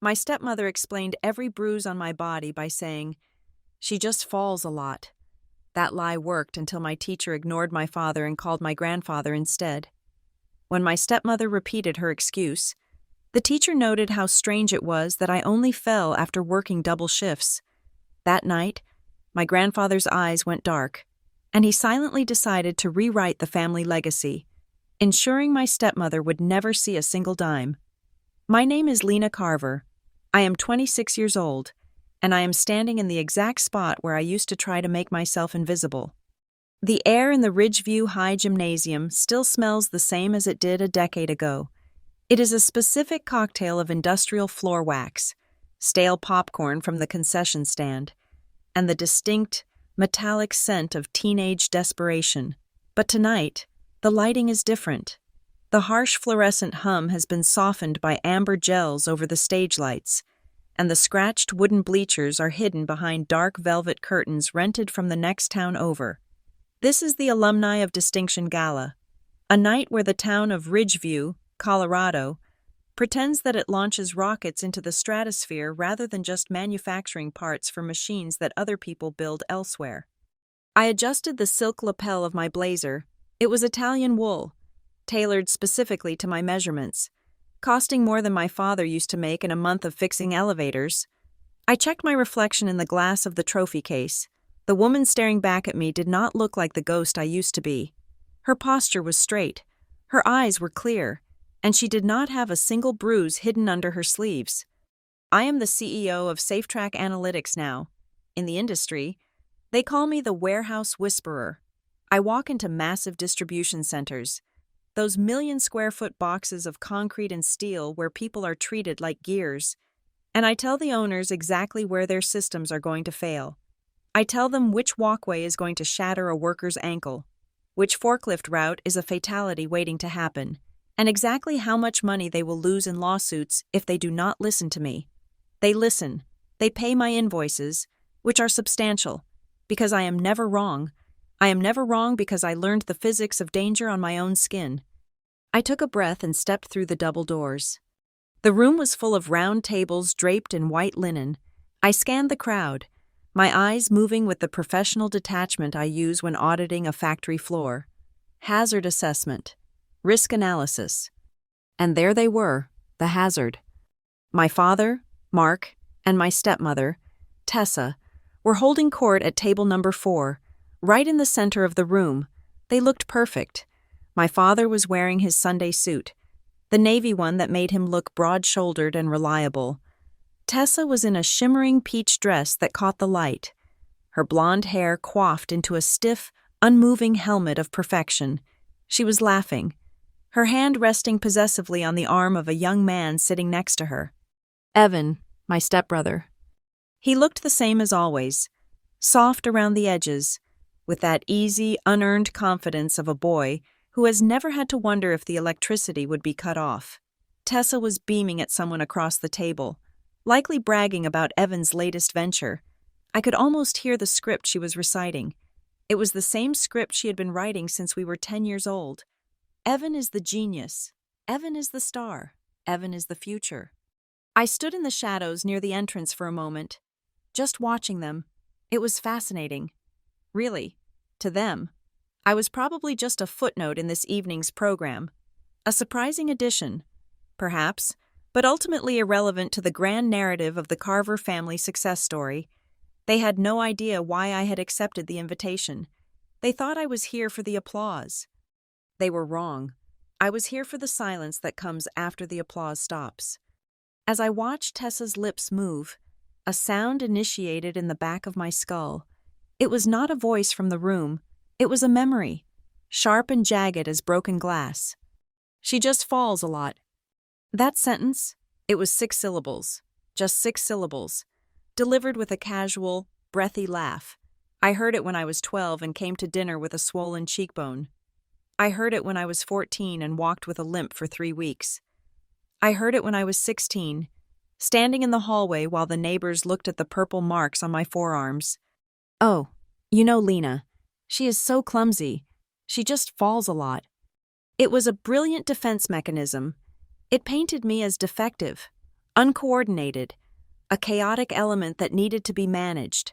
My stepmother explained every bruise on my body by saying, "She just falls a lot." That lie worked until my teacher ignored my father and called my grandfather instead. When my stepmother repeated her excuse, the teacher noted how strange it was that I only fell after working double shifts. That night, my grandfather's eyes went dark, and he silently decided to rewrite the family legacy, ensuring my stepmother would never see a single dime. My name is Lena Carver. I am 26 years old, and I am standing in the exact spot where I used to try to make myself invisible. The air in the Ridgeview High Gymnasium still smells the same as it did a decade ago. It is a specific cocktail of industrial floor wax, stale popcorn from the concession stand, and the distinct, metallic scent of teenage desperation. But tonight, the lighting is different. The harsh fluorescent hum has been softened by amber gels over the stage lights, and the scratched wooden bleachers are hidden behind dark velvet curtains rented from the next town over. This is the Alumni of Distinction Gala, a night where the town of Ridgeview, Colorado, pretends that it launches rockets into the stratosphere rather than just manufacturing parts for machines that other people build elsewhere. I adjusted the silk lapel of my blazer. It was Italian wool, tailored specifically to my measurements, costing more than my father used to make in a month of fixing elevators. I checked my reflection in the glass of the trophy case. The woman staring back at me did not look like the ghost I used to be. Her posture was straight, her eyes were clear, and she did not have a single bruise hidden under her sleeves. I am the CEO of SafeTrack Analytics now. In the industry, they call me the warehouse whisperer. I walk into massive distribution centers, those million-square-foot boxes of concrete and steel where people are treated like gears, and I tell the owners exactly where their systems are going to fail. I tell them which walkway is going to shatter a worker's ankle, which forklift route is a fatality waiting to happen, and exactly how much money they will lose in lawsuits if they do not listen to me. They listen. They pay my invoices, which are substantial, because I am never wrong. I am never wrong because I learned the physics of danger on my own skin. I took a breath and stepped through the double doors. The room was full of round tables draped in white linen. I scanned the crowd, my eyes moving with the professional detachment I use when auditing a factory floor. Hazard assessment. Risk analysis. And there they were, the hazard. My father, Mark, and my stepmother, Tessa, were holding court at table number 4, right in the center of the room. They looked perfect. My father was wearing his Sunday suit, the navy one that made him look broad-shouldered and reliable. Tessa was in a shimmering peach dress that caught the light, her blonde hair coiffed into a stiff, unmoving helmet of perfection. She was laughing, her hand resting possessively on the arm of a young man sitting next to her. Evan, my stepbrother. He looked the same as always, soft around the edges, with that easy, unearned confidence of a boy who has never had to wonder if the electricity would be cut off. Tessa was beaming at someone across the table, likely bragging about Evan's latest venture. I could almost hear the script she was reciting. It was the same script she had been writing since we were 10 years old. Evan is the genius. Evan is the star. Evan is the future. I stood in the shadows near the entrance for a moment, just watching them. It was fascinating. Really, to them, I was probably just a footnote in this evening's program. A surprising addition, perhaps, but ultimately irrelevant to the grand narrative of the Carver family success story. They had no idea why I had accepted the invitation. They thought I was here for the applause. They were wrong. I was here for the silence that comes after the applause stops. As I watched Tessa's lips move, a sound initiated in the back of my skull. It was not a voice from the room. It was a memory, sharp and jagged as broken glass. She just falls a lot. That sentence, it was 6 syllables, just 6 syllables, delivered with a casual, breathy laugh. I heard it when I was 12 and came to dinner with a swollen cheekbone. I heard it when I was 14 and walked with a limp for 3 weeks. I heard it when I was 16, standing in the hallway while the neighbors looked at the purple marks on my forearms. Oh, you know Lena. She is so clumsy. She just falls a lot. It was a brilliant defense mechanism. It painted me as defective, uncoordinated, a chaotic element that needed to be managed,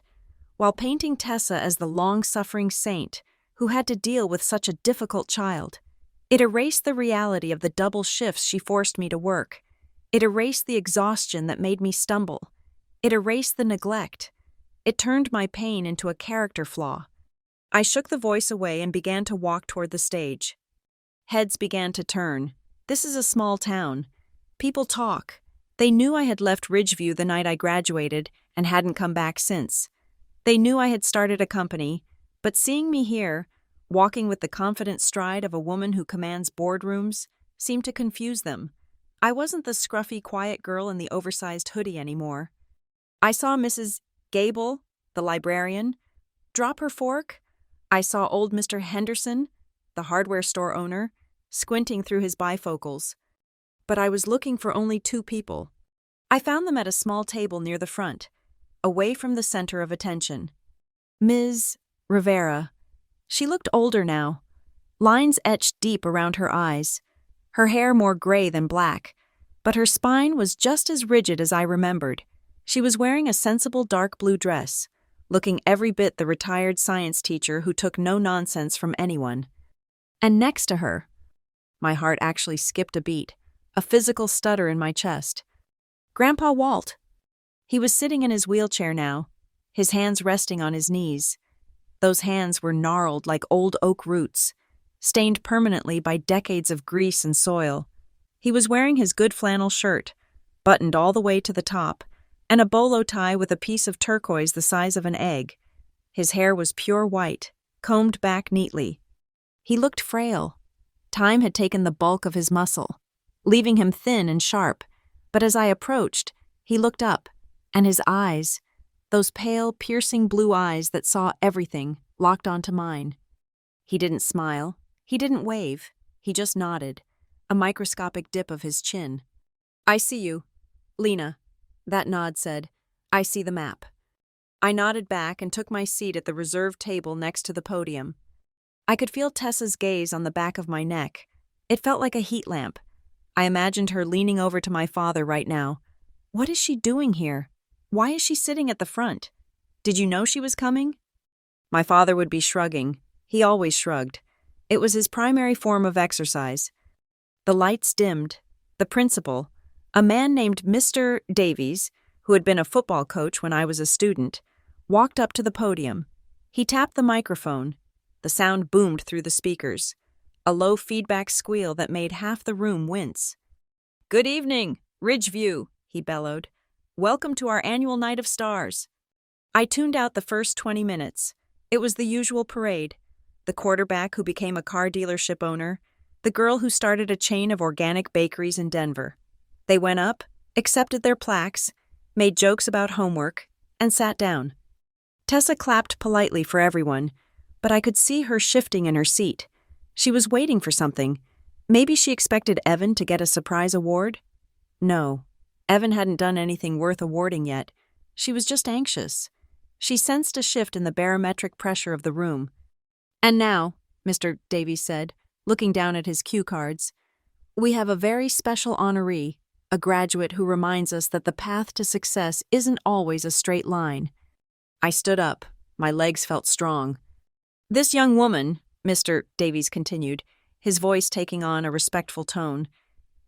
while painting Tessa as the long-suffering saint who had to deal with such a difficult child. It erased the reality of the double shifts she forced me to work. It erased the exhaustion that made me stumble. It erased the neglect. It turned my pain into a character flaw. I shook the voice away and began to walk toward the stage. Heads began to turn. This is a small town. People talk. They knew I had left Ridgeview the night I graduated and hadn't come back since. They knew I had started a company, but seeing me here, walking with the confident stride of a woman who commands boardrooms, seemed to confuse them. I wasn't the scruffy, quiet girl in the oversized hoodie anymore. I saw Mrs. Gable, the librarian, drop her fork. I saw old Mr. Henderson, the hardware store owner, squinting through his bifocals. But I was looking for only two people. I found them at a small table near the front, away from the center of attention. Ms. Rivera. She looked older now, lines etched deep around her eyes, her hair more gray than black, but her spine was just as rigid as I remembered. She was wearing a sensible dark blue dress, looking every bit the retired science teacher who took no nonsense from anyone. And next to her, my heart actually skipped a beat, a physical stutter in my chest. Grandpa Walt. He was sitting in his wheelchair now, his hands resting on his knees. Those hands were gnarled like old oak roots, stained permanently by decades of grease and soil. He was wearing his good flannel shirt, buttoned all the way to the top, and a bolo tie with a piece of turquoise the size of an egg. His hair was pure white, combed back neatly. He looked frail. Time had taken the bulk of his muscle, leaving him thin and sharp, but as I approached, he looked up, and his eyes, those pale, piercing blue eyes that saw everything, locked onto mine. He didn't smile, he didn't wave, he just nodded, a microscopic dip of his chin. "I see you, Lena," that nod said. "I see the map." I nodded back and took my seat at the reserved table next to the podium. I could feel Tessa's gaze on the back of my neck. It felt like a heat lamp. I imagined her leaning over to my father right now. What is she doing here? Why is she sitting at the front? Did you know she was coming? My father would be shrugging. He always shrugged. It was his primary form of exercise. The lights dimmed. The principal, a man named Mr. Davies, who had been a football coach when I was a student, walked up to the podium. He tapped the microphone. The sound boomed through the speakers, a low feedback squeal that made half the room wince. "Good evening, Ridgeview," he bellowed. "Welcome to our annual Night of Stars." I tuned out the first 20 minutes. It was the usual parade. The quarterback who became a car dealership owner, the girl who started a chain of organic bakeries in Denver. They went up, accepted their plaques, made jokes about homework, and sat down. Tessa clapped politely for everyone, but I could see her shifting in her seat. She was waiting for something. Maybe she expected Evan to get a surprise award? No, Evan hadn't done anything worth awarding yet. She was just anxious. She sensed a shift in the barometric pressure of the room. "And now," Mr. Davies said, looking down at his cue cards, "we have a very special honoree, a graduate who reminds us that the path to success isn't always a straight line." I stood up. My legs felt strong. "This young woman," Mr. Davies continued, his voice taking on a respectful tone,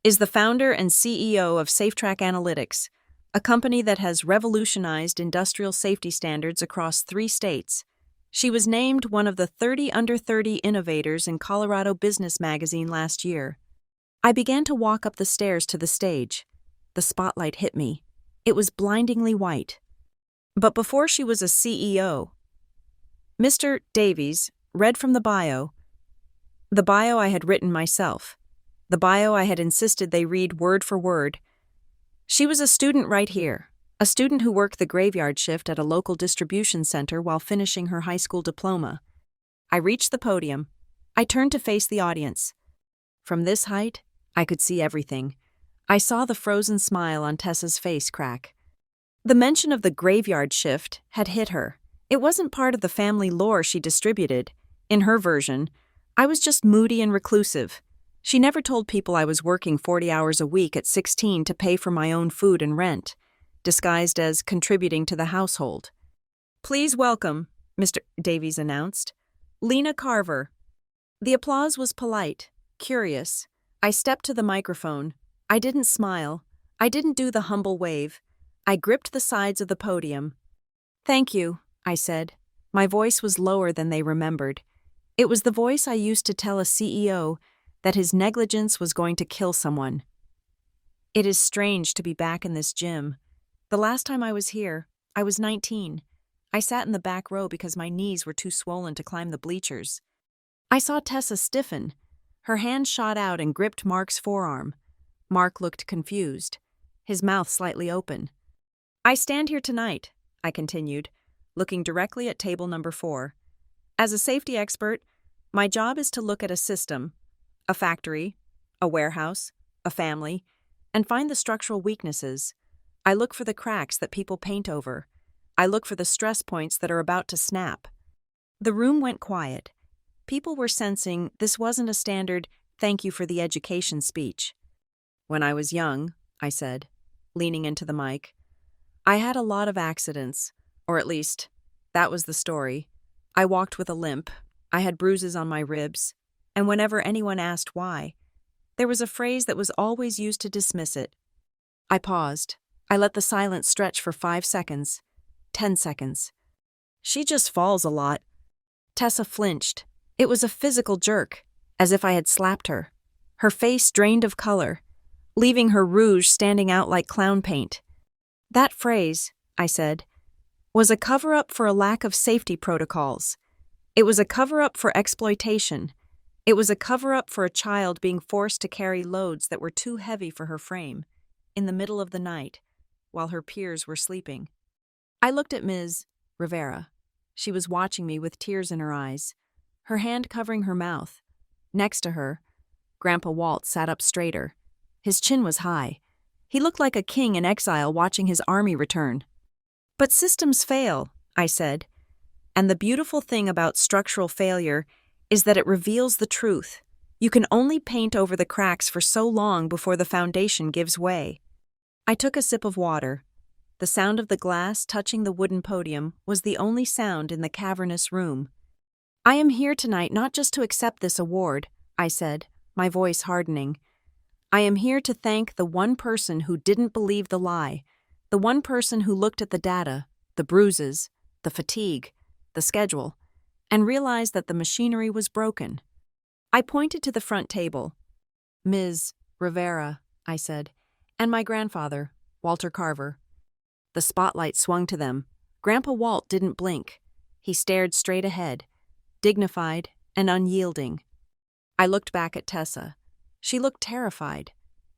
"is the founder and CEO of SafeTrack Analytics, a company that has revolutionized industrial safety standards across 3 states. She was named one of the 30 under 30 innovators in Colorado Business Magazine last year." I began to walk up the stairs to the stage. The spotlight hit me. It was blindingly white. But before she was a CEO, Mr. Davies read from the bio I had written myself, the bio I had insisted they read word for word. She was a student right here, a student who worked the graveyard shift at a local distribution center while finishing her high school diploma. I reached the podium. I turned to face the audience. From this height, I could see everything. I saw the frozen smile on Tessa's face crack. The mention of the graveyard shift had hit her. It wasn't part of the family lore she distributed. In her version, I was just moody and reclusive. She never told people I was working 40 hours a week at 16 to pay for my own food and rent, disguised as contributing to the household. "Please welcome," Mr. Davies announced, "Lena Carver." The applause was polite, curious. I stepped to the microphone. I didn't smile. I didn't do the humble wave. I gripped the sides of the podium. "Thank you," I said. My voice was lower than they remembered. It was the voice I used to tell a CEO that his negligence was going to kill someone. It is strange to be back in this gym. The last time I was here, I was 19. I sat in the back row because my knees were too swollen to climb the bleachers. I saw Tessa stiffen. Her hand shot out and gripped Mark's forearm. Mark looked confused, his mouth slightly open. "I stand here tonight," I continued, looking directly at table number 4. "As a safety expert, my job is to look at a system, a factory, a warehouse, a family, and find the structural weaknesses. I look for the cracks that people paint over. I look for the stress points that are about to snap." The room went quiet. People were sensing this wasn't a standard "thank you for the education" speech. "When I was young," I said, leaning into the mic, "I had a lot of accidents, or at least, that was the story. I walked with a limp, I had bruises on my ribs, and whenever anyone asked why, there was a phrase that was always used to dismiss it." I paused. I let the silence stretch for 5 seconds, 10 seconds. "She just falls a lot." Tessa flinched. It was a physical jerk, as if I had slapped her. Her face drained of color, leaving her rouge standing out like clown paint. "That phrase," I said, "was a cover-up for a lack of safety protocols. It was a cover-up for exploitation. It was a cover-up for a child being forced to carry loads that were too heavy for her frame, in the middle of the night, while her peers were sleeping." I looked at Ms. Rivera. She was watching me with tears in her eyes, her hand covering her mouth. Next to her, Grandpa Walt sat up straighter. His chin was high. He looked like a king in exile watching his army return. "But systems fail," I said. "And the beautiful thing about structural failure is that it reveals the truth. You can only paint over the cracks for so long before the foundation gives way." I took a sip of water. The sound of the glass touching the wooden podium was the only sound in the cavernous room. "I am here tonight not just to accept this award," I said, my voice hardening. "I am here to thank the one person who didn't believe the lie, the one person who looked at the data, the bruises, the fatigue, the schedule, and realized that the machinery was broken." I pointed to the front table. "Ms. Rivera," I said, "and my grandfather, Walter Carver." The spotlight swung to them. Grandpa Walt didn't blink. He stared straight ahead, dignified and unyielding. I looked back at Tessa. She looked terrified,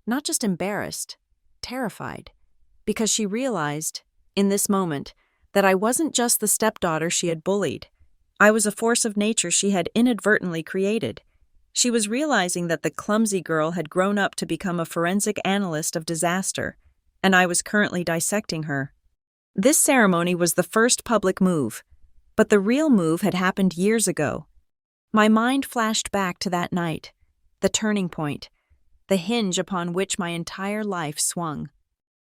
not just embarrassed, terrified, because she realized, in this moment, that I wasn't just the stepdaughter she had bullied. I was a force of nature she had inadvertently created. She was realizing that the clumsy girl had grown up to become a forensic analyst of disaster, and I was currently dissecting her. This ceremony was the first public move, but the real move had happened years ago. My mind flashed back to that night, the turning point, the hinge upon which my entire life swung.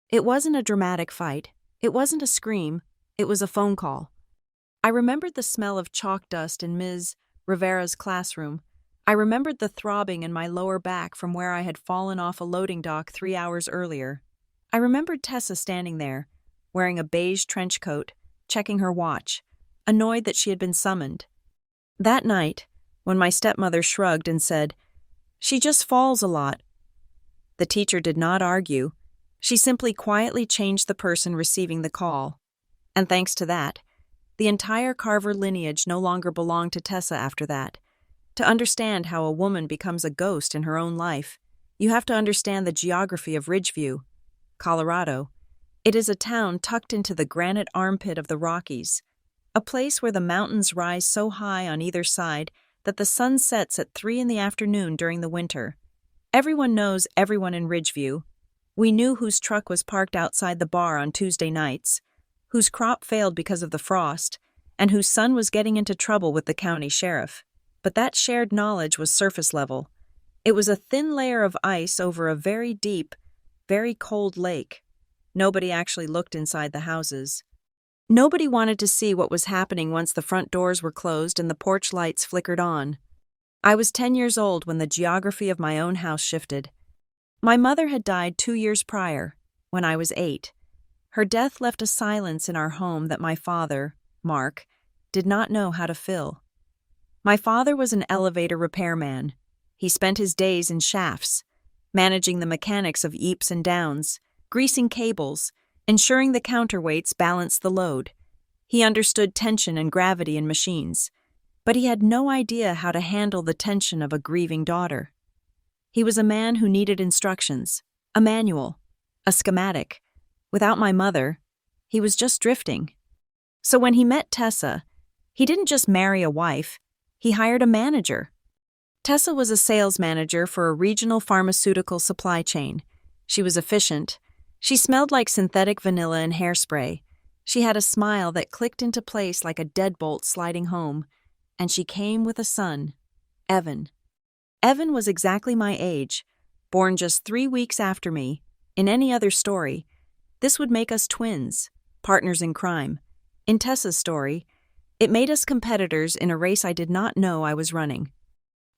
It wasn't a dramatic fight. It wasn't a scream. It was a phone call. I remembered the smell of chalk dust in Ms. Rivera's classroom. I remembered the throbbing in my lower back from where I had fallen off a loading dock 3 hours earlier. I remembered Tessa standing there, wearing a beige trench coat, checking her watch, annoyed that she had been summoned. That night, when my stepmother shrugged and said, "She just falls a lot," the teacher did not argue. She simply quietly changed the person receiving the call. And thanks to that, the entire Carver lineage no longer belonged to Tessa after that. To understand how a woman becomes a ghost in her own life, you have to understand the geography of Ridgeview, Colorado. It is a town tucked into the granite armpit of the Rockies, a place where the mountains rise so high on either side that the sun sets at 3 in the afternoon during the winter. Everyone knows everyone in Ridgeview. We knew whose truck was parked outside the bar on Tuesday nights, whose crop failed because of the frost, and whose son was getting into trouble with the county sheriff. But that shared knowledge was surface level. It was a thin layer of ice over a very deep, very cold lake. Nobody actually looked inside the houses. Nobody wanted to see what was happening once the front doors were closed and the porch lights flickered on. I was 10 years old when the geography of my own house shifted. My mother had died 2 years prior, when I was 8. Her death left a silence in our home that my father, Mark, did not know how to fill. My father was an elevator repairman. He spent his days in shafts, managing the mechanics of eaps and downs, greasing cables, ensuring the counterweights balanced the load. He understood tension and gravity in machines, but he had no idea how to handle the tension of a grieving daughter. He was a man who needed instructions, a manual, a schematic. Without my mother, he was just drifting. So when he met Tessa, he didn't just marry a wife, he hired a manager. Tessa was a sales manager for a regional pharmaceutical supply chain. She was efficient. She smelled like synthetic vanilla and hairspray. She had a smile that clicked into place like a deadbolt sliding home. And she came with a son, Evan. Evan was exactly my age, born just 3 weeks after me. In any other story, this would make us twins, partners in crime. In Tessa's story, it made us competitors in a race I did not know I was running.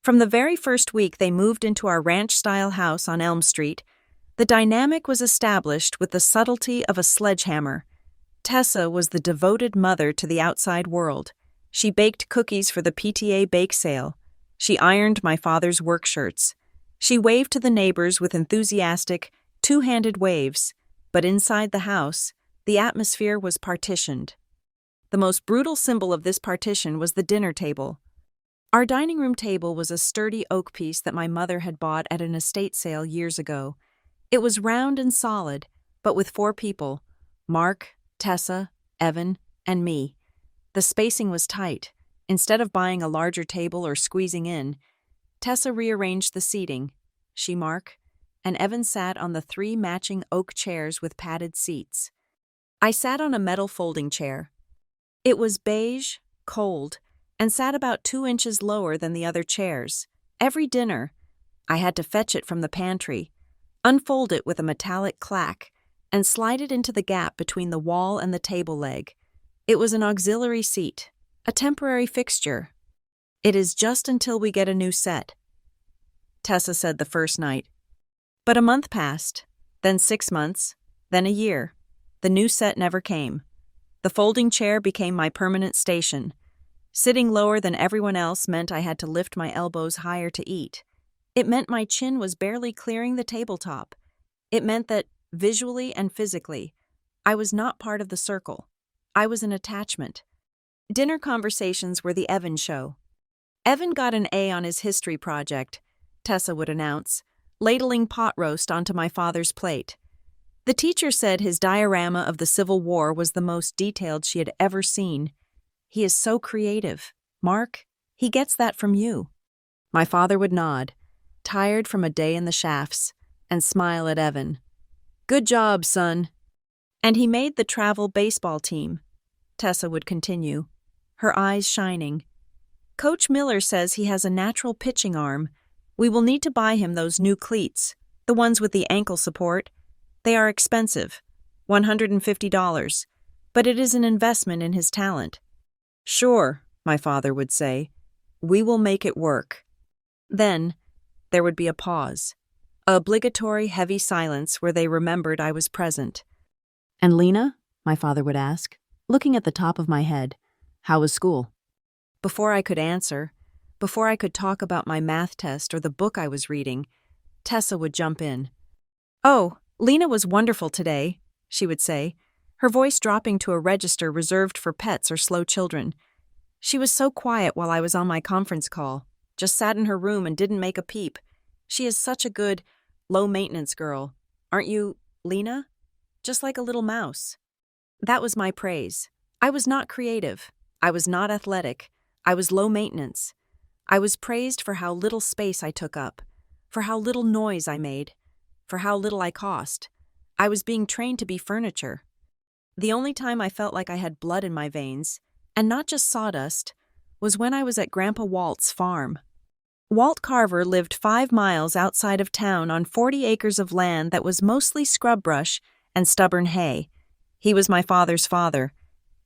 From the very first week they moved into our ranch-style house on Elm Street, the dynamic was established with the subtlety of a sledgehammer. Tessa was the devoted mother to the outside world. She baked cookies for the PTA bake sale. She ironed my father's work shirts. She waved to the neighbors with enthusiastic, two-handed waves. But inside the house, the atmosphere was partitioned. The most brutal symbol of this partition was the dinner table. Our dining room table was a sturdy oak piece that my mother had bought at an estate sale years ago. It was round and solid, but with 4 people, Mark, Tessa, Evan, and me. The spacing was tight. Instead of buying a larger table or squeezing in, Tessa rearranged the seating. She, Mark, and Evan sat on the 3 matching oak chairs with padded seats. I sat on a metal folding chair. It was beige, cold, and sat about 2 inches lower than the other chairs. Every dinner, I had to fetch it from the pantry, unfold it with a metallic clack, and slide it into the gap between the wall and the table leg. It was an auxiliary seat, a temporary fixture. "It is just until we get a new set," Tessa said the first night. But a month passed, then 6 months, then a year. The new set never came. The folding chair became my permanent station. Sitting lower than everyone else meant I had to lift my elbows higher to eat. It meant my chin was barely clearing the tabletop. It meant that, visually and physically, I was not part of the circle. I was an attachment. Dinner conversations were the Evan show. "Evan got an A on his history project," Tessa would announce, ladling pot roast onto my father's plate. The teacher said his diorama of the Civil War was the most detailed she had ever seen. "He is so creative. Mark, he gets that from you." My father would nod, tired from a day in the shafts, and smile at Evan. "Good job, son." "And he made the travel baseball team," Tessa would continue, her eyes shining. "Coach Miller says he has a natural pitching arm. We will need to buy him those new cleats, the ones with the ankle support. They are expensive, $150, but it is an investment in his talent." "Sure," my father would say. "We will make it work." Then, there would be a pause. A obligatory heavy silence where they remembered I was present. "And Lena?" my father would ask, looking at the top of my head. "How was school?" Before I could answer, before I could talk about my math test or the book I was reading, Tessa would jump in. "Oh, Lena was wonderful today," she would say, her voice dropping to a register reserved for pets or slow children. "She was so quiet while I was on my conference call, just sat in her room and didn't make a peep. She is such a good, low-maintenance girl. Aren't you, Lena? Just like a little mouse." That was my praise. I was not creative. I was not athletic. I was low maintenance. I was praised for how little space I took up, for how little noise I made, for how little I cost. I was being trained to be furniture. The only time I felt like I had blood in my veins, and not just sawdust, was when I was at Grandpa Walt's farm. Walt Carver lived 5 miles outside of town on 40 acres of land that was mostly scrub brush and stubborn hay. He was my father's father,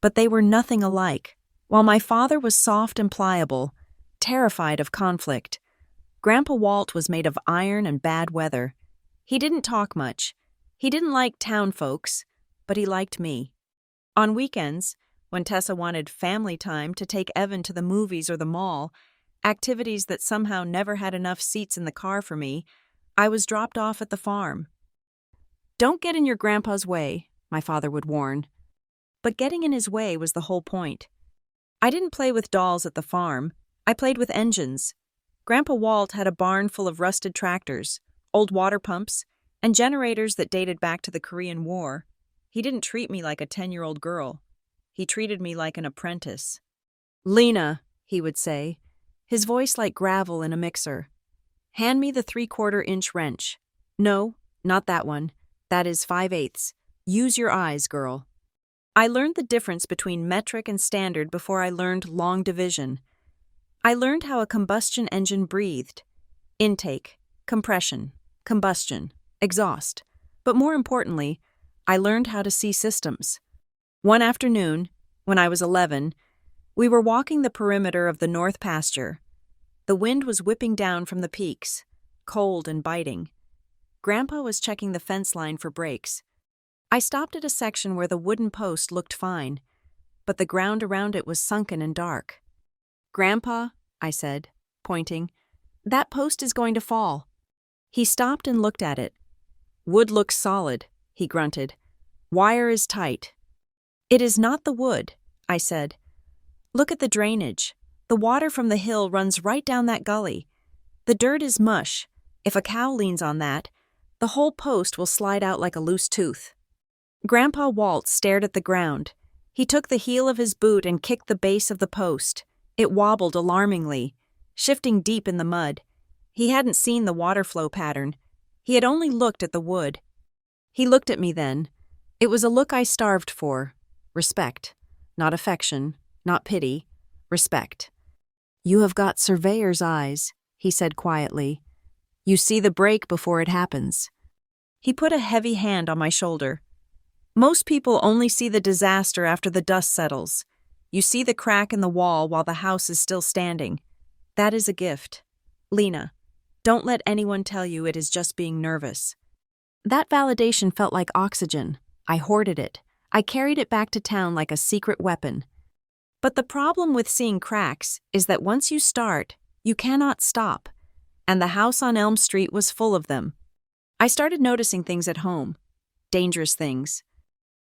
but they were nothing alike. While my father was soft and pliable, terrified of conflict, Grandpa Walt was made of iron and bad weather. He didn't talk much. He didn't like town folks, but he liked me. On weekends, when Tessa wanted family time to take Evan to the movies or the mall, activities that somehow never had enough seats in the car for me, I was dropped off at the farm. "Don't get in your grandpa's way," my father would warn. But getting in his way was the whole point. I didn't play with dolls at the farm. I played with engines. Grandpa Walt had a barn full of rusted tractors, old water pumps, and generators that dated back to the Korean War. He didn't treat me like a 10-year-old girl. He treated me like an apprentice. "Lena," he would say, his voice like gravel in a mixer. "Hand me the 3/4-inch wrench. No, not that one. That is 5/8. Use your eyes, girl." I learned the difference between metric and standard before I learned long division. I learned how a combustion engine breathed. Intake, compression, combustion, exhaust. But more importantly, I learned how to see systems. One afternoon, when I was 11, we were walking the perimeter of the north pasture. The wind was whipping down from the peaks, cold and biting. Grandpa was checking the fence line for breaks. I stopped at a section where the wooden post looked fine, but the ground around it was sunken and dark. "Grandpa," I said, pointing, "that post is going to fall." He stopped and looked at it. "Wood looks solid," he grunted. "Wire is tight." "It is not the wood," I said. "Look at the drainage. The water from the hill runs right down that gully. The dirt is mush. If a cow leans on that, the whole post will slide out like a loose tooth." Grandpa Walt stared at the ground. He took the heel of his boot and kicked the base of the post. It wobbled alarmingly, shifting deep in the mud. He hadn't seen the water flow pattern. He had only looked at the wood. He looked at me then. It was a look I starved for. Respect. Not affection, not pity. Respect. "You have got surveyor's eyes," he said quietly. "You see the break before it happens." He put a heavy hand on my shoulder. "Most people only see the disaster after the dust settles. You see the crack in the wall while the house is still standing. That is a gift. Lena, don't let anyone tell you it is just being nervous." That validation felt like oxygen. I hoarded it. I carried it back to town like a secret weapon. But the problem with seeing cracks is that once you start, you cannot stop. And the house on Elm Street was full of them. I started noticing things at home. Dangerous things.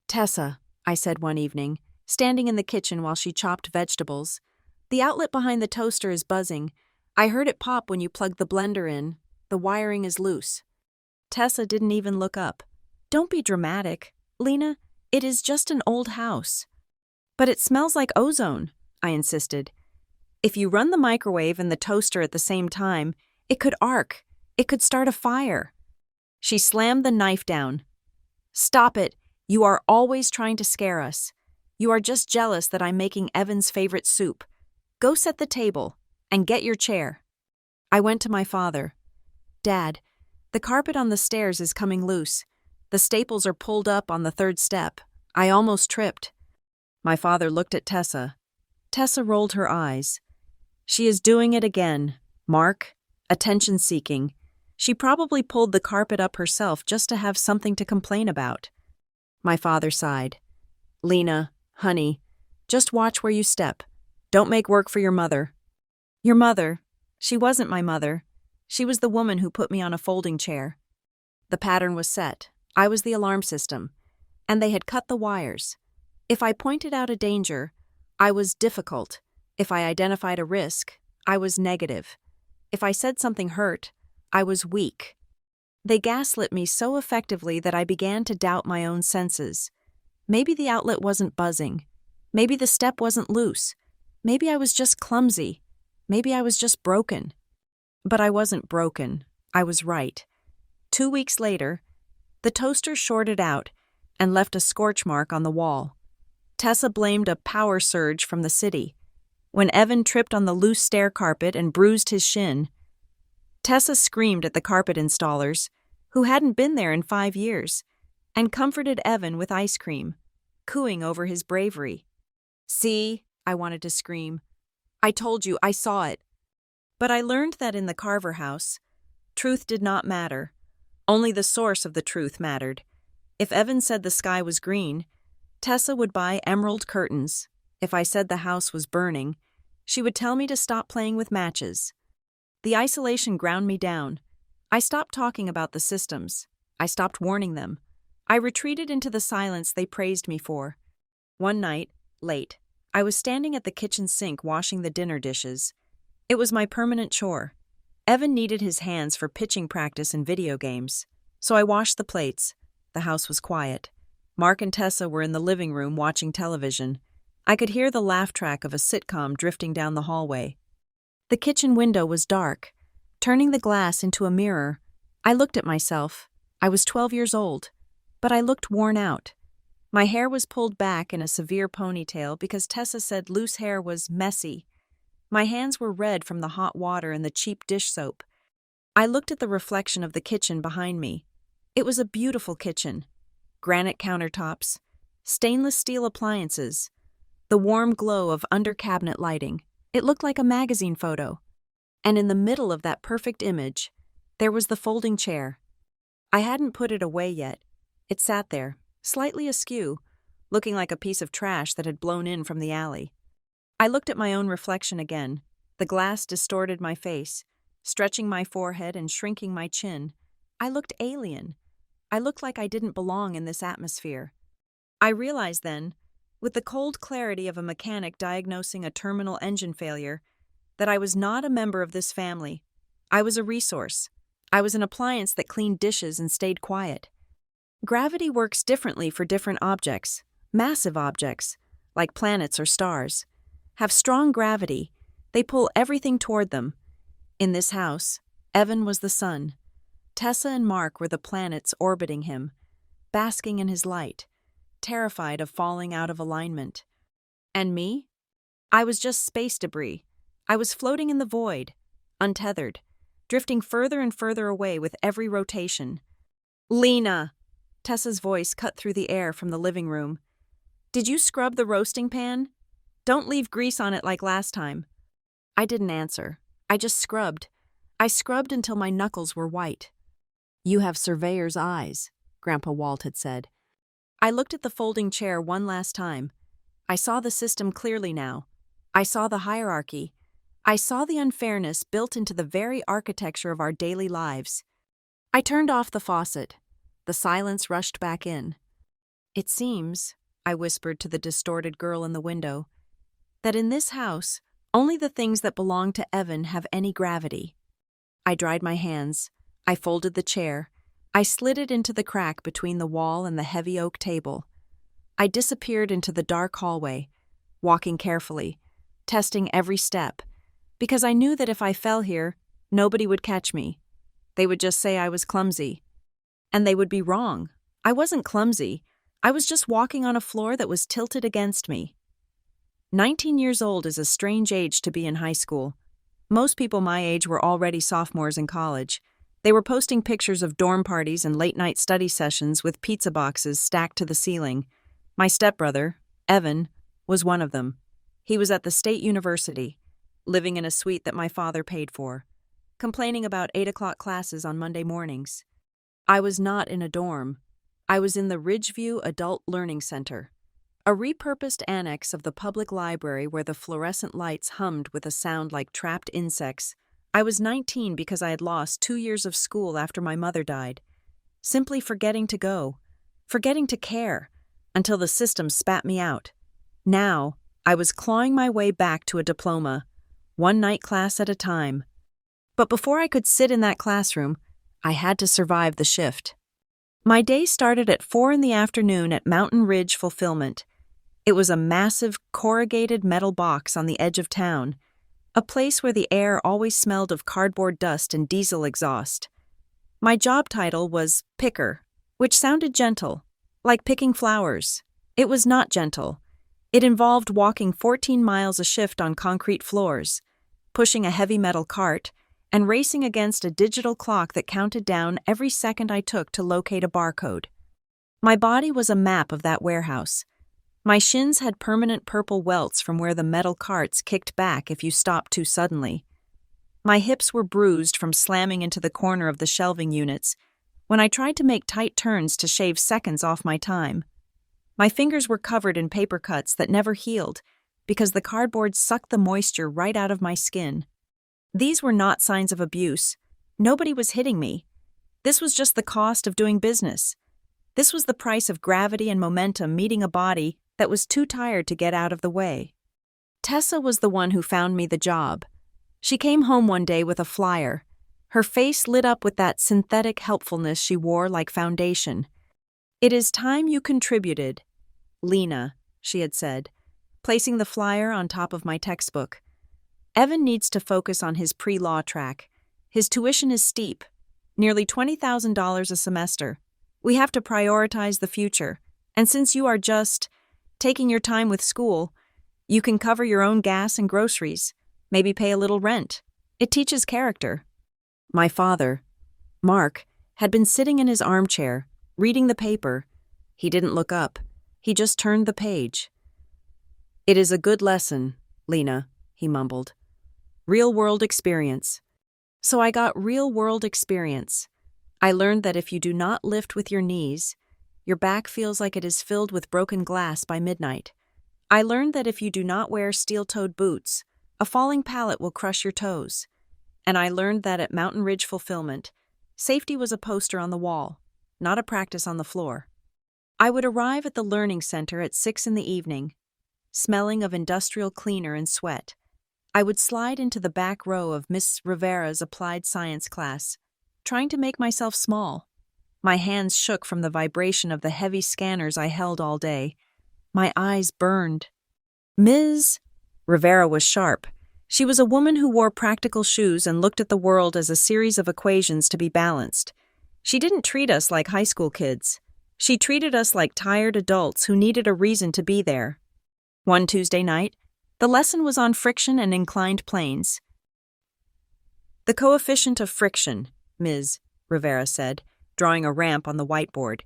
"Tessa," I said one evening, standing in the kitchen while she chopped vegetables, "the outlet behind the toaster is buzzing. I heard it pop when you plugged the blender in. The wiring is loose." Tessa didn't even look up. "Don't be dramatic. Lena, it is just an old house." "But it smells like ozone," I insisted. "If you run the microwave and the toaster at the same time, it could arc. It could start a fire." She slammed the knife down. "Stop it. You are always trying to scare us. You are just jealous that I'm making Evan's favorite soup. Go set the table and get your chair." I went to my father. "Dad, the carpet on the stairs is coming loose. The staples are pulled up on the 3rd step. I almost tripped." My father looked at Tessa. Tessa rolled her eyes. "She is doing it again. Mark, attention-seeking. She probably pulled the carpet up herself just to have something to complain about." My father sighed. "Lena, honey, just watch where you step. Don't make work for your mother." "Your mother? She wasn't my mother. She was the woman who put me on a folding chair." The pattern was set. I was the alarm system. And they had cut the wires. If I pointed out a danger, I was difficult. If I identified a risk, I was negative. If I said something hurt, I was weak. They gaslit me so effectively that I began to doubt my own senses. Maybe the outlet wasn't buzzing. Maybe the step wasn't loose. Maybe I was just clumsy. Maybe I was just broken. But I wasn't broken. I was right. 2 weeks later, the toaster shorted out and left a scorch mark on the wall. Tessa blamed a power surge from the city. When Evan tripped on the loose stair carpet and bruised his shin, Tessa screamed at the carpet installers, who hadn't been there in 5 years, and comforted Evan with ice cream, cooing over his bravery. "See," I wanted to scream. "I told you, I saw it." But I learned that in the Carver house, truth did not matter. Only the source of the truth mattered. If Evan said the sky was green, Tessa would buy emerald curtains. If I said the house was burning, she would tell me to stop playing with matches. The isolation ground me down. I stopped talking about the systems. I stopped warning them. I retreated into the silence they praised me for. One night, late, I was standing at the kitchen sink washing the dinner dishes. It was my permanent chore. Evan needed his hands for pitching practice and video games, so I washed the plates. The house was quiet. Mark and Tessa were in the living room watching television. I could hear the laugh track of a sitcom drifting down the hallway. The kitchen window was dark, turning the glass into a mirror. I looked at myself. I was 12 years old, but I looked worn out. My hair was pulled back in a severe ponytail because Tessa said loose hair was messy. My hands were red from the hot water and the cheap dish soap. I looked at the reflection of the kitchen behind me. It was a beautiful kitchen. Granite countertops, stainless steel appliances, the warm glow of under-cabinet lighting. It looked like a magazine photo. And in the middle of that perfect image, there was the folding chair. I hadn't put it away yet. It sat there, slightly askew, looking like a piece of trash that had blown in from the alley. I looked at my own reflection again. The glass distorted my face, stretching my forehead and shrinking my chin. I looked alien. I looked like I didn't belong in this atmosphere. I realized then, with the cold clarity of a mechanic diagnosing a terminal engine failure, that I was not a member of this family. I was a resource. I was an appliance that cleaned dishes and stayed quiet. Gravity works differently for different objects. Massive objects, like planets or stars, have strong gravity. They pull everything toward them. In this house, Evan was the sun. Tessa and Mark were the planets orbiting him, basking in his light, terrified of falling out of alignment. And me? I was just space debris. I was floating in the void, untethered, drifting further and further away with every rotation. "Lena!" Tessa's voice cut through the air from the living room. "Did you scrub the roasting pan? Don't leave grease on it like last time." I didn't answer. I just scrubbed. I scrubbed until my knuckles were white. "You have surveyor's eyes," Grandpa Walt had said. I looked at the folding chair one last time. I saw the system clearly now. I saw the hierarchy. I saw the unfairness built into the very architecture of our daily lives. I turned off the faucet. The silence rushed back in. "It seems," I whispered to the distorted girl in the window, "that in this house, only the things that belong to Evan have any gravity." I dried my hands. I folded the chair. I slid it into the crack between the wall and the heavy oak table. I disappeared into the dark hallway, walking carefully, testing every step, because I knew that if I fell here, nobody would catch me. They would just say I was clumsy. And they would be wrong. I wasn't clumsy. I was just walking on a floor that was tilted against me. 19 years old is a strange age to be in high school. Most people my age were already sophomores in college. They were posting pictures of dorm parties and late-night study sessions with pizza boxes stacked to the ceiling. My stepbrother, Evan, was one of them. He was at the state university, living in a suite that my father paid for, complaining about 8 o'clock classes on Monday mornings. I was not in a dorm. I was in the Ridgeview Adult Learning Center, a repurposed annex of the public library where the fluorescent lights hummed with a sound like trapped insects. I was 19 because I had lost 2 years of school after my mother died, simply forgetting to go, forgetting to care, until the system spat me out. Now, I was clawing my way back to a diploma, one night class at a time. But before I could sit in that classroom, I had to survive the shift. My day started at 4 in the afternoon at Mountain Ridge Fulfillment. It was a massive, corrugated metal box on the edge of town, a place where the air always smelled of cardboard dust and diesel exhaust. My job title was picker, which sounded gentle, like picking flowers. It was not gentle. It involved walking 14 miles a shift on concrete floors, pushing a heavy metal cart, and racing against a digital clock that counted down every second I took to locate a barcode. My body was a map of that warehouse. My shins had permanent purple welts from where the metal carts kicked back if you stopped too suddenly. My hips were bruised from slamming into the corner of the shelving units when I tried to make tight turns to shave seconds off my time. My fingers were covered in paper cuts that never healed because the cardboard sucked the moisture right out of my skin. These were not signs of abuse. Nobody was hitting me. This was just the cost of doing business. This was the price of gravity and momentum meeting a body that was too tired to get out of the way. Tessa was the one who found me the job. She came home one day with a flyer. Her face lit up with that synthetic helpfulness she wore like foundation. "It is time you contributed, Lena," she had said, placing the flyer on top of my textbook. "Evan needs to focus on his pre-law track. His tuition is steep, nearly $20,000 a semester. We have to prioritize the future, and since you are just taking your time with school, you can cover your own gas and groceries, maybe pay a little rent. It teaches character." My father, Mark, had been sitting in his armchair, reading the paper. He didn't look up. He just turned the page. "It is a good lesson, Lena," he mumbled. "Real-world experience." So I got real-world experience. I learned that if you do not lift with your knees, your back feels like it is filled with broken glass by midnight. I learned that if you do not wear steel-toed boots, a falling pallet will crush your toes. And I learned that at Mountain Ridge Fulfillment, safety was a poster on the wall, not a practice on the floor. I would arrive at the learning center at 6 in the evening, smelling of industrial cleaner and sweat. I would slide into the back row of Miss Rivera's applied science class, trying to make myself small. My hands shook from the vibration of the heavy scanners I held all day. My eyes burned. Ms. Rivera was sharp. She was a woman who wore practical shoes and looked at the world as a series of equations to be balanced. She didn't treat us like high school kids. She treated us like tired adults who needed a reason to be there. One Tuesday night, the lesson was on friction and inclined planes. "The coefficient of friction," Ms. Rivera said, drawing a ramp on the whiteboard,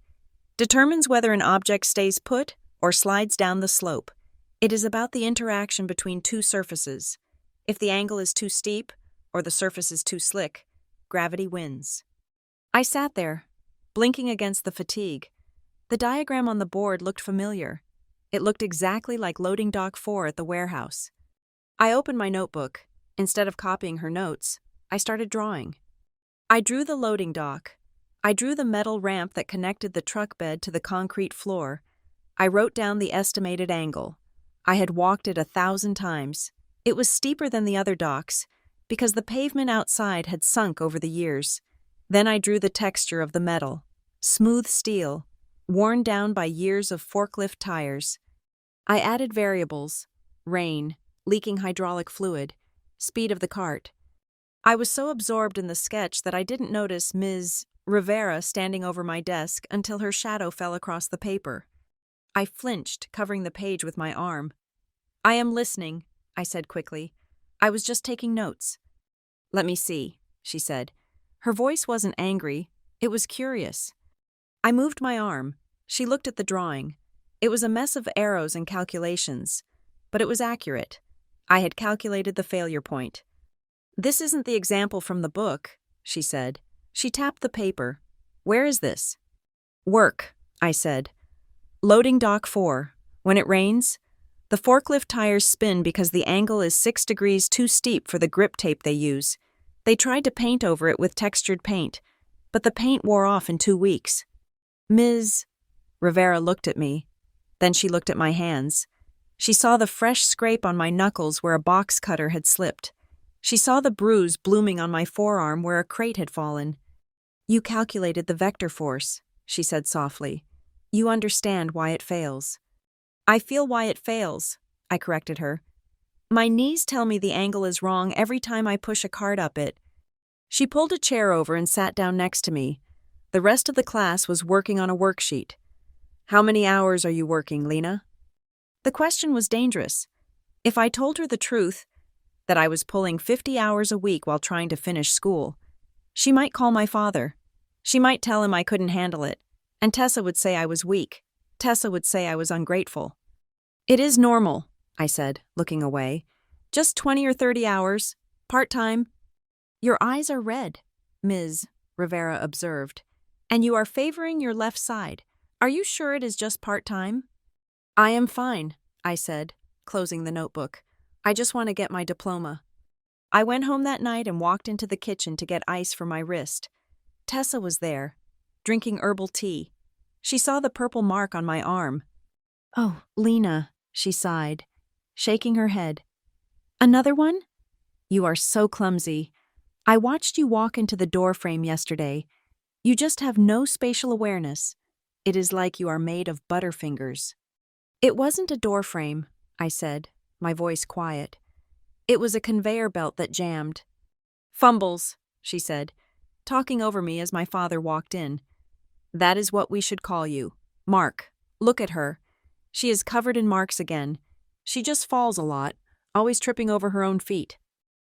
"determines whether an object stays put or slides down the slope. It is about the interaction between two surfaces. If the angle is too steep or the surface is too slick, gravity wins." I sat there, blinking against the fatigue. The diagram on the board looked familiar. It looked exactly like loading dock 4 at the warehouse. I opened my notebook. Instead of copying her notes, I started drawing. I drew the loading dock. I drew the metal ramp that connected the truck bed to the concrete floor. I wrote down the estimated angle. I had walked it 1,000 times. It was steeper than the other docks, because the pavement outside had sunk over the years. Then I drew the texture of the metal. Smooth steel, worn down by years of forklift tires. I added variables: rain, leaking hydraulic fluid, speed of the cart. I was so absorbed in the sketch that I didn't notice Ms. Rivera standing over my desk until her shadow fell across the paper. I flinched, covering the page with my arm. "I am listening," I said quickly. "I was just taking notes." "Let me see," she said. Her voice wasn't angry, it was curious. I moved my arm. She looked at the drawing. It was a mess of arrows and calculations, but it was accurate. I had calculated the failure point. "This isn't the example from the book," she said. She tapped the paper. "Where is this?" "Work," I said. "Loading dock 4. When it rains, the forklift tires spin because the angle is 6 degrees too steep for the grip tape they use. They tried to paint over it with textured paint, but the paint wore off in 2 weeks. Ms. Rivera looked at me. Then she looked at my hands. She saw the fresh scrape on my knuckles where a box cutter had slipped. She saw the bruise blooming on my forearm where a crate had fallen. "You calculated the vector force," she said softly. "You understand why it fails." "I feel why it fails," I corrected her. "My knees tell me the angle is wrong every time I push a cart up it." She pulled a chair over and sat down next to me. The rest of the class was working on a worksheet. "How many hours are you working, Lena?" The question was dangerous. If I told her the truth, that I was pulling 50 hours a week while trying to finish school. She might call my father. She might tell him I couldn't handle it, and Tessa would say I was weak. Tessa would say I was ungrateful. "It is normal," I said, looking away. "Just 20 or 30 hours, part-time." "Your eyes are red," Ms. Rivera observed, "and you are favoring your left side. Are you sure it is just part-time?" "I am fine," I said, closing the notebook. "I just want to get my diploma." I went home that night and walked into the kitchen to get ice for my wrist. Tessa was there, drinking herbal tea. She saw the purple mark on my arm. "Oh, Lena," she sighed, shaking her head. "Another one? You are so clumsy. I watched you walk into the doorframe yesterday. You just have no spatial awareness. It is like you are made of butterfingers." "It wasn't a doorframe," I said, my voice quiet. "It was a conveyor belt that jammed." "Fumbles," she said, talking over me as my father walked in. "That is what we should call you. Mark, look at her. She is covered in marks again. She just falls a lot, always tripping over her own feet."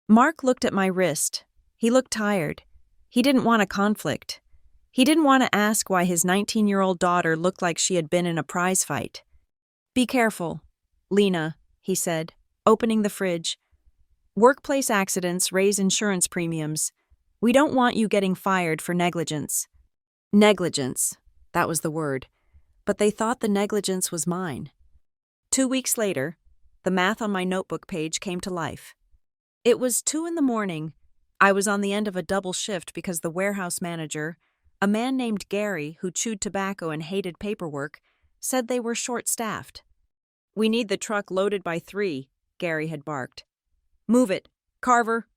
Mark looked at my wrist. He looked tired. He didn't want a conflict. He didn't want to ask why his 19-year-old daughter looked like she had been in a prize fight. "Be careful, Lena," he said, opening the fridge. "Workplace accidents raise insurance premiums. We don't want you getting fired for negligence." Negligence, that was the word. But they thought the negligence was mine. 2 weeks later, the math on my notebook page came to life. It was 2 a.m. I was on the end of a double shift because the warehouse manager, a man named Gary who chewed tobacco and hated paperwork, said they were short-staffed. "We need the truck loaded by 3, Gary had barked. "Move it, Carver."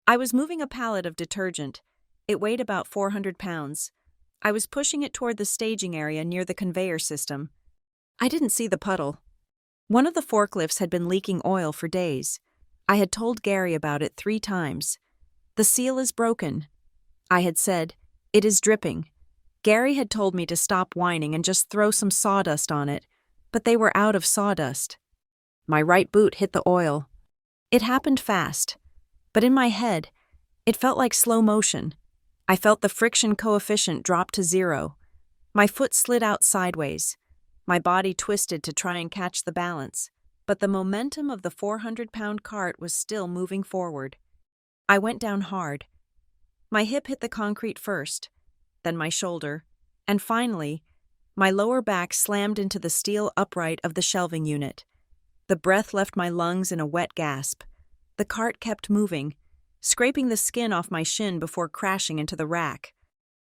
I was moving a pallet of detergent. It weighed about 400 pounds. I was pushing it toward the staging area near the conveyor system. I didn't see the puddle. One of the forklifts had been leaking oil for days. I had told Gary about it 3 times. "The seal is broken," I had said. "It is dripping." Gary had told me to stop whining and just throw some sawdust on it, but they were out of sawdust. My right boot hit the oil. It happened fast, but in my head, it felt like slow motion. I felt the friction coefficient drop to 0. My foot slid out sideways. My body twisted to try and catch the balance, but the momentum of the 400-pound cart was still moving forward. I went down hard. My hip hit the concrete first, then my shoulder, and finally, my lower back slammed into the steel upright of the shelving unit. The breath left my lungs in a wet gasp. The cart kept moving, scraping the skin off my shin before crashing into the rack.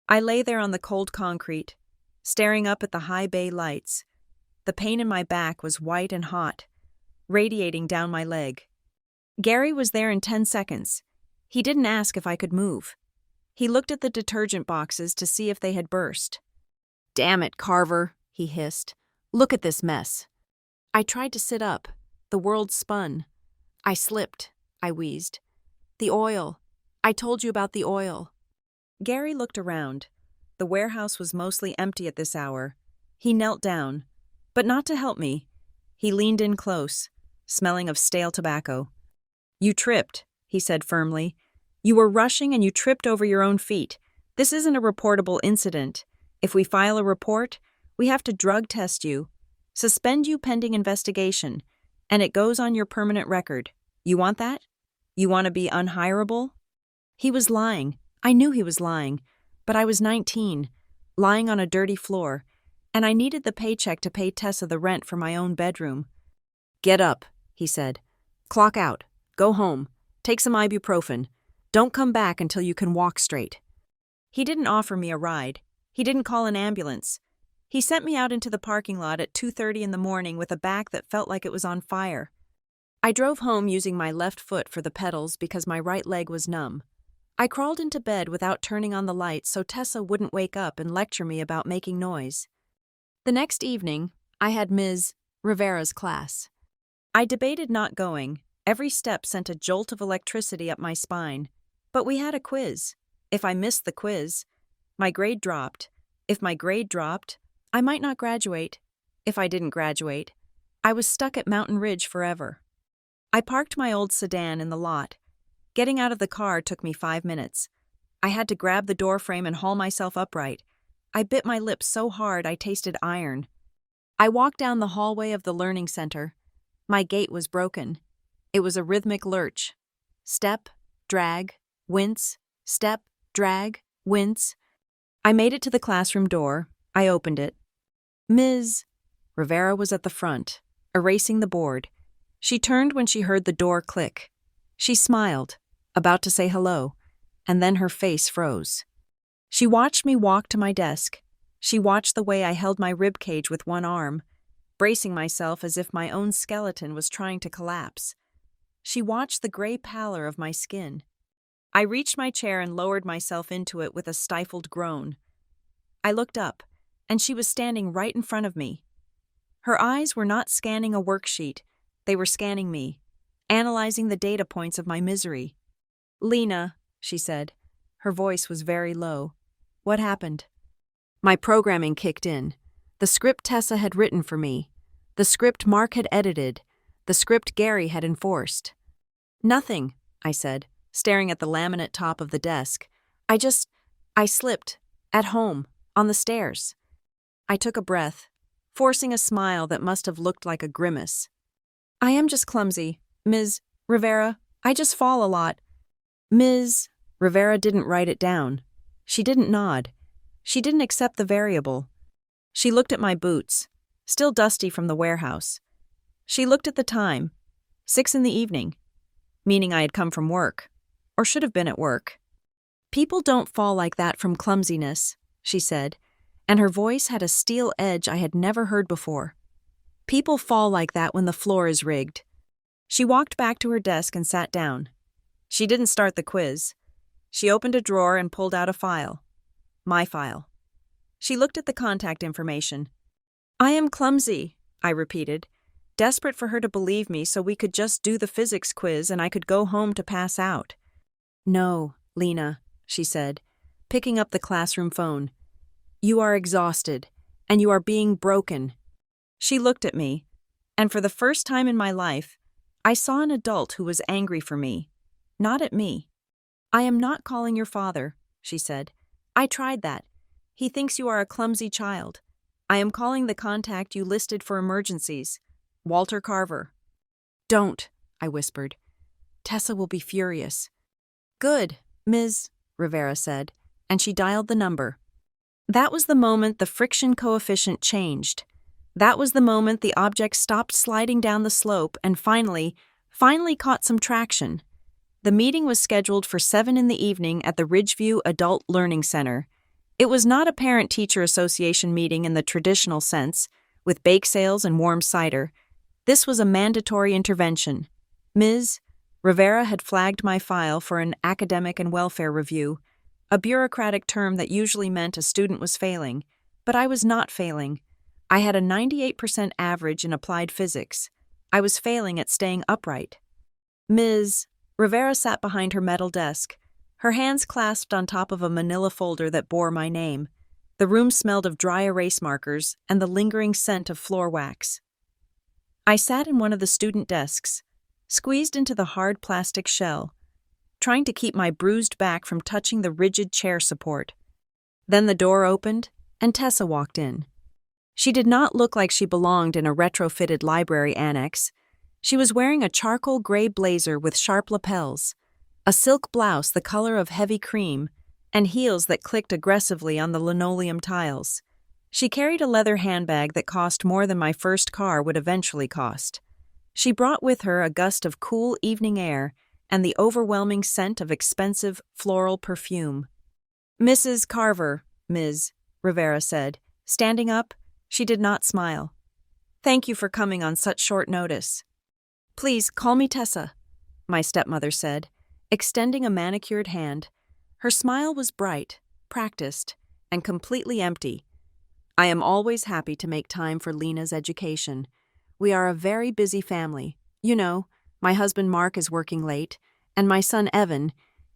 I lay there on the cold concrete, staring up at the high bay lights. The pain in my back was white and hot, radiating down my leg. Gary was there in 10 seconds. He didn't ask if I could move. He looked at the detergent boxes to see if they had burst. "Damn it, Carver," he hissed. "Look at this mess." I tried to sit up. The world spun. I slipped, I wheezed. "The oil. I told you about the oil." Gary looked around. The warehouse was mostly empty at this hour. He knelt down, but not to help me. He leaned in close, smelling of stale tobacco. "You tripped," he said firmly. "You were rushing and you tripped over your own feet. This isn't a reportable incident. If we file a report, we have to drug test you, suspend you pending investigation, and it goes on your permanent record. You want that? You want to be unhireable?" He was lying. I knew he was lying, but I was 19, lying on a dirty floor, and I needed the paycheck to pay Tessa the rent for my own bedroom. "Get up," he said. "Clock out. Go home. Take some ibuprofen. Don't come back until you can walk straight." He didn't offer me a ride. He didn't call an ambulance. He sent me out into the parking lot at 2:30 in the morning with a back that felt like it was on fire. I drove home using my left foot for the pedals because my right leg was numb. I crawled into bed without turning on the lights so Tessa wouldn't wake up and lecture me about making noise. The next evening, I had Ms. Rivera's class. I debated not going. Every step sent a jolt of electricity up my spine. But we had a quiz. If I missed the quiz, my grade dropped. If my grade dropped, I might not graduate. If I didn't graduate, I was stuck at Mountain Ridge forever. I parked my old sedan in the lot. Getting out of the car took me 5 minutes. I had to grab the door frame and haul myself upright. I bit my lips so hard I tasted iron. I walked down the hallway of the learning center. My gait was broken. It was a rhythmic lurch. Step, drag, wince, step, drag, wince. I made it to the classroom door. I opened it. Ms. Rivera was at the front, erasing the board. She turned when she heard the door click. She smiled, about to say hello, and then her face froze. She watched me walk to my desk. She watched the way I held my rib cage with one arm, bracing myself as if my own skeleton was trying to collapse. She watched the gray pallor of my skin. I reached my chair and lowered myself into it with a stifled groan. I looked up, and she was standing right in front of me. Her eyes were not scanning a worksheet. They were scanning me, analyzing the data points of my misery. "Lena," she said. Her voice was very low. "What happened?" My programming kicked in. The script Tessa had written for me. The script Mark had edited. The script Gary had enforced. "Nothing," I said, staring at the laminate top of the desk. I slipped. At home. On the stairs." I took a breath, forcing a smile that must have looked like a grimace. "I am just clumsy, Ms. Rivera. I just fall a lot." Ms. Rivera didn't write it down. She didn't nod. She didn't accept the variable. She looked at my boots, still dusty from the warehouse. She looked at the time, 6 p.m, meaning I had come from work, or should have been at work. "People don't fall like that from clumsiness," she said, and her voice had a steel edge I had never heard before. "People fall like that when the floor is rigged." She walked back to her desk and sat down. She didn't start the quiz. She opened a drawer and pulled out a file. My file. She looked at the contact information. "I am clumsy," I repeated, desperate for her to believe me so we could just do the physics quiz and I could go home to pass out. "No, Lena," she said, picking up the classroom phone. "You are exhausted, and you are being broken." She looked at me, and for the first time in my life, I saw an adult who was angry for me, not at me. "I am not calling your father," she said. "I tried that. He thinks you are a clumsy child. I am calling the contact you listed for emergencies, Walter Carver." "Don't," I whispered. "Tessa will be furious." "Good, Ms. Rivera said, and she dialed the number. That was the moment the friction coefficient changed. That was the moment the object stopped sliding down the slope and finally caught some traction. The meeting was scheduled for 7 p.m. at the Ridgeview Adult Learning Center. It was not a parent-teacher association meeting in the traditional sense, with bake sales and warm cider. This was a mandatory intervention. Ms. Rivera had flagged my file for an academic and welfare review, a bureaucratic term that usually meant a student was failing, but I was not failing. I had a 98% average in applied physics. I was failing at staying upright. Ms. Rivera sat behind her metal desk, her hands clasped on top of a manila folder that bore my name. The room smelled of dry erase markers and the lingering scent of floor wax. I sat in one of the student desks, squeezed into the hard plastic shell, trying to keep my bruised back from touching the rigid chair support. Then the door opened, and Tessa walked in. She did not look like she belonged in a retrofitted library annex. She was wearing a charcoal gray blazer with sharp lapels, a silk blouse the color of heavy cream, and heels that clicked aggressively on the linoleum tiles. She carried a leather handbag that cost more than my first car would eventually cost. She brought with her a gust of cool evening air and the overwhelming scent of expensive floral perfume. "Mrs. Carver," Ms. Rivera said. Standing up, she did not smile. "Thank you for coming on such short notice." "Please, call me Tessa," my stepmother said, extending a manicured hand. Her smile was bright, practiced, and completely empty. "I am always happy to make time for Lena's education. We are a very busy family. You know, my husband Mark is working late, and my son Evan,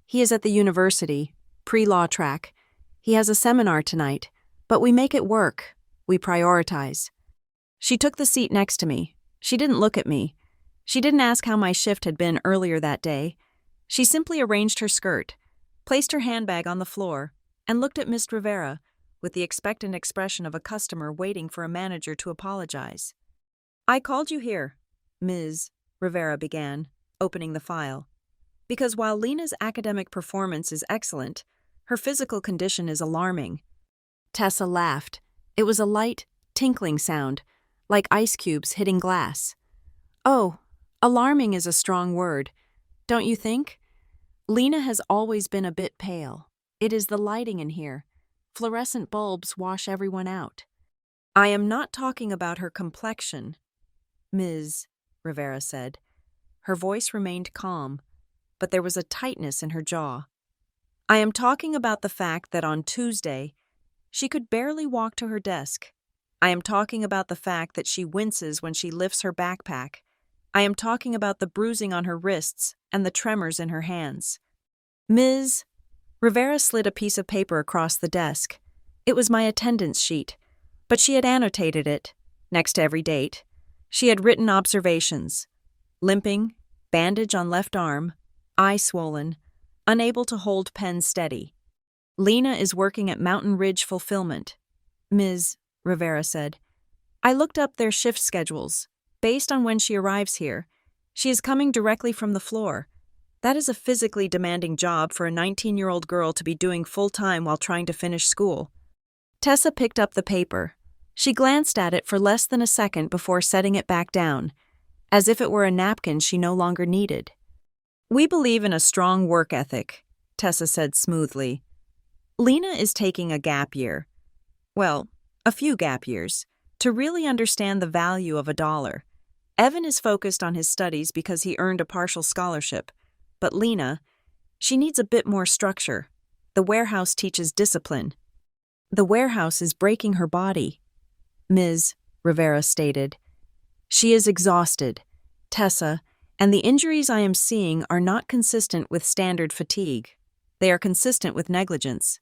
he is at the university, pre-law track. He has a seminar tonight, but we make it work. We prioritize." She took the seat next to me. She didn't look at me. She didn't ask how my shift had been earlier that day. She simply arranged her skirt, placed her handbag on the floor, and looked at Miss Rivera with the expectant expression of a customer waiting for a manager to apologize. "I called you here," Ms. Rivera began, opening the file, "because while Lena's academic performance is excellent, her physical condition is alarming." Tessa laughed. It was a light, tinkling sound, like ice cubes hitting glass. "Oh, alarming is a strong word, don't you think? Lena has always been a bit pale. It is the lighting in here. Fluorescent bulbs wash everyone out." "I am not talking about her complexion," Ms. Rivera said. Her voice remained calm, but there was a tightness in her jaw. "I am talking about the fact that on Tuesday, she could barely walk to her desk. I am talking about the fact that she winces when she lifts her backpack. I am talking about the bruising on her wrists and the tremors in her hands." Ms. Rivera slid a piece of paper across the desk. It was my attendance sheet, but she had annotated it, next to every date. She had written observations: limping, bandage on left arm, eye swollen, unable to hold pen steady. "Lena is working at Mountain Ridge Fulfillment," Ms. Rivera said. "I looked up their shift schedules. Based on when she arrives here, she is coming directly from the floor. That is a physically demanding job for a 19-year-old girl to be doing full-time while trying to finish school." Tessa picked up the paper. She glanced at it for less than a second before setting it back down, as if it were a napkin she no longer needed. "We believe in a strong work ethic," Tessa said smoothly. "Lena is taking a gap year. Well, a few gap years, to really understand the value of a dollar. Evan is focused on his studies because he earned a partial scholarship, but Lena, she needs a bit more structure. The warehouse teaches discipline." "The warehouse is breaking her body," Ms. Rivera stated. "She is exhausted, Tessa, and the injuries I am seeing are not consistent with standard fatigue. They are consistent with negligence."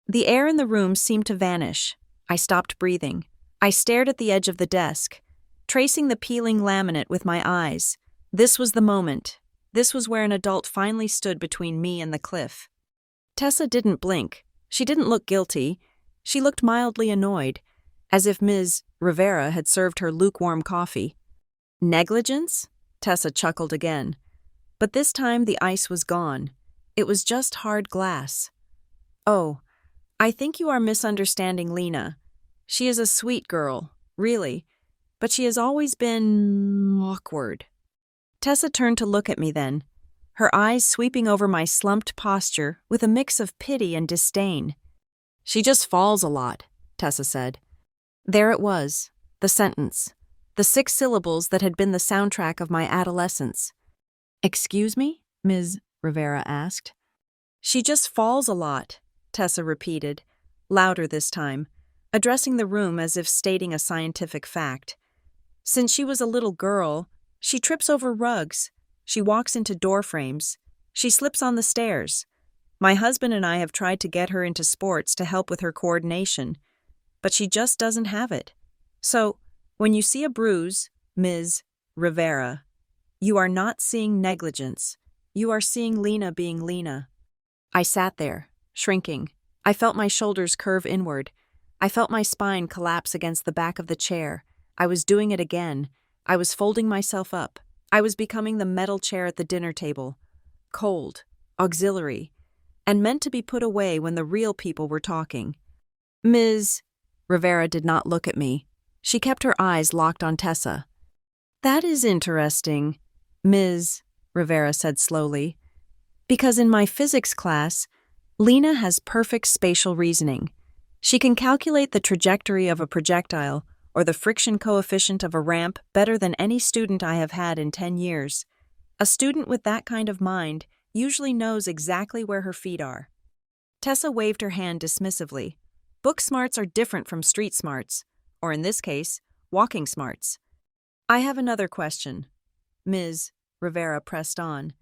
The air in the room seemed to vanish. I stopped breathing. I stared at the edge of the desk, tracing the peeling laminate with my eyes. This was the moment. This was where an adult finally stood between me and the cliff. Tessa didn't blink. She didn't look guilty. She looked mildly annoyed, as if Ms. Rivera had served her lukewarm coffee. "Negligence?" Tessa chuckled again. But this time the ice was gone. It was just hard glass. "Oh, I think you are misunderstanding Lena. She is a sweet girl, really, but she has always been awkward." Tessa turned to look at me then, her eyes sweeping over my slumped posture with a mix of pity and disdain. "She just falls a lot," Tessa said. There it was, the sentence, the 6 syllables that had been the soundtrack of my adolescence. "Excuse me?" Ms. Rivera asked. "She just falls a lot," Tessa repeated, louder this time, addressing the room as if stating a scientific fact. "Since she was a little girl, she trips over rugs, she walks into door frames, she slips on the stairs. My husband and I have tried to get her into sports to help with her coordination, but she just doesn't have it. So, when you see a bruise, Ms. Rivera, you are not seeing negligence. You are seeing Lena being Lena." I sat there, shrinking. I felt my shoulders curve inward. I felt my spine collapse against the back of the chair. I was doing it again. I was folding myself up. I was becoming the metal chair at the dinner table. Cold, auxiliary, and meant to be put away when the real people were talking. Ms. Rivera did not look at me. She kept her eyes locked on Tessa. "That is interesting," Ms. Rivera said slowly, "because in my physics class, Lena has perfect spatial reasoning. She can calculate the trajectory of a projectile or the friction coefficient of a ramp better than any student I have had in 10 years. A student with that kind of mind usually knows exactly where her feet are." Tessa waved her hand dismissively. "Book smarts are different from street smarts, or in this case, walking smarts." "I have another question," Ms. Rivera pressed on.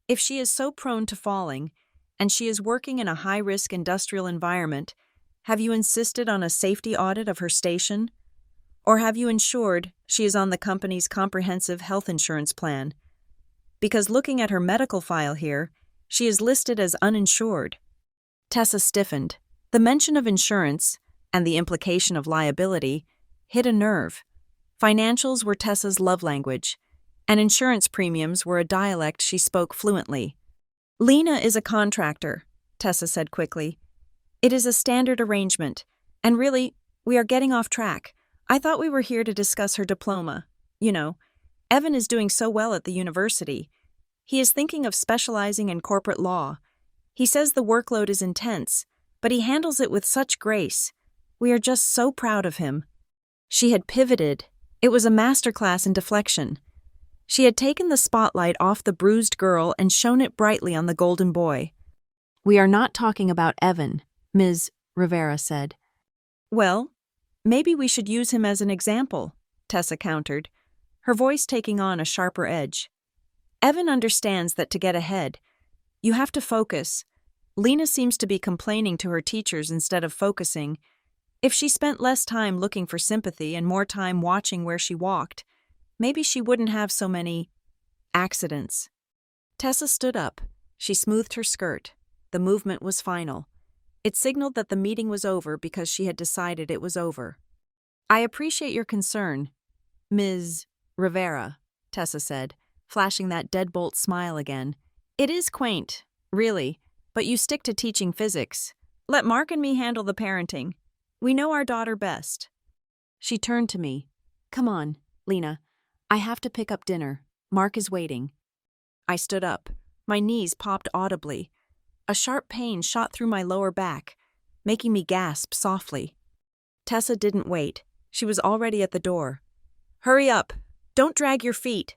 "If she is so prone to falling, and she is working in a high-risk industrial environment, have you insisted on a safety audit of her station? Or have you ensured she is on the company's comprehensive health insurance plan? Because looking at her medical file here, she is listed as uninsured. Tessa stiffened. The mention of insurance, and the implication of liability, hit a nerve. Financials were Tessa's love language, and insurance premiums were a dialect she spoke fluently. Lena is a contractor, Tessa said quickly. It is a standard arrangement, and really, we are getting off track. I thought we were here to discuss her diploma. You know, Evan is doing so well at the university. He is thinking of specializing in corporate law. He says the workload is intense, but he handles it with such grace. We are just so proud of him. She had pivoted. It was a masterclass in deflection. She had taken the spotlight off the bruised girl and shone it brightly on the golden boy. We are not talking about Evan, Ms. Rivera said. Well, maybe we should use him as an example, Tessa countered, her voice taking on a sharper edge. Evan understands that to get ahead, you have to focus. Lena seems to be complaining to her teachers instead of focusing. If she spent less time looking for sympathy and more time watching where she walked, maybe she wouldn't have so many accidents. Tessa stood up. She smoothed her skirt. The movement was final. It signaled that the meeting was over because she had decided it was over. I appreciate your concern, Ms. Rivera, Tessa said, flashing that deadbolt smile again. It is quaint, really, but you stick to teaching physics. Let Mark and me handle the parenting. We know our daughter best. She turned to me. Come on, Lena. I have to pick up dinner. Mark is waiting. I stood up. My knees popped audibly. A sharp pain shot through my lower back, making me gasp softly. Tessa didn't wait. She was already at the door. Hurry up. Don't drag your feet.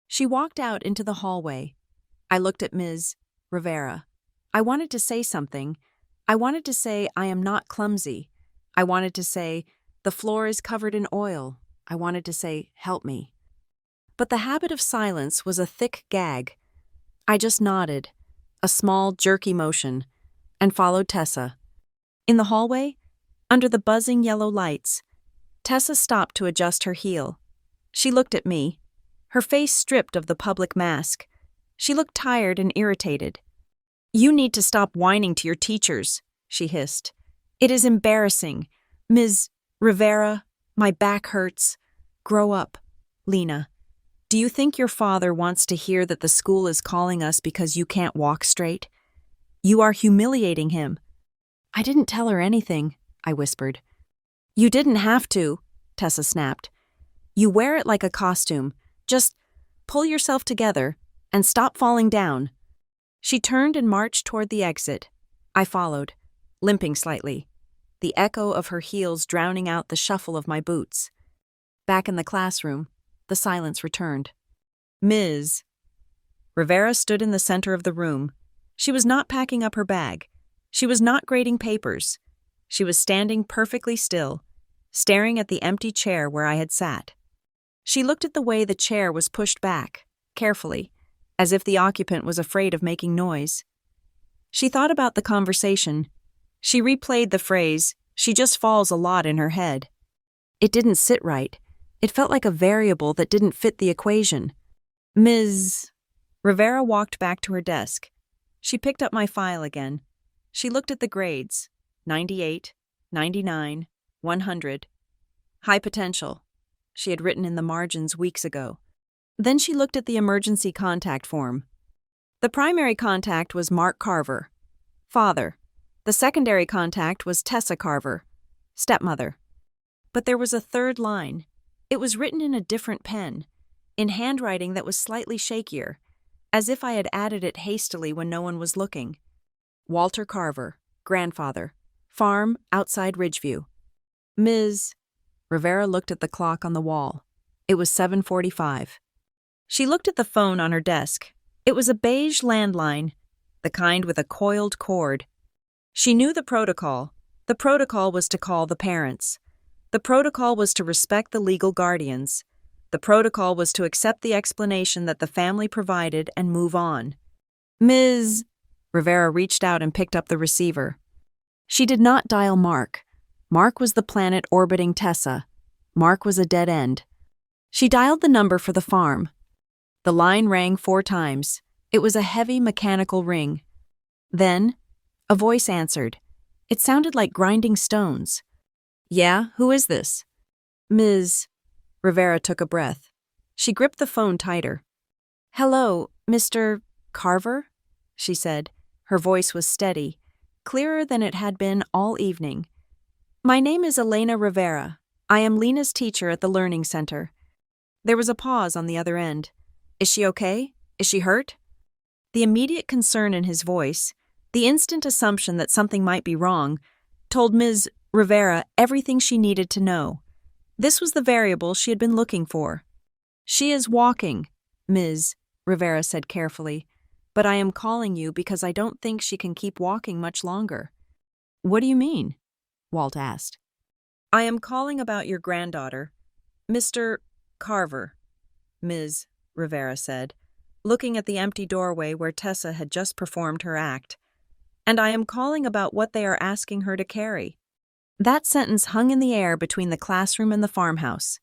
She walked out into the hallway. I looked at Ms. Rivera. I wanted to say something. I wanted to say I am not clumsy. I wanted to say the floor is covered in oil. I wanted to say help me. But the habit of silence was a thick gag. I just nodded, a small, jerky motion, and followed Tessa. In the hallway, under the buzzing yellow lights, Tessa stopped to adjust her heel. She looked at me, her face stripped of the public mask. She looked tired and irritated. You need to stop whining to your teachers, she hissed. It is embarrassing. Ms. Rivera, my back hurts. Grow up, Lena. Do you think your father wants to hear that the school is calling us because you can't walk straight? You are humiliating him. I didn't tell her anything, I whispered. You didn't have to, Tessa snapped. You wear it like a costume. Just pull yourself together and stop falling down. She turned and marched toward the exit. I followed, limping slightly, the echo of her heels drowning out the shuffle of my boots. Back in the classroom, the silence returned. Ms. Rivera stood in the center of the room. She was not packing up her bag. She was not grading papers. She was standing perfectly still, staring at the empty chair where I had sat. She looked at the way the chair was pushed back, carefully, as if the occupant was afraid of making noise. She thought about the conversation. She replayed the phrase, "She just falls a lot," in her head. It didn't sit right. It felt like a variable that didn't fit the equation. Ms. Rivera walked back to her desk. She picked up my file again. She looked at the grades. 98, 99, 100. High potential, she had written in the margins weeks ago. Then she looked at the emergency contact form. The primary contact was Mark Carver, father. The secondary contact was Tessa Carver, stepmother. But there was a third line. It was written in a different pen, in handwriting that was slightly shakier, as if I had added it hastily when no one was looking. Walter Carver, grandfather, farm outside Ridgeview. Ms. Rivera looked at the clock on the wall. It was 7:45. She looked at the phone on her desk. It was a beige landline, the kind with a coiled cord. She knew the protocol. The protocol was to call the parents. The protocol was to respect the legal guardians. The protocol was to accept the explanation that the family provided and move on. Ms. Rivera reached out and picked up the receiver. She did not dial Mark. Mark was the planet orbiting Tessa. Mark was a dead end. She dialed the number for the farm. The line rang 4 times. It was a heavy mechanical ring. Then, a voice answered. It sounded like grinding stones. "Yeah, who is this?" "Ms." Rivera took a breath. She gripped the phone tighter. "Hello, Mr. Carver?" she said. Her voice was steady, clearer than it had been all evening. "My name is Elena Rivera. I am Lena's teacher at the Learning Center." There was a pause on the other end. "Is she okay? Is she hurt?" The immediate concern in his voice, the instant assumption that something might be wrong, told Ms. Rivera everything she needed to know. This was the variable she had been looking for. "She is walking," Ms. Rivera said carefully, "but I am calling you because I don't think she can keep walking much longer." "What do you mean?" Walt asked. "I am calling about your granddaughter, Mr. Carver," Ms. Rivera said, looking at the empty doorway where Tessa had just performed her act. "And I am calling about what they are asking her to carry." That sentence hung in the air between the classroom and the farmhouse.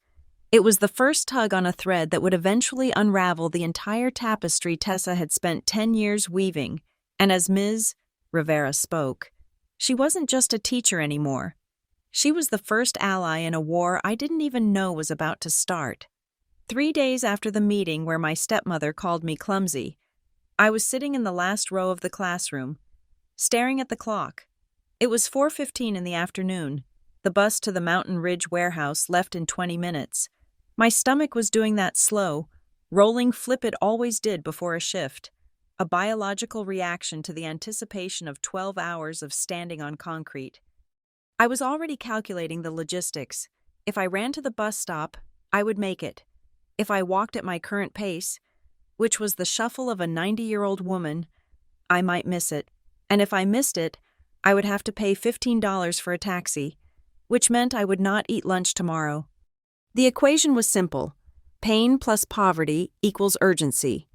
It was the first tug on a thread that would eventually unravel the entire tapestry Tessa had spent 10 years weaving, and as Ms. Rivera spoke, she wasn't just a teacher anymore. She was the first ally in a war I didn't even know was about to start. 3 days after the meeting where my stepmother called me clumsy, I was sitting in the last row of the classroom, staring at the clock. It was 4:15 in the afternoon. The bus to the Mountain Ridge warehouse left in 20 minutes. My stomach was doing that slow, rolling flip it always did before a shift, a biological reaction to the anticipation of 12 hours of standing on concrete. I was already calculating the logistics. If I ran to the bus stop, I would make it. If I walked at my current pace, which was the shuffle of a 90-year-old woman, I might miss it. And if I missed it, I would have to pay $15 for a taxi, which meant I would not eat lunch tomorrow. The equation was simple. Pain plus poverty equals urgency.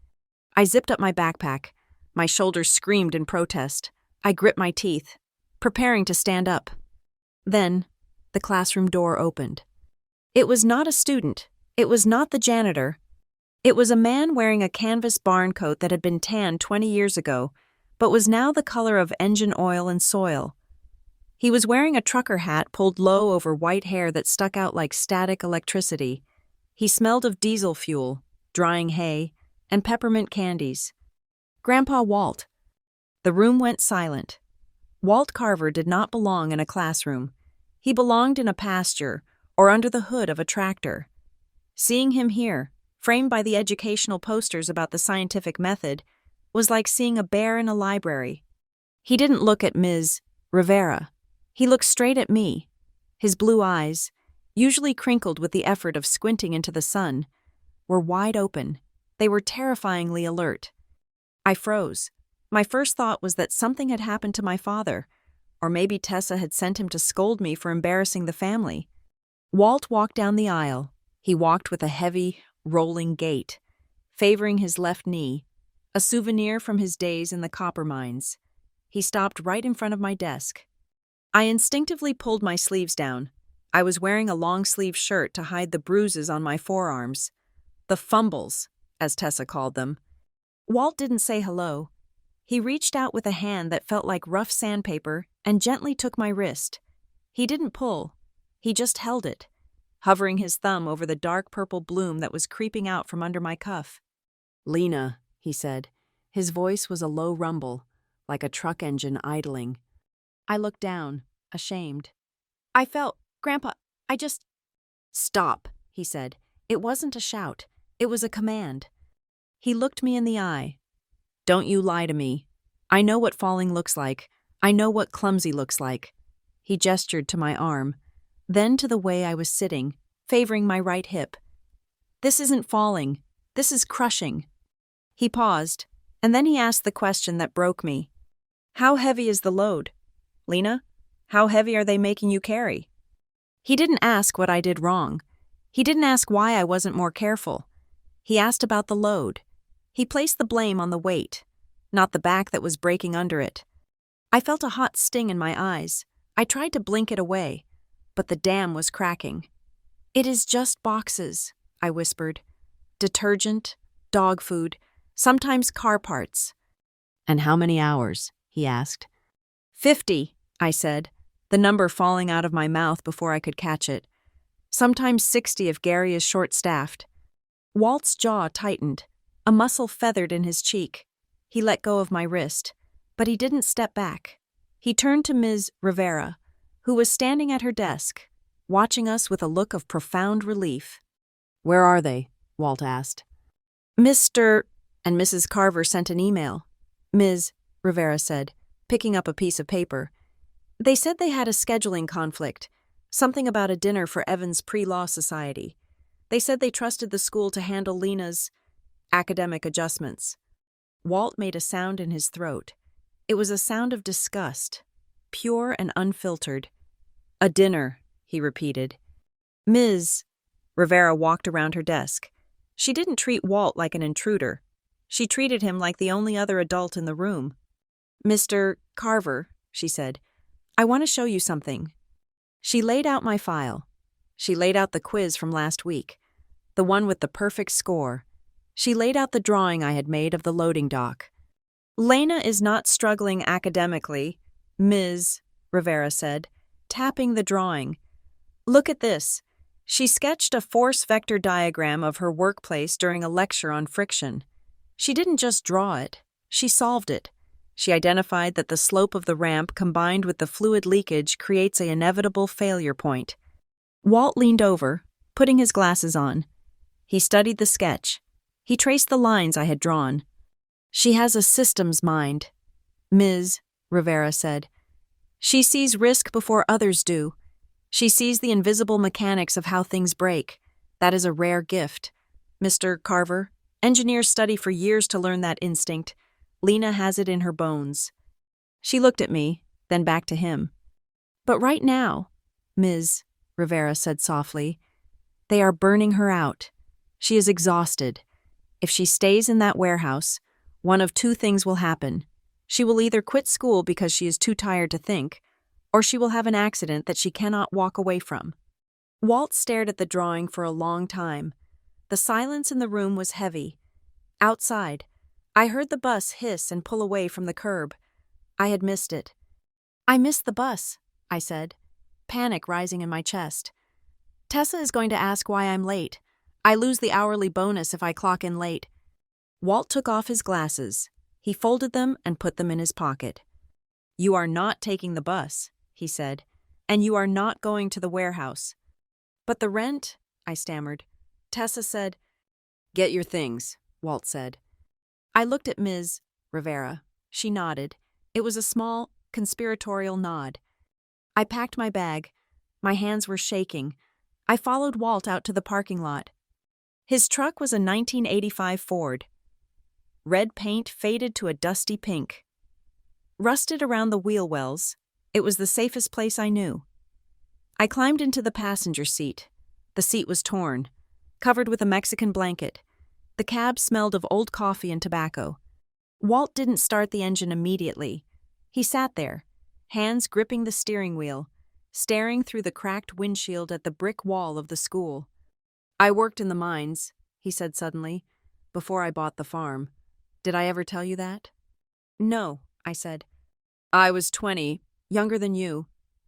I zipped up my backpack. My shoulders screamed in protest. I gripped my teeth, preparing to stand up. Then, the classroom door opened. It was not a student. It was not the janitor. It was a man wearing a canvas barn coat that had been tanned 20 years ago, but was now the color of engine oil and soil. He was wearing a trucker hat pulled low over white hair that stuck out like static electricity. He smelled of diesel fuel, drying hay, and peppermint candies. Grandpa Walt. The room went silent. Walt Carver did not belong in a classroom. He belonged in a pasture or under the hood of a tractor. Seeing him here, framed by the educational posters about the scientific method, was like seeing a bear in a library. He didn't look at Ms. Rivera. He looked straight at me. His blue eyes, usually crinkled with the effort of squinting into the sun, were wide open. They were terrifyingly alert. I froze. My first thought was that something had happened to my father, or maybe Tessa had sent him to scold me for embarrassing the family. Walt walked down the aisle. He walked with a heavy, rolling gait, favoring his left knee, a souvenir from his days in the copper mines. He stopped right in front of my desk. I instinctively pulled my sleeves down. I was wearing a long-sleeved shirt to hide the bruises on my forearms. The fumbles, as Tessa called them. Walt didn't say hello. He reached out with a hand that felt like rough sandpaper and gently took my wrist. He didn't pull. He just held it, hovering his thumb over the dark purple bloom that was creeping out from under my cuff. "Lena," he said. His voice was a low rumble, like a truck engine idling. I looked down, ashamed. Grandpa, I just... "Stop," he said. It wasn't a shout. It was a command. He looked me in the eye. "Don't you lie to me. I know what falling looks like. I know what clumsy looks like." He gestured to my arm, then to the way I was sitting, favoring my right hip. "This isn't falling. This is crushing." He paused, and then he asked the question that broke me. "How heavy is the load? Lena, how heavy are they making you carry?" He didn't ask what I did wrong. He didn't ask why I wasn't more careful. He asked about the load. He placed the blame on the weight, not the back that was breaking under it. I felt a hot sting in my eyes. I tried to blink it away, but the dam was cracking. It is just boxes, I whispered. Detergent, dog food, sometimes car parts. And how many hours? He asked. 50, I said, the number falling out of my mouth before I could catch it. Sometimes 60 if Gary is short-staffed. Walt's jaw tightened. A muscle feathered in his cheek. He let go of my wrist, but he didn't step back. He turned to Ms. Rivera, who was standing at her desk, watching us with a look of profound relief. Where are they? Walt asked. Mr. and Mrs. Carver sent an email, Ms. Rivera said, picking up a piece of paper. They said they had a scheduling conflict, something about a dinner for Evan's pre-law society. They said they trusted the school to handle Lena's academic adjustments. Walt made a sound in his throat. It was a sound of disgust, pure and unfiltered. A dinner, he repeated. Ms. Rivera walked around her desk. She didn't treat Walt like an intruder. She treated him like the only other adult in the room. Mr. Carver, she said, I want to show you something. She laid out my file. She laid out the quiz from last week, the one with the perfect score. She laid out the drawing I had made of the loading dock. Lena is not struggling academically, Ms. Rivera said, tapping the drawing. Look at this. She sketched a force vector diagram of her workplace during a lecture on friction. She didn't just draw it, she solved it. She identified that the slope of the ramp combined with the fluid leakage creates an inevitable failure point. Walt leaned over, putting his glasses on. He studied the sketch. He traced the lines I had drawn. She has a systems mind, Ms. Rivera said. She sees risk before others do. She sees the invisible mechanics of how things break. That is a rare gift. Mr. Carver, engineers study for years to learn that instinct. Lena has it in her bones. She looked at me, then back to him. But right now, Ms. Rivera said softly, they are burning her out. She is exhausted. If she stays in that warehouse, one of two things will happen. She will either quit school because she is too tired to think, or she will have an accident that she cannot walk away from. Walt stared at the drawing for a long time. The silence in the room was heavy. Outside, I heard the bus hiss and pull away from the curb. I had missed it. I missed the bus, I said, panic rising in my chest. Tessa is going to ask why I'm late. I lose the hourly bonus if I clock in late. Walt took off his glasses. He folded them and put them in his pocket. You are not taking the bus, he said, and you are not going to the warehouse. But the rent, I stammered. Tessa said, get your things, Walt said. I looked at Ms. Rivera. She nodded. It was a small, conspiratorial nod. I packed my bag. My hands were shaking. I followed Walt out to the parking lot. His truck was a 1985 Ford. Red paint faded to a dusty pink. Rusted around the wheel wells, it was the safest place I knew. I climbed into the passenger seat. The seat was torn, covered with a Mexican blanket. The cab smelled of old coffee and tobacco. Walt didn't start the engine immediately. He sat there, hands gripping the steering wheel, staring through the cracked windshield at the brick wall of the school. I worked in the mines, he said suddenly, before I bought the farm. Did I ever tell you that? No, I said. I was 20, younger than you.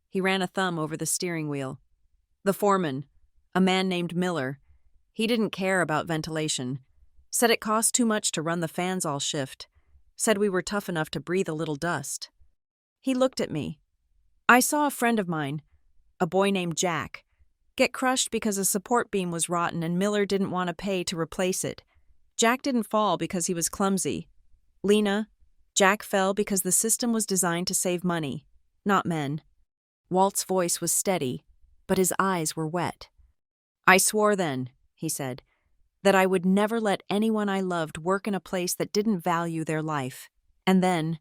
He ran a thumb over the steering wheel. The foreman, a man named Miller, he didn't care about ventilation. Said it cost too much to run the fans all shift. Said we were tough enough to breathe a little dust. He looked at me. I saw a friend of mine, a boy named Jack, get crushed because a support beam was rotten and Miller didn't want to pay to replace it. Jack didn't fall because he was clumsy. Lena, Jack fell because the system was designed to save money, not men. Walt's voice was steady, but his eyes were wet. I swore then, he said, that I would never let anyone I loved work in a place that didn't value their life. And then,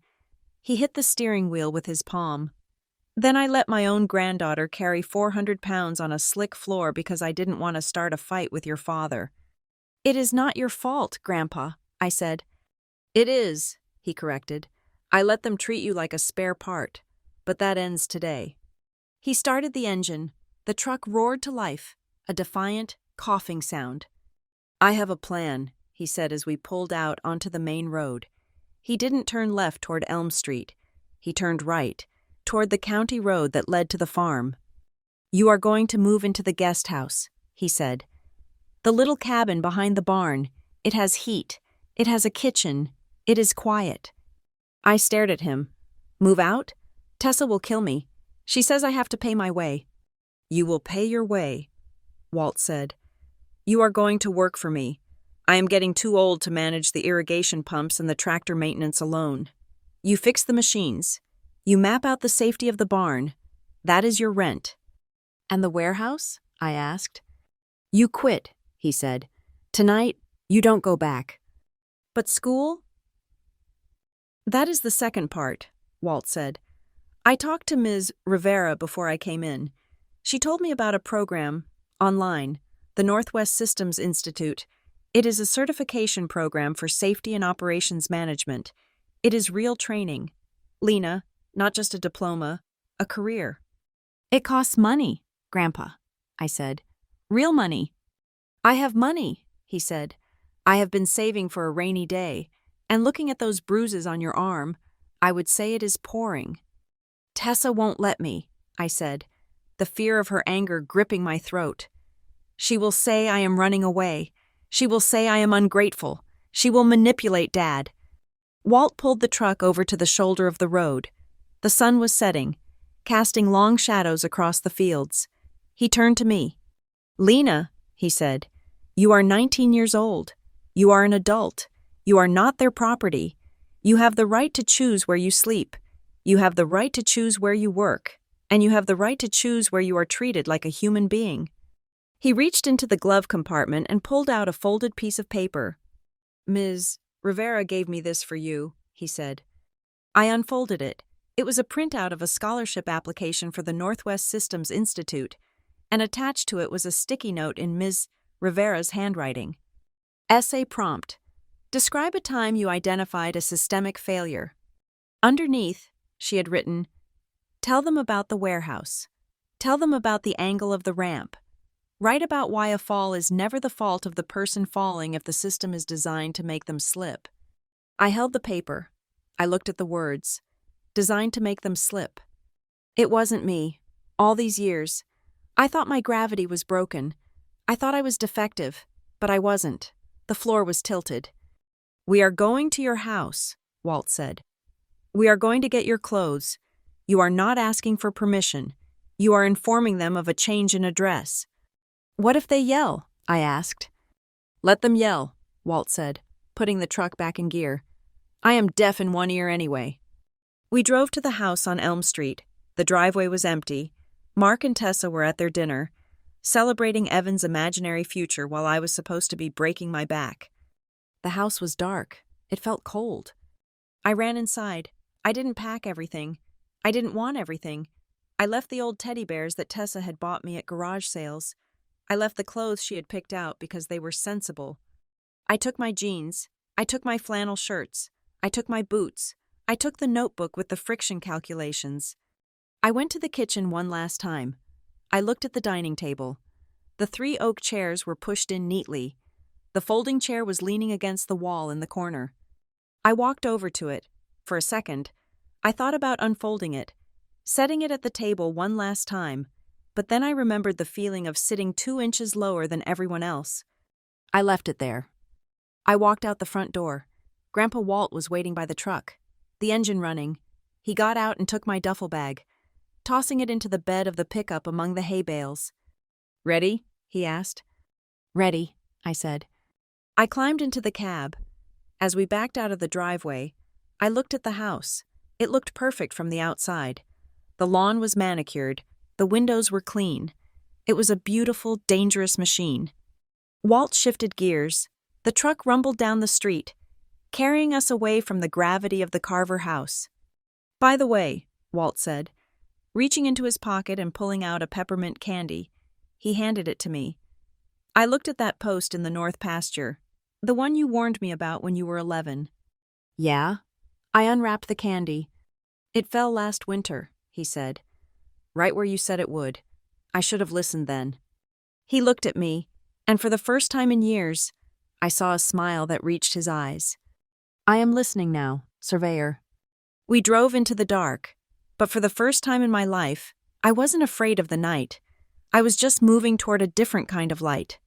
he hit the steering wheel with his palm. Then I let my own granddaughter carry 400 pounds on a slick floor because I didn't want to start a fight with your father. It is not your fault, Grandpa, I said. It is, he corrected. I let them treat you like a spare part, but that ends today. He started the engine. The truck roared to life. a defiant, coughing sound. "I have a plan," he said as we pulled out onto the main road. He didn't turn left toward Elm Street. He turned right, toward the county road that led to the farm. "You are going to move into the guest house," he said. "The little cabin behind the barn. It has heat. It has a kitchen. It is quiet." I stared at him. "Move out? Tessa will kill me. She says I have to pay my way." "You will pay your way," Walt said. "You are going to work for me. I am getting too old to manage the irrigation pumps and the tractor maintenance alone. You fix the machines. You map out the safety of the barn. That is your rent." "And the warehouse?" I asked. "You quit," he said. "Tonight, you don't go back." "But school?" "That is the second part," Walt said. "I talked to Ms. Rivera before I came in. She told me about a program, online, the Northwest Systems Institute. It is a certification program for safety and operations management. It is real training. Lena, not just a diploma, a career." "It costs money, Grandpa," I said. "Real money." "I have money," he said. "I have been saving for a rainy day, and looking at those bruises on your arm, I would say it is pouring." "Tessa won't let me," I said, the fear of her anger gripping my throat. "She will say I am running away. She will say I am ungrateful. She will manipulate Dad." Walt pulled the truck over to the shoulder of the road. The sun was setting, casting long shadows across the fields. He turned to me. "Lena," he said, "you are 19 years old. You are an adult. You are not their property. You have the right to choose where you sleep. You have the right to choose where you work. And you have the right to choose where you are treated like a human being." He reached into the glove compartment and pulled out a folded piece of paper. "Ms. Rivera gave me this for you," he said. I unfolded it. It was a printout of a scholarship application for the Northwest Systems Institute, and attached to it was a sticky note in Ms. Rivera's handwriting. Essay prompt. Describe a time you identified a systemic failure. Underneath, she had written, "Tell them about the warehouse. Tell them about the angle of the ramp. Write about why a fall is never the fault of the person falling if the system is designed to make them slip." I held the paper. I looked at the words. Designed to make them slip. It wasn't me. All these years. I thought my gravity was broken. I thought I was defective, but I wasn't. The floor was tilted. "We are going to your house," Walt said. "We are going to get your clothes. You are not asking for permission. You are informing them of a change in address." "What if they yell?" I asked. "Let them yell," Walt said, putting the truck back in gear. "I am deaf in one ear anyway." We drove to the house on Elm Street. The driveway was empty. Mark and Tessa were at their dinner, celebrating Evan's imaginary future while I was supposed to be breaking my back. The house was dark. It felt cold. I ran inside. I didn't pack everything. I didn't want everything. I left the old teddy bears that Tessa had bought me at garage sales. I left the clothes she had picked out because they were sensible. I took my jeans. I took my flannel shirts. I took my boots. I took the notebook with the friction calculations. I went to the kitchen one last time. I looked at the dining table. The 3 oak chairs were pushed in neatly. The folding chair was leaning against the wall in the corner. I walked over to it. For a second, I thought about unfolding it, setting it at the table one last time, but then I remembered the feeling of sitting 2 inches lower than everyone else. I left it there. I walked out the front door. Grandpa Walt was waiting by the truck, the engine running. He got out and took my duffel bag, tossing it into the bed of the pickup among the hay bales. "Ready?" he asked. "Ready," I said. I climbed into the cab. As we backed out of the driveway, I looked at the house. It looked perfect from the outside. The lawn was manicured. The windows were clean. It was a beautiful, dangerous machine. Walt shifted gears. The truck rumbled down the street, carrying us away from the gravity of the Carver house. "By the way," Walt said, reaching into his pocket and pulling out a peppermint candy. He handed it to me. "I looked at that post in the north pasture, the one you warned me about when you were 11. "Yeah?" I unwrapped the candy. "It fell last winter," he said. "Right where you said it would. I should have listened then." He looked at me, and for the first time in years, I saw a smile that reached his eyes. "I am listening now, surveyor." We drove into the dark, but for the first time in my life, I wasn't afraid of the night. I was just moving toward a different kind of light.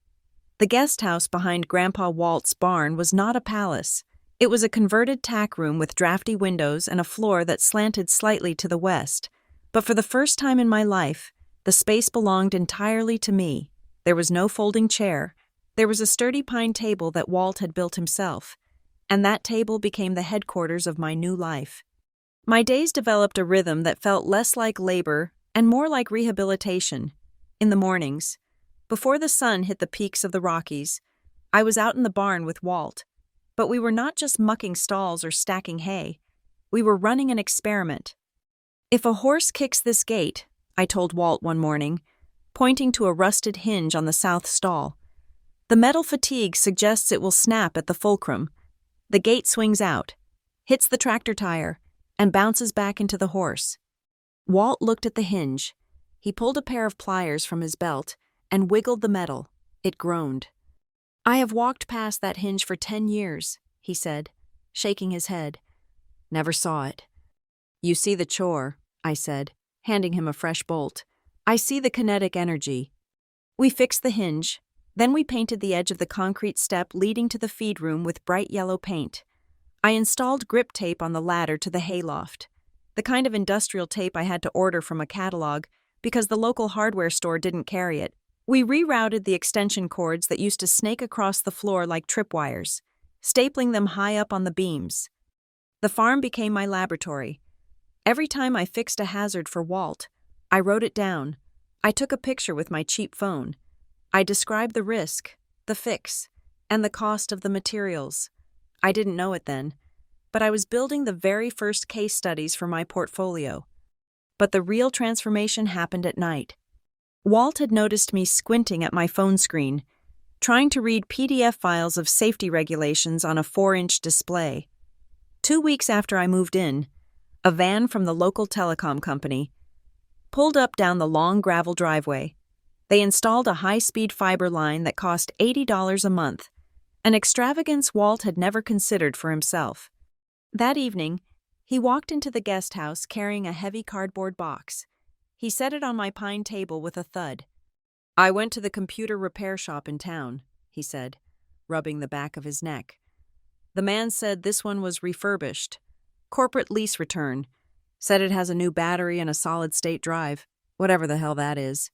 The guest house behind Grandpa Walt's barn was not a palace. It was a converted tack room with drafty windows and a floor that slanted slightly to the west. But for the first time in my life, the space belonged entirely to me. There was no folding chair. There was a sturdy pine table that Walt had built himself, and that table became the headquarters of my new life. My days developed a rhythm that felt less like labor and more like rehabilitation. In the mornings, before the sun hit the peaks of the Rockies, I was out in the barn with Walt. But we were not just mucking stalls or stacking hay. We were running an experiment. "If a horse kicks this gate," I told Walt one morning, pointing to a rusted hinge on the south stall, "the metal fatigue suggests it will snap at the fulcrum. The gate swings out, hits the tractor tire, and bounces back into the horse." Walt looked at the hinge. He pulled a pair of pliers from his belt and wiggled the metal. It groaned. "I have walked past that hinge for 10 years, he said, shaking his head. "Never saw it." "You see the chore," I said, handing him a fresh bolt. "I see the kinetic energy." We fixed the hinge. Then we painted the edge of the concrete step leading to the feed room with bright yellow paint. I installed grip tape on the ladder to the hayloft, the kind of industrial tape I had to order from a catalog because the local hardware store didn't carry it. We rerouted the extension cords that used to snake across the floor like tripwires, stapling them high up on the beams. The farm became my laboratory. Every time I fixed a hazard for Walt, I wrote it down. I took a picture with my cheap phone. I described the risk, the fix, and the cost of the materials. I didn't know it then, but I was building the very first case studies for my portfolio. But the real transformation happened at night. Walt had noticed me squinting at my phone screen, trying to read PDF files of safety regulations on a 4-inch display. 2 weeks after I moved in, a van from the local telecom company pulled up down the long gravel driveway. They installed a high-speed fiber line that cost $80 a month, an extravagance Walt had never considered for himself. That evening, he walked into the guest house carrying a heavy cardboard box. He set it on my pine table with a thud. "I went to the computer repair shop in town," he said, rubbing the back of his neck. "The man said this one was refurbished. Corporate lease return. Said it has a new battery and a solid-state drive, whatever the hell that is."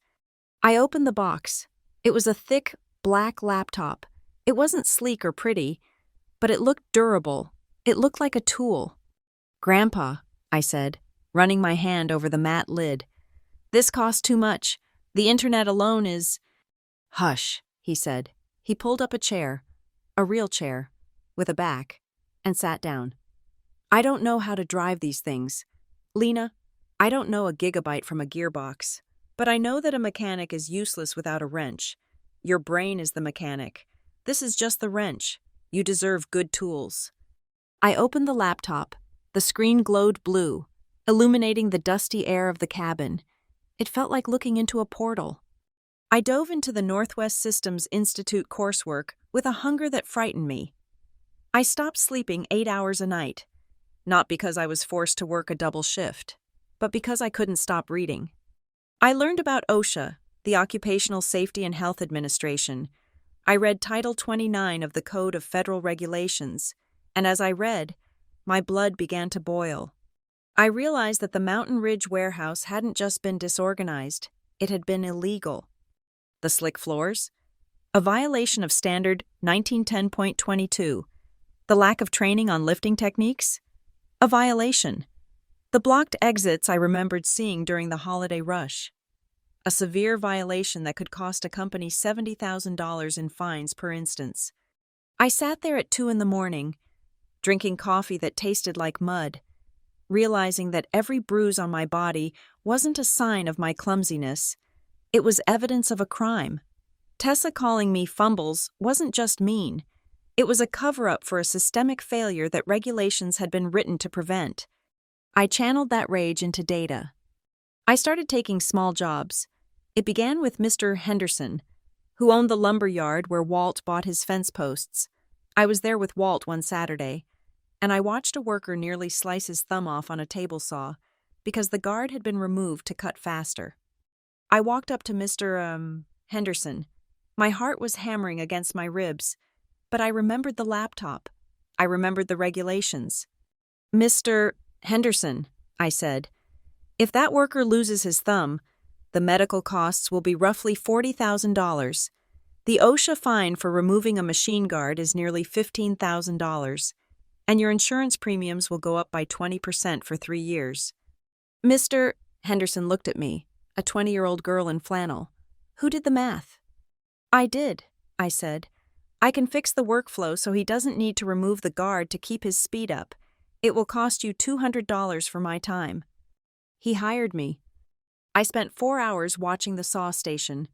I opened the box. It was a thick, black laptop. It wasn't sleek or pretty, but it looked durable. It looked like a tool. "Grandpa," I said, running my hand over the matte lid, "this costs too much. The internet alone is—" "Hush," he said. He pulled up a chair, a real chair, with a back, and sat down. "I don't know how to drive these things. Lena, I don't know a gigabyte from a gearbox, but I know that a mechanic is useless without a wrench. Your brain is the mechanic. This is just the wrench. You deserve good tools." I opened the laptop. The screen glowed blue, illuminating the dusty air of the cabin. It felt like looking into a portal. I dove into the Northwest Systems Institute coursework with a hunger that frightened me. I stopped sleeping 8 hours a night, not because I was forced to work a double shift, but because I couldn't stop reading. I learned about OSHA, the Occupational Safety and Health Administration. I read Title 29 of the Code of Federal Regulations, and as I read, my blood began to boil. I realized that the Mountain Ridge warehouse hadn't just been disorganized, it had been illegal. The slick floors? A violation of Standard 1910.22. The lack of training on lifting techniques? A violation. The blocked exits I remembered seeing during the holiday rush. A severe violation that could cost a company $70,000 in fines per instance. I sat there at 2 a.m, drinking coffee that tasted like mud, realizing that every bruise on my body wasn't a sign of my clumsiness. It was evidence of a crime. Tessa calling me Fumbles wasn't just mean. It was a cover-up for a systemic failure that regulations had been written to prevent. I channeled that rage into data. I started taking small jobs. It began with Mr. Henderson, who owned the lumber yard where Walt bought his fence posts. I was there with Walt one Saturday, and I watched a worker nearly slice his thumb off on a table saw because the guard had been removed to cut faster. I walked up to Mr. Henderson. My heart was hammering against my ribs, but I remembered the laptop. I remembered the regulations. "Mr. Henderson," I said, "if that worker loses his thumb, the medical costs will be roughly $40,000. The OSHA fine for removing a machine guard is nearly $15,000, and your insurance premiums will go up by 20% for 3 years. Mr. Henderson looked at me, a 20-year-old girl in flannel. "Who did the math?" "I did," I said. "I can fix the workflow so he doesn't need to remove the guard to keep his speed up. It will cost you $200 for my time." He hired me. I spent 4 hours watching the saw station.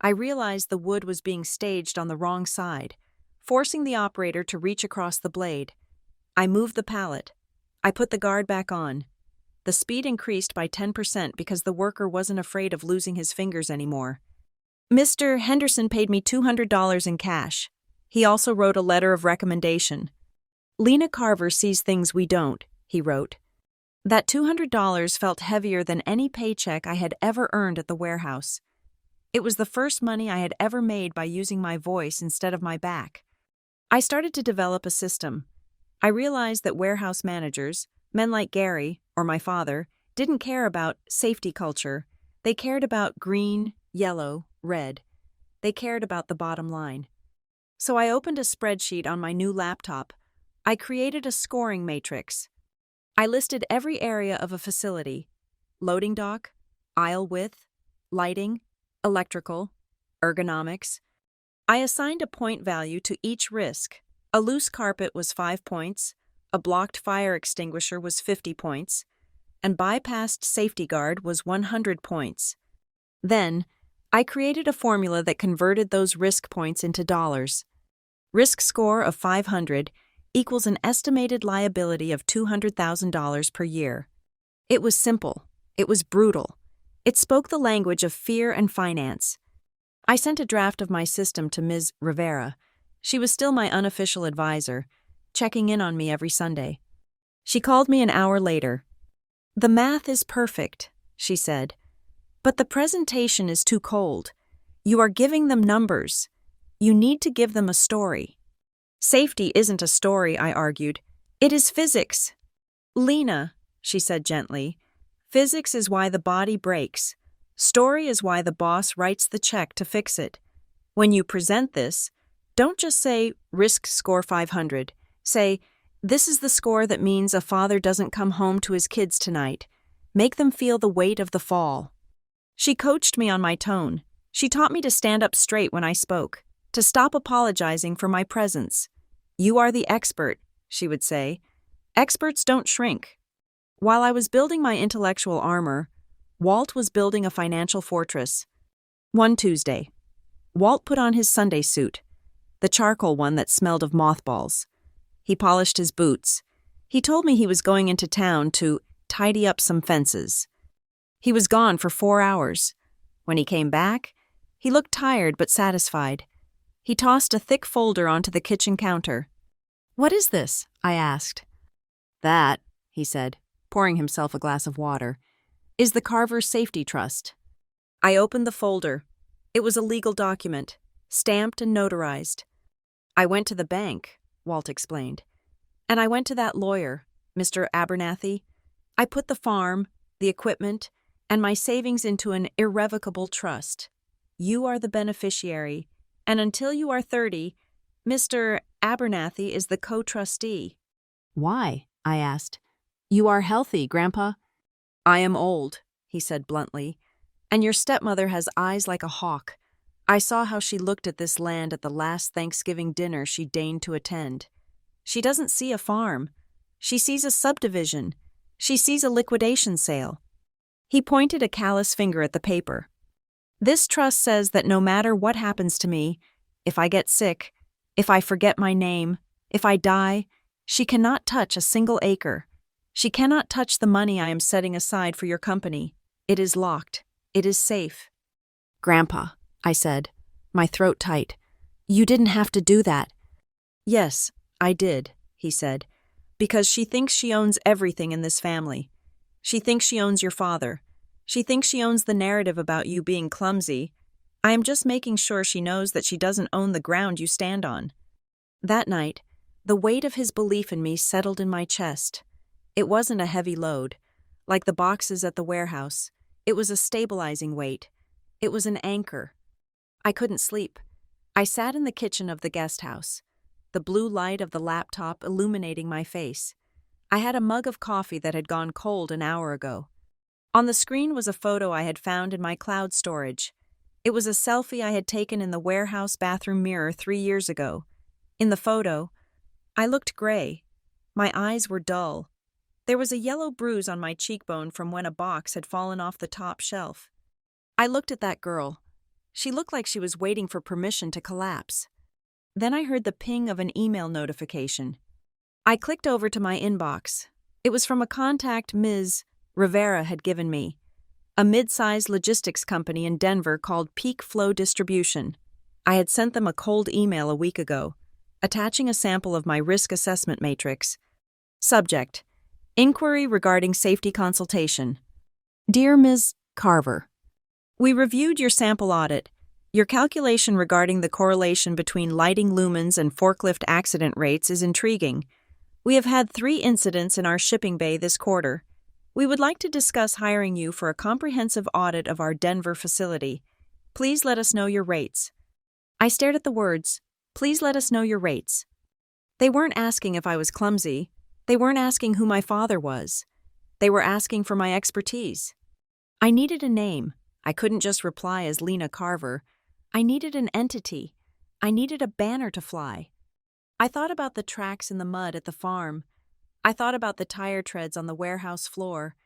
I realized the wood was being staged on the wrong side, forcing the operator to reach across the blade. I moved the pallet. I put the guard back on. The speed increased by 10% because the worker wasn't afraid of losing his fingers anymore. Mr. Henderson paid me $200 in cash. He also wrote a letter of recommendation. "Lena Carver sees things we don't," he wrote. That $200 felt heavier than any paycheck I had ever earned at the warehouse. It was the first money I had ever made by using my voice instead of my back. I started to develop a system. I realized that warehouse managers, men like Gary, or my father, didn't care about safety culture. They cared about green, yellow, red. They cared about the bottom line. So I opened a spreadsheet on my new laptop. I created a scoring matrix. I listed every area of a facility: loading dock, aisle width, lighting, electrical, ergonomics. I assigned a point value to each risk. A loose carpet was 5 points, a blocked fire extinguisher was 50 points, and bypassed safety guard was 100 points. Then, I created a formula that converted those risk points into dollars. Risk score of 500 equals an estimated liability of $200,000 per year. It was simple. It was brutal. It spoke the language of fear and finance. I sent a draft of my system to Ms. Rivera. She was still my unofficial advisor, checking in on me every Sunday. She called me an hour later. "The math is perfect," she said, "but the presentation is too cold. You are giving them numbers. You need to give them a story." "Safety isn't a story," I argued. "It is physics." "Lena," she said gently, "physics is why the body breaks. Story is why the boss writes the check to fix it. When you present this, don't just say, risk score 500. Say, this is the score that means a father doesn't come home to his kids tonight. Make them feel the weight of the fall." She coached me on my tone. She taught me to stand up straight when I spoke, to stop apologizing for my presence. "You are the expert," she would say. "Experts don't shrink." While I was building my intellectual armor, Walt was building a financial fortress. One Tuesday, Walt put on his Sunday suit, the charcoal one that smelled of mothballs. He polished his boots. He told me he was going into town to tidy up some fences. He was gone for 4 hours. When he came back, he looked tired but satisfied. He tossed a thick folder onto the kitchen counter. "What is this?" I asked. "That," he said, pouring himself a glass of water, "is the Carver Safety Trust." I opened the folder. It was a legal document, stamped and notarized. "I went to the bank," Walt explained. "And I went to that lawyer, Mr. Abernathy. I put the farm, the equipment, and my savings into an irrevocable trust. You are the beneficiary, and until you are 30, Mr. Abernathy is the co-trustee." "Why?" I asked. "You are healthy, Grandpa." "I am old," he said bluntly, "and your stepmother has eyes like a hawk. I saw how she looked at this land at the last Thanksgiving dinner she deigned to attend. She doesn't see a farm. She sees a subdivision. She sees a liquidation sale." He pointed a callous finger at the paper. "This trust says that no matter what happens to me, if I get sick, if I forget my name, if I die, she cannot touch a single acre. She cannot touch the money I am setting aside for your company. It is locked. It is safe." "Grandpa," I said, my throat tight. "You didn't have to do that." "Yes, I did," he said, "because she thinks she owns everything in this family. She thinks she owns your father. She thinks she owns the narrative about you being clumsy. I am just making sure she knows that she doesn't own the ground you stand on." That night, the weight of his belief in me settled in my chest. It wasn't a heavy load, like the boxes at the warehouse. It was a stabilizing weight. It was an anchor. I couldn't sleep. I sat in the kitchen of the guest house, the blue light of the laptop illuminating my face. I had a mug of coffee that had gone cold an hour ago. On the screen was a photo I had found in my cloud storage. It was a selfie I had taken in the warehouse bathroom mirror 3 years ago. In the photo, I looked gray. My eyes were dull. There was a yellow bruise on my cheekbone from when a box had fallen off the top shelf. I looked at that girl. She looked like she was waiting for permission to collapse. Then I heard the ping of an email notification. I clicked over to my inbox. It was from a contact Ms. Rivera had given me, a mid-sized logistics company in Denver called Peak Flow Distribution. I had sent them a cold email a week ago, attaching a sample of my risk assessment matrix. Subject: Inquiry regarding safety consultation. Dear Ms. Carver, we reviewed your sample audit. Your calculation regarding the correlation between lighting lumens and forklift accident rates is intriguing. We have had 3 incidents in our shipping bay this quarter. We would like to discuss hiring you for a comprehensive audit of our Denver facility. Please let us know your rates. I stared at the words, "Please let us know your rates." They weren't asking if I was clumsy. They weren't asking who my father was. They were asking for my expertise. I needed a name. I couldn't just reply as Lina Carver. I needed an entity. I needed a banner to fly. I thought about the tracks in the mud at the farm. I thought about the tire treads on the warehouse floor.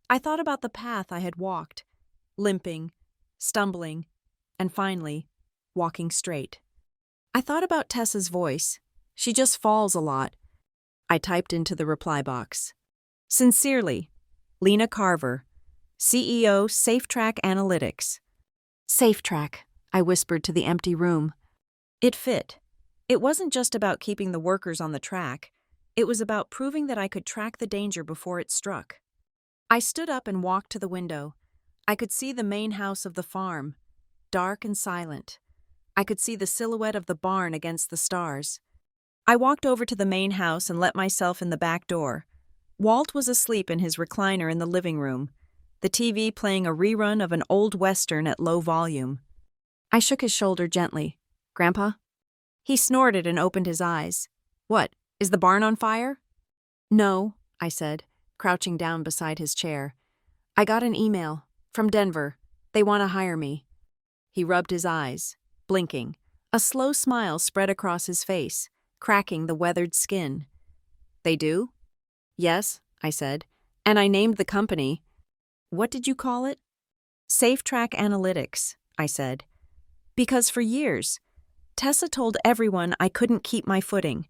I thought about the path I had walked, limping, stumbling, and finally, walking straight. I thought about Tessa's voice. She just falls a lot. I typed into the reply box. Sincerely, Lina Carver, CEO, SafeTrack Analytics. SafeTrack, I whispered to the empty room. It fit. It wasn't just about keeping the workers on the track. It was about proving that I could track the danger before it struck. I stood up and walked to the window. I could see the main house of the farm, dark and silent. I could see the silhouette of the barn against the stars. I walked over to the main house and let myself in the back door. Walt was asleep in his recliner in the living room, the TV playing a rerun of an old western at low volume. I shook his shoulder gently. "Grandpa?" He snorted and opened his eyes. "What, is the barn on fire?" "No," I said, crouching down beside his chair. "I got an email from Denver. They want to hire me." He rubbed his eyes, blinking. A slow smile spread across his face, cracking the weathered skin. "They do?" "Yes," I said, and I named the company. "What did you call it?" SafeTrack Analytics, I said. Because for years, Tessa told everyone I couldn't keep my footing.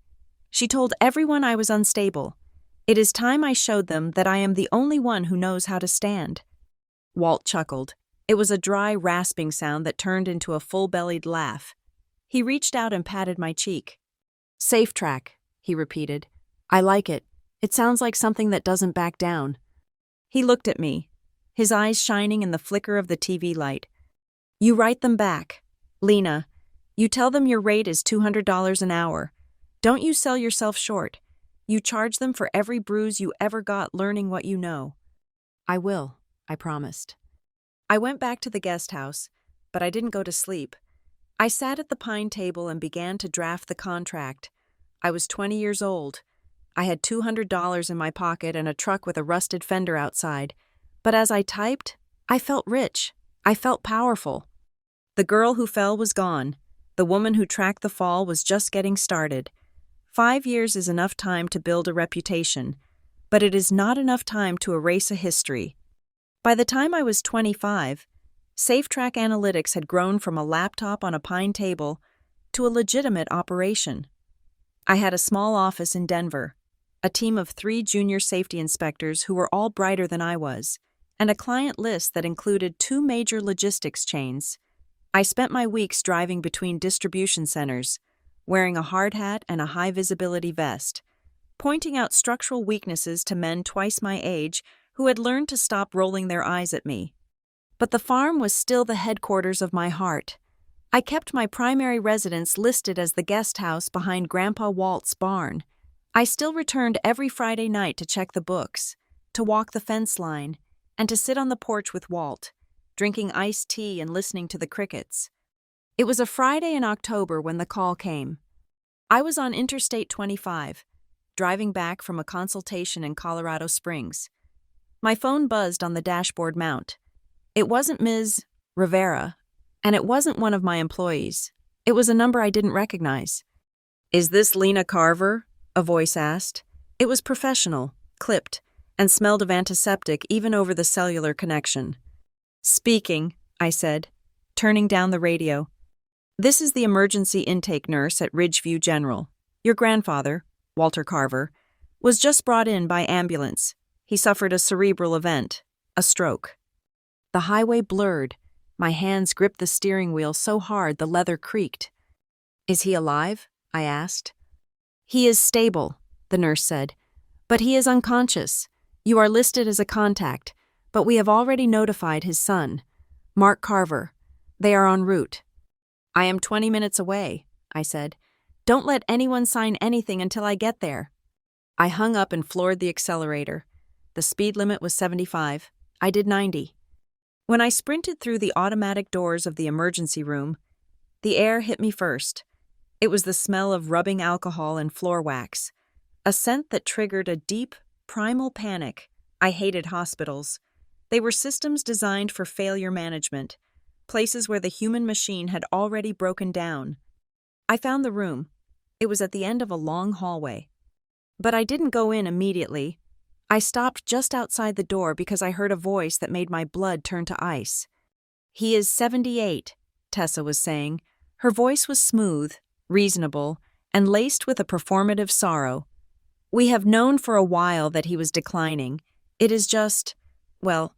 She told everyone I was unstable. It is time I showed them that I am the only one who knows how to stand. Walt chuckled. It was a dry, rasping sound that turned into a full-bellied laugh. He reached out and patted my cheek. SafeTrack, he repeated. I like it. It sounds like something that doesn't back down. He looked at me, his eyes shining in the flicker of the TV light. You write them back. Lina, you tell them your rate is $200 an hour. Don't you sell yourself short. You charge them for every bruise you ever got learning what you know. I will, I promised. I went back to the guest house, but I didn't go to sleep. I sat at the pine table and began to draft the contract. I was 20 years old. I had $200 in my pocket and a truck with a rusted fender outside. But as I typed, I felt rich. I felt powerful. The girl who fell was gone. The woman who tracked the fall was just getting started. 5 years is enough time to build a reputation, but it is not enough time to erase a history. By the time I was 25, SafeTrack Analytics had grown from a laptop on a pine table to a legitimate operation. I had a small office in Denver, a team of 3 junior safety inspectors who were all brighter than I was, and a client list that included 2 major logistics chains. I spent my weeks driving between distribution centers, wearing a hard hat and a high-visibility vest, pointing out structural weaknesses to men twice my age who had learned to stop rolling their eyes at me. But the farm was still the headquarters of my heart. I kept my primary residence listed as the guest house behind Grandpa Walt's barn. I still returned every Friday night to check the books, to walk the fence line, and to sit on the porch with Walt, drinking iced tea and listening to the crickets. It was a Friday in October when the call came. I was on Interstate 25, driving back from a consultation in Colorado Springs. My phone buzzed on the dashboard mount. It wasn't Ms. Rivera, and it wasn't one of my employees. It was a number I didn't recognize. "Is this Lena Carver?" a voice asked. It was professional, clipped, and smelled of antiseptic even over the cellular connection. "Speaking," I said, turning down the radio. "This is the emergency intake nurse at Ridgeview General. Your grandfather, Walter Carver, was just brought in by ambulance. He suffered a cerebral event, a stroke." The highway blurred. My hands gripped the steering wheel so hard the leather creaked. "Is he alive?" I asked. "He is stable," the nurse said, "but he is unconscious. You are listed as a contact, but we have already notified his son, Mark Carver. They are en route." "I am 20 minutes away," I said. "Don't let anyone sign anything until I get there." I hung up and floored the accelerator. The speed limit was 75. I did 90. When I sprinted through the automatic doors of the emergency room, the air hit me first. It was the smell of rubbing alcohol and floor wax, a scent that triggered a deep, primal panic. I hated hospitals. They were systems designed for failure management, places where the human machine had already broken down. I found the room. It was at the end of a long hallway. But I didn't go in immediately. I stopped just outside the door because I heard a voice that made my blood turn to ice. "He is 78, Tessa was saying. Her voice was smooth, reasonable, and laced with a performative sorrow. "We have known for a while that he was declining. It is just, well,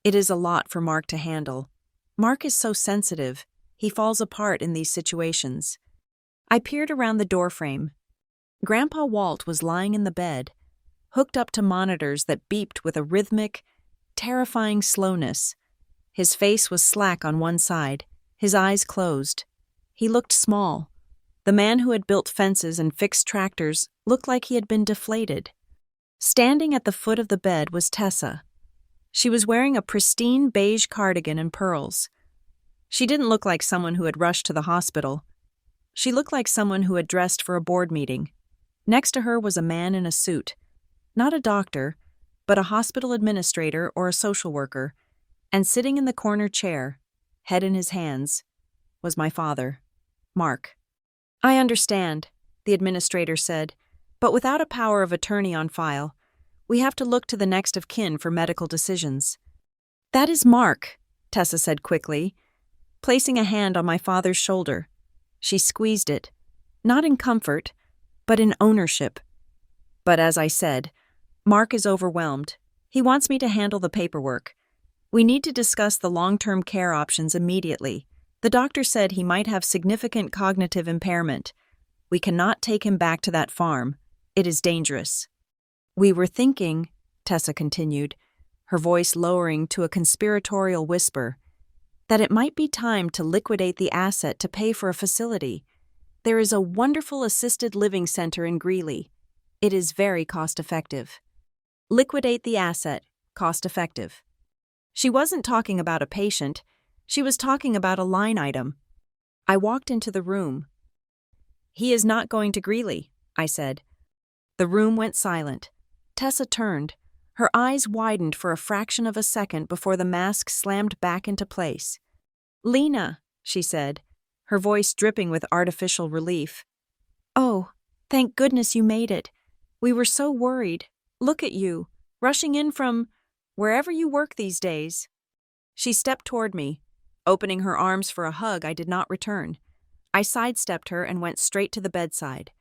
it is a lot for Mark to handle. Mark is so sensitive. He falls apart in these situations." I peered around the doorframe. Grandpa Walt was lying in the bed, hooked up to monitors that beeped with a rhythmic, terrifying slowness. His face was slack on one side, his eyes closed. He looked small. The man who had built fences and fixed tractors looked like he had been deflated. Standing at the foot of the bed was Tessa. She was wearing a pristine beige cardigan and pearls. She didn't look like someone who had rushed to the hospital. She looked like someone who had dressed for a board meeting. Next to her was a man in a suit. Not a doctor, but a hospital administrator or a social worker, and sitting in the corner chair, head in his hands, was my father, Mark. "I understand," the administrator said, "but without a power of attorney on file, we have to look to the next of kin for medical decisions." "That is Mark," Tessa said quickly, placing a hand on my father's shoulder. She squeezed it, not in comfort, but in ownership. "But as I said, Mark is overwhelmed. He wants me to handle the paperwork. We need to discuss the long-term care options immediately. The doctor said he might have significant cognitive impairment. We cannot take him back to that farm. It is dangerous." "We were thinking," Tessa continued, her voice lowering to a conspiratorial whisper, "that it might be time to liquidate the asset to pay for a facility. There is a wonderful assisted living center in Greeley. It is very cost-effective." Liquidate the asset, cost-effective. She wasn't talking about a patient. She was talking about a line item. I walked into the room. "He is not going to Greeley," I said. The room went silent. Tessa turned. Her eyes widened for a fraction of a second before the mask slammed back into place. "Lena," she said, her voice dripping with artificial relief. "Oh, thank goodness you made it. We were so worried. Look at you, rushing in from wherever you work these days." She stepped toward me, opening her arms for a hug I did not return. I sidestepped her and went straight to the bedside.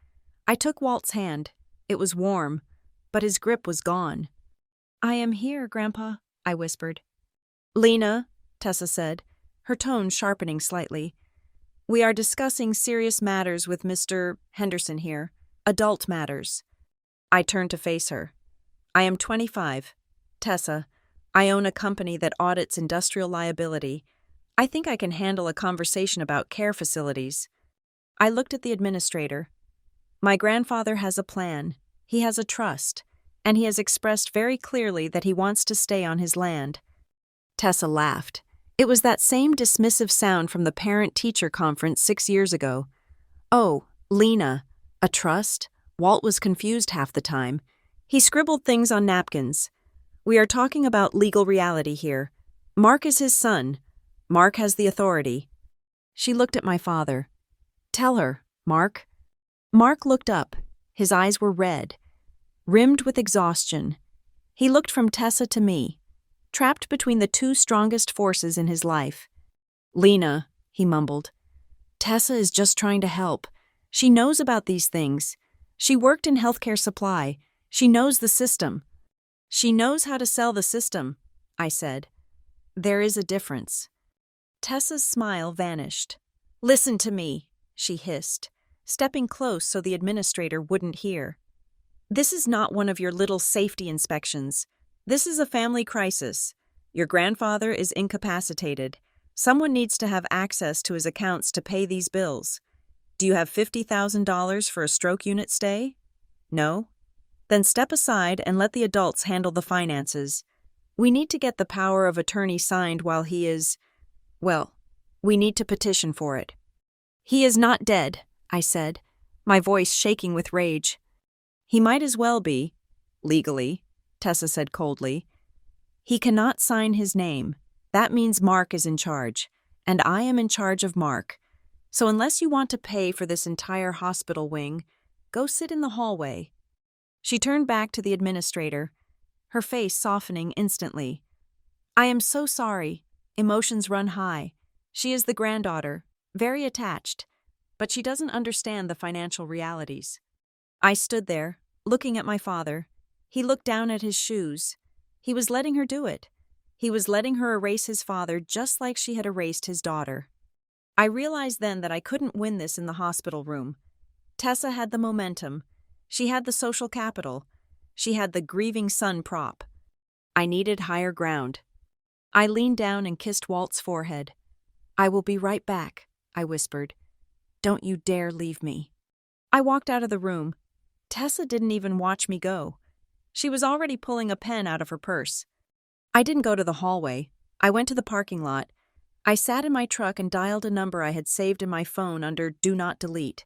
I took Walt's hand. It was warm, but his grip was gone. "I am here, Grandpa," I whispered. "Lena," Tessa said, her tone sharpening slightly. "We are discussing serious matters with Mr. Henderson here. Adult matters." I turned to face her. "I am 25. Tessa, I own a company that audits industrial liability. I think I can handle a conversation about care facilities." I looked at the administrator. "My grandfather has a plan. He has a trust, and he has expressed very clearly that he wants to stay on his land." Tessa laughed. It was that same dismissive sound from the parent-teacher conference 6 years ago. "Oh, Lena, a trust?" Walt was confused half the time. He scribbled things on napkins. "We are talking about legal reality here. Mark is his son. Mark has the authority." She looked at my father. "Tell her, Mark." Mark looked up. His eyes were red, rimmed with exhaustion. He looked from Tessa to me, trapped between the two strongest forces in his life. "Lena," he mumbled. "Tessa is just trying to help. She knows about these things. She worked in healthcare supply. She knows the system." "She knows how to sell the system," I said. "There is a difference." Tessa's smile vanished. "Listen to me," she hissed, stepping close so the administrator wouldn't hear. "This is not one of your little safety inspections. This is a family crisis. Your grandfather is incapacitated. Someone needs to have access to his accounts to pay these bills. Do you have $50,000 for a stroke unit stay? No? Then step aside and let the adults handle the finances. We need to get the power of attorney signed while he is, well, we need to petition for it." "He is not dead," I said, my voice shaking with rage. "He might as well be, legally," Tessa said coldly. "He cannot sign his name. That means Mark is in charge, and I am in charge of Mark. So unless you want to pay for this entire hospital wing, go sit in the hallway." She turned back to the administrator, her face softening instantly. "I am so sorry. Emotions run high. She is the granddaughter, very attached, but she doesn't understand the financial realities." I stood there, looking at my father. He looked down at his shoes. He was letting her do it. He was letting her erase his father just like she had erased his daughter. I realized then that I couldn't win this in the hospital room. Tessa had the momentum. She had the social capital. She had the grieving son prop. I needed higher ground. I leaned down and kissed Walt's forehead. "I will be right back," I whispered. "Don't you dare leave me." I walked out of the room. Tessa didn't even watch me go. She was already pulling a pen out of her purse. I didn't go to the hallway. I went to the parking lot. I sat in my truck and dialed a number I had saved in my phone under Do Not Delete.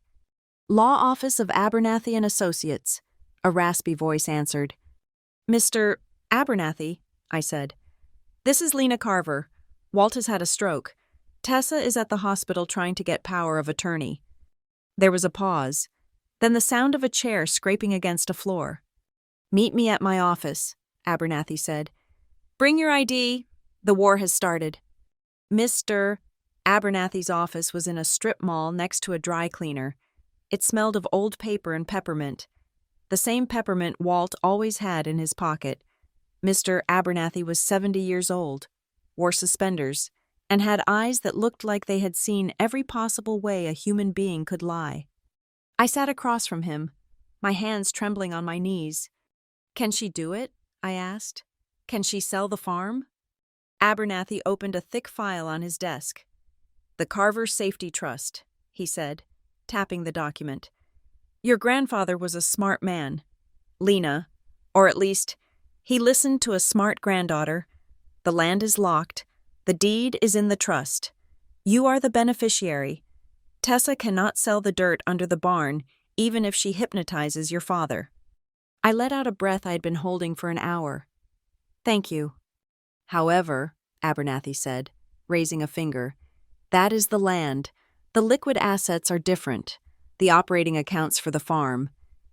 "Law Office of Abernathy and Associates," a raspy voice answered. "Mr. Abernathy," I said. "This is Lena Carver. Walt has had a stroke. Tessa is at the hospital trying to get power of attorney." There was a pause, then the sound of a chair scraping against a floor. "Meet me at my office," Abernathy said. "Bring your ID. The war has started." Mr. Abernathy's office was in a strip mall next to a dry cleaner. It smelled of old paper and peppermint, the same peppermint Walt always had in his pocket. Mr. Abernathy was 70 years old, wore suspenders, and had eyes that looked like they had seen every possible way a human being could lie. I sat across from him, my hands trembling on my knees. "Can she do it?" I asked. "Can she sell the farm?" Abernathy opened a thick file on his desk. "The Carver Safety Trust," he said, tapping the document. "Your grandfather was a smart man, Lena, or at least, he listened to a smart granddaughter. The land is locked. The deed is in the trust. You are the beneficiary. Tessa cannot sell the dirt under the barn, even if she hypnotizes your father." I let out a breath I had been holding for an hour. "Thank you." "However," Abernathy said, raising a finger, "that is the land. The liquid assets are different. The operating accounts for the farm,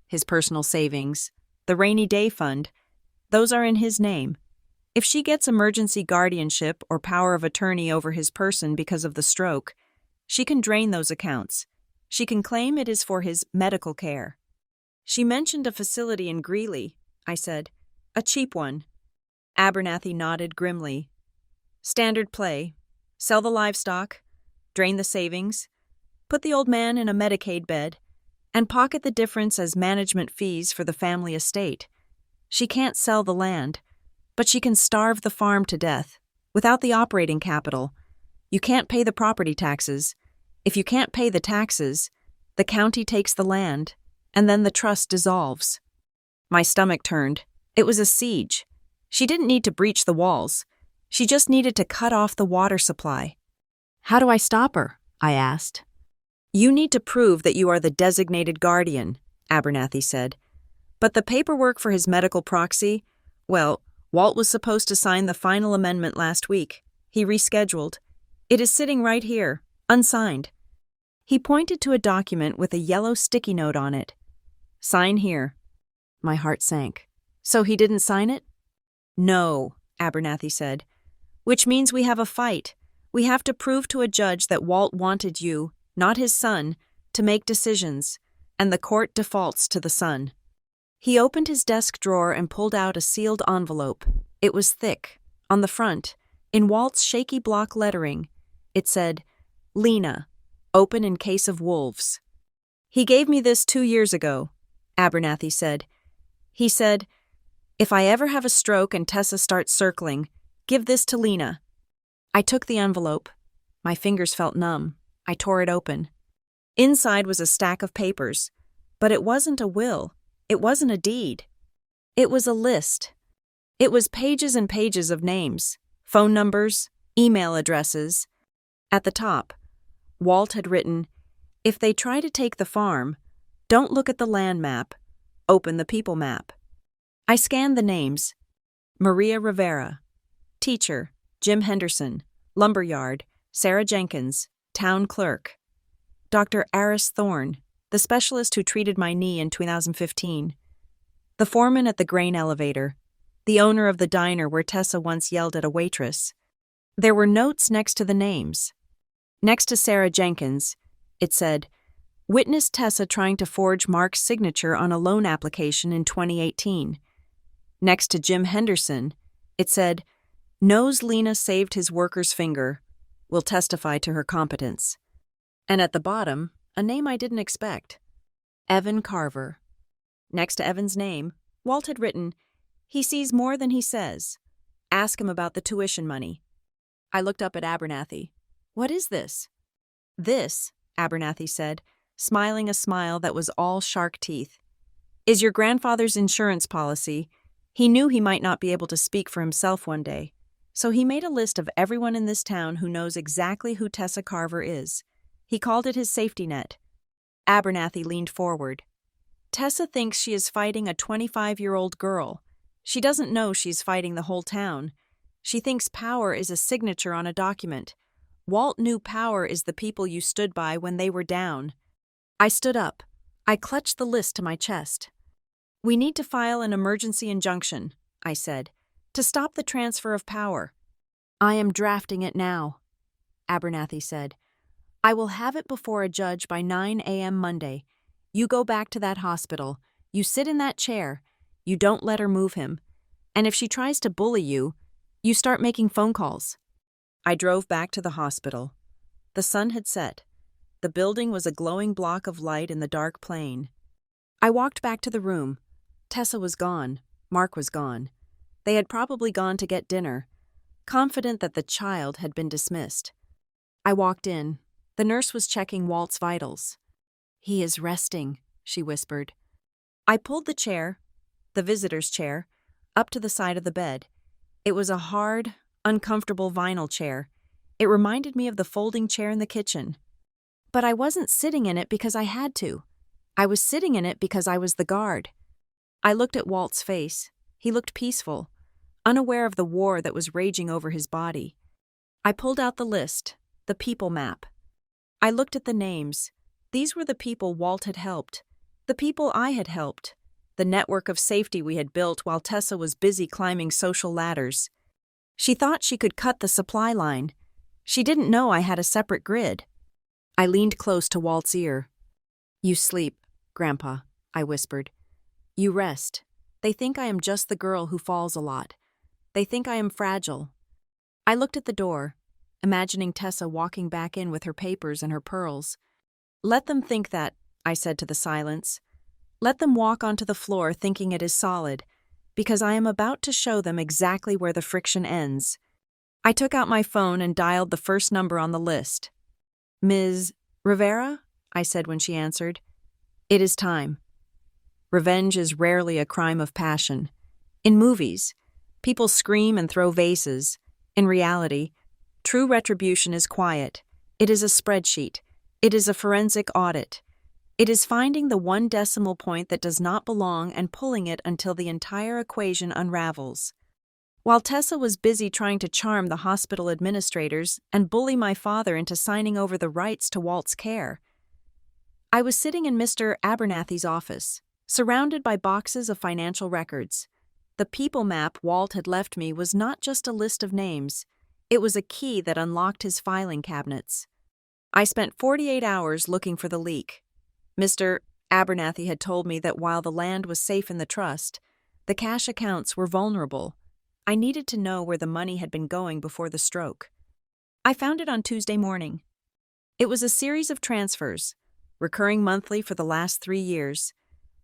his personal savings, the rainy day fund, those are in his name. If she gets emergency guardianship or power of attorney over his person because of the stroke, she can drain those accounts. She can claim it is for his medical care." "She mentioned a facility in Greeley," I said. "A cheap one." Abernathy nodded grimly. "Standard play. Sell the livestock, drain the savings, put the old man in a Medicaid bed, and pocket the difference as management fees for the family estate. She can't sell the land, but she can starve the farm to death, without the operating capital. You can't pay the property taxes. If you can't pay the taxes, the county takes the land, and then the trust dissolves. My stomach turned. It was a siege. She didn't need to breach the walls. She just needed to cut off the water supply. How do I stop her? I asked. You need to prove that you are the designated guardian, Abernathy said. But the paperwork for his medical proxy, well, Walt was supposed to sign the final amendment last week. He rescheduled. It is sitting right here, unsigned. He pointed to a document with a yellow sticky note on it. Sign here. My heart sank. So he didn't sign it? No, Abernathy said. Which means we have a fight. We have to prove to a judge that Walt wanted you, not his son, to make decisions, and the court defaults to the son. He opened his desk drawer and pulled out a sealed envelope. It was thick. On the front, in Walt's shaky block lettering, it said, Lena, open in case of wolves. He gave me this 2 years ago, Abernathy said. He said, if I ever have a stroke and Tessa starts circling, give this to Lena. I took the envelope. My fingers felt numb. I tore it open. Inside was a stack of papers, but it wasn't a will. It wasn't a deed. It was a list. It was pages and pages of names, phone numbers, email addresses. At the top, Walt had written, if they try to take the farm, don't look at the land map, open the people map. I scanned the names. Maria Rivera, teacher, Jim Henderson, lumberyard, Sarah Jenkins, town clerk. Dr. Aris Thorne, the specialist who treated my knee in 2015. The foreman at the grain elevator. The owner of the diner where Tessa once yelled at a waitress. There were notes next to the names. Next to Sarah Jenkins, it said, witness Tessa trying to forge Mark's signature on a loan application in 2018. Next to Jim Henderson, it said, knows Lena saved his worker's finger, will testify to her competence. And at the bottom, a name I didn't expect. Evan Carver. Next to Evan's name, Walt had written, he sees more than he says. Ask him about the tuition money. I looked up at Abernathy. What is this? This, Abernathy said, smiling a smile that was all shark teeth, is your grandfather's insurance policy. He knew he might not be able to speak for himself one day, so he made a list of everyone in this town who knows exactly who Tessa Carver is. He called it his safety net. Abernathy leaned forward. Tessa thinks she is fighting a 25-year-old girl. She doesn't know she's fighting the whole town. She thinks power is a signature on a document. Walt knew power is the people you stood by when they were down. I stood up. I clutched the list to my chest. We need to file an emergency injunction, I said, to stop the transfer of power. I am drafting it now, Abernathy said. I will have it before a judge by 9 a.m. Monday. You go back to that hospital. You sit in that chair. You don't let her move him. And if she tries to bully you, you start making phone calls. I drove back to the hospital. The sun had set. The building was a glowing block of light in the dark plain. I walked back to the room. Tessa was gone. Mark was gone. They had probably gone to get dinner, confident that the child had been dismissed. I walked in. The nurse was checking Walt's vitals. He is resting, she whispered. I pulled the chair, the visitor's chair, up to the side of the bed. It was a hard, uncomfortable vinyl chair. It reminded me of the folding chair in the kitchen. But I wasn't sitting in it because I had to. I was sitting in it because I was the guard. I looked at Walt's face. He looked peaceful, unaware of the war that was raging over his body. I pulled out the list, the people map. I looked at the names. These were the people Walt had helped, the people I had helped, the network of safety we had built while Tessa was busy climbing social ladders. She thought she could cut the supply line. She didn't know I had a separate grid. I leaned close to Walt's ear. You sleep, Grandpa, I whispered. You rest. They think I am just the girl who falls a lot. They think I am fragile. I looked at the door. imagining Tessa walking back in with her papers and her pearls. "Let them think that," I said to the silence. "Let them walk onto the floor thinking it is solid, because I am about to show them exactly where the friction ends." I took out my phone and dialed the first number on the list. "Ms. Rivera?" I said when she answered. "It is time." Revenge is rarely a crime of passion. In movies, people scream and throw vases. In reality, true retribution is quiet. It is a spreadsheet. It is a forensic audit. It is finding the one decimal point that does not belong and pulling it until the entire equation unravels. While Tessa was busy trying to charm the hospital administrators and bully my father into signing over the rights to Walt's care, I was sitting in Mr. Abernathy's office, surrounded by boxes of financial records. The people map Walt had left me was not just a list of names. It was a key that unlocked his filing cabinets. I spent 48 hours looking for the leak. Mr. Abernathy had told me that while the land was safe in the trust, the cash accounts were vulnerable. I needed to know where the money had been going before the stroke. I found it on Tuesday morning. It was a series of transfers, recurring monthly for the last 3 years.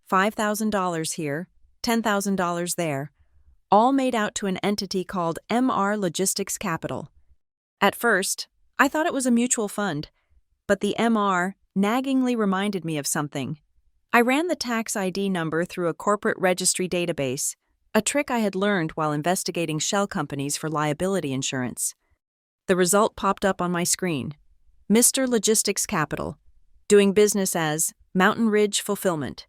$5,000 here, $10,000 there, all made out to an entity called MR Logistics Capital. At first, I thought it was a mutual fund, but the MR naggingly reminded me of something. I ran the tax ID number through a corporate registry database, a trick I had learned while investigating shell companies for liability insurance. The result popped up on my screen. Mr. Logistics Capital, doing business as Mountain Ridge Fulfillment.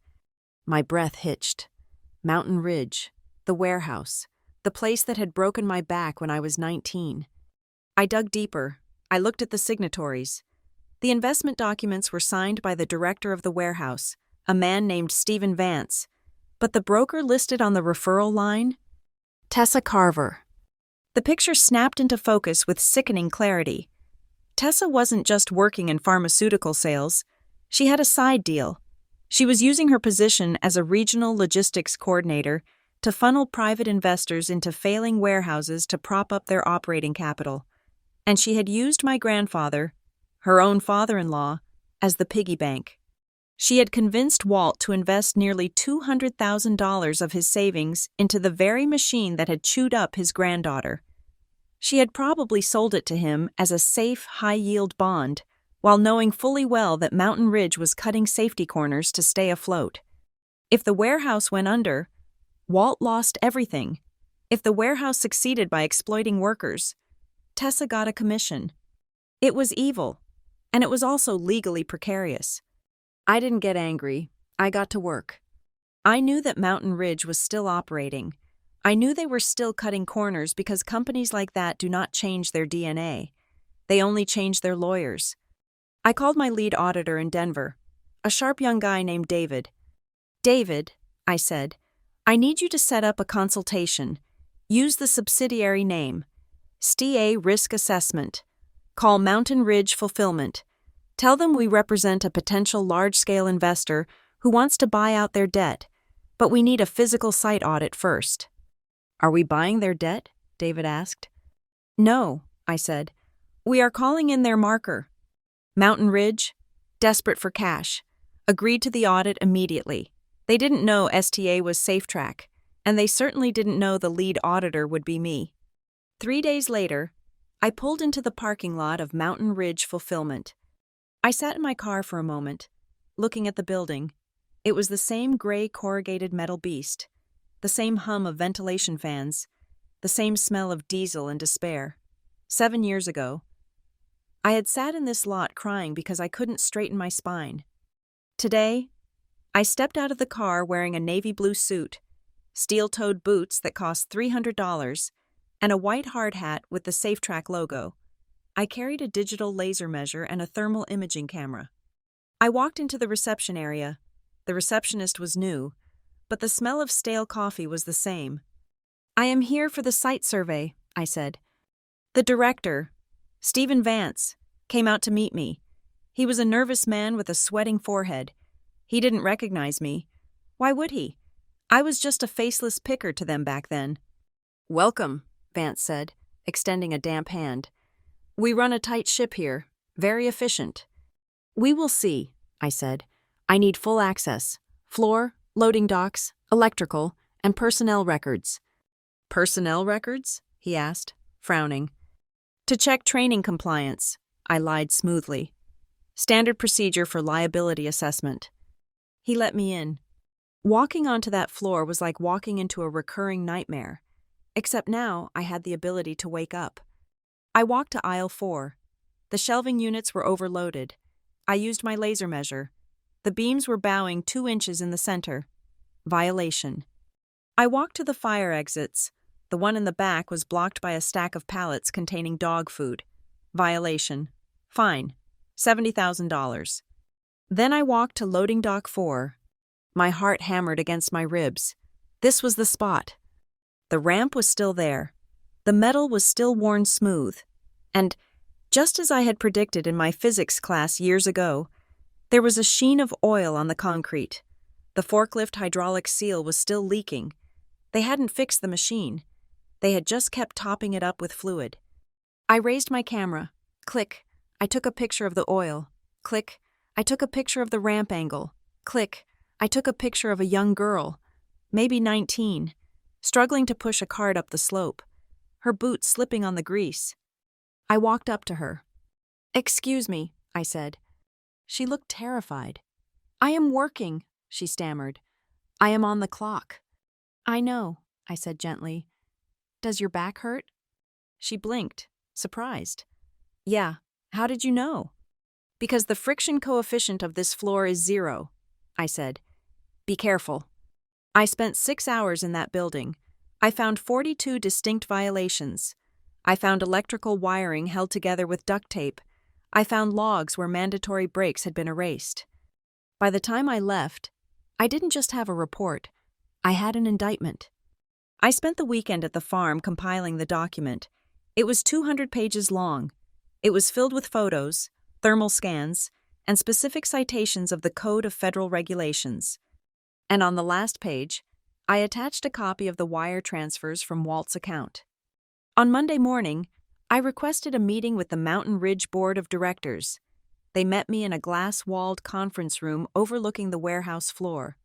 My breath hitched. Mountain Ridge, the warehouse, the place that had broken my back when I was 19. I dug deeper. I looked at the signatories. The investment documents were signed by the director of the warehouse, a man named Stephen Vance, but the broker listed on the referral line? Tessa Carver. The picture snapped into focus with sickening clarity. Tessa wasn't just working in pharmaceutical sales. She had a side deal. She was using her position as a regional logistics coordinator to funnel private investors into failing warehouses to prop up their operating capital. And she had used my grandfather, her own father-in-law, as the piggy bank. She had convinced Walt to invest nearly $200,000 of his savings into the very machine that had chewed up his granddaughter. She had probably sold it to him as a safe, high-yield bond, while knowing fully well that Mountain Ridge was cutting safety corners to stay afloat. If the warehouse went under, Walt lost everything. If the warehouse succeeded by exploiting workers, Tessa got a commission. It was evil, and it was also legally precarious. I didn't get angry. I got to work. I knew that Mountain Ridge was still operating. I knew they were still cutting corners because companies like that do not change their DNA. They only change their lawyers. I called my lead auditor in Denver, a sharp young guy named David. "David," I said, "I need you to set up a consultation. Use the subsidiary name. STA Risk Assessment. Call Mountain Ridge Fulfillment. Tell them we represent a potential large-scale investor who wants to buy out their debt, but we need a physical site audit first." "Are we buying their debt?" David asked. "No," I said. "We are calling in their marker." Mountain Ridge, desperate for cash, agreed to the audit immediately. They didn't know STA was SafeTrack, and they certainly didn't know the lead auditor would be me. 3 days later, I pulled into the parking lot of Mountain Ridge Fulfillment. I sat in my car for a moment, looking at the building. It was the same gray corrugated metal beast, the same hum of ventilation fans, the same smell of diesel and despair. 7 years ago, I had sat in this lot crying because I couldn't straighten my spine. Today, I stepped out of the car wearing a navy blue suit, steel-toed boots that cost $300, and a white hard hat with the SafeTrack logo. I carried a digital laser measure and a thermal imaging camera. I walked into the reception area. The receptionist was new, but the smell of stale coffee was the same. "I am here for the site survey," I said. The director, Stephen Vance, came out to meet me. He was a nervous man with a sweating forehead. He didn't recognize me. Why would he? I was just a faceless picker to them back then. "Welcome," Vance said, extending a damp hand. We run a tight ship here, very efficient. We will see, I said. I need full access. Floor, loading docks, electrical, and personnel records. Personnel records? He asked, frowning. To check training compliance, I lied smoothly. Standard procedure for liability assessment. He let me in. Walking onto that floor was like walking into a recurring nightmare, except now I had the ability to wake up. I walked to aisle 4. The shelving units were overloaded. I used my laser measure. The beams were bowing 2 inches in the center. Violation. I walked to the fire exits. The one in the back was blocked by a stack of pallets containing dog food. Violation. Fine. $70,000. Then I walked to loading dock 4. My heart hammered against my ribs. This was the spot. The ramp was still there. The metal was still worn smooth. And, just as I had predicted in my physics class years ago, there was a sheen of oil on the concrete. The forklift hydraulic seal was still leaking. They hadn't fixed the machine. They had just kept topping it up with fluid. I raised my camera. Click. I took a picture of the oil. Click. I took a picture of the ramp angle. Click. I took a picture of a young girl, maybe 19, struggling to push a cart up the slope, her boots slipping on the grease. I walked up to her. "Excuse me," I said. She looked terrified. "I am working," she stammered. "I am on the clock." "I know," I said gently. "Does your back hurt?" She blinked, surprised. "Yeah, how did you know?" "Because the friction coefficient of this floor is 0, I said. "Be careful." I spent 6 hours in that building. I found 42 distinct violations. I found electrical wiring held together with duct tape. I found logs where mandatory breaks had been erased. By the time I left, I didn't just have a report. I had an indictment. I spent the weekend at the farm compiling the document. It was 200 pages long. It was filled with photos, thermal scans, and specific citations of the Code of Federal Regulations. And on the last page, I attached a copy of the wire transfers from Walt's account. On Monday morning, I requested a meeting with the Mountain Ridge Board of Directors. They met me in a glass-walled conference room overlooking the warehouse floor.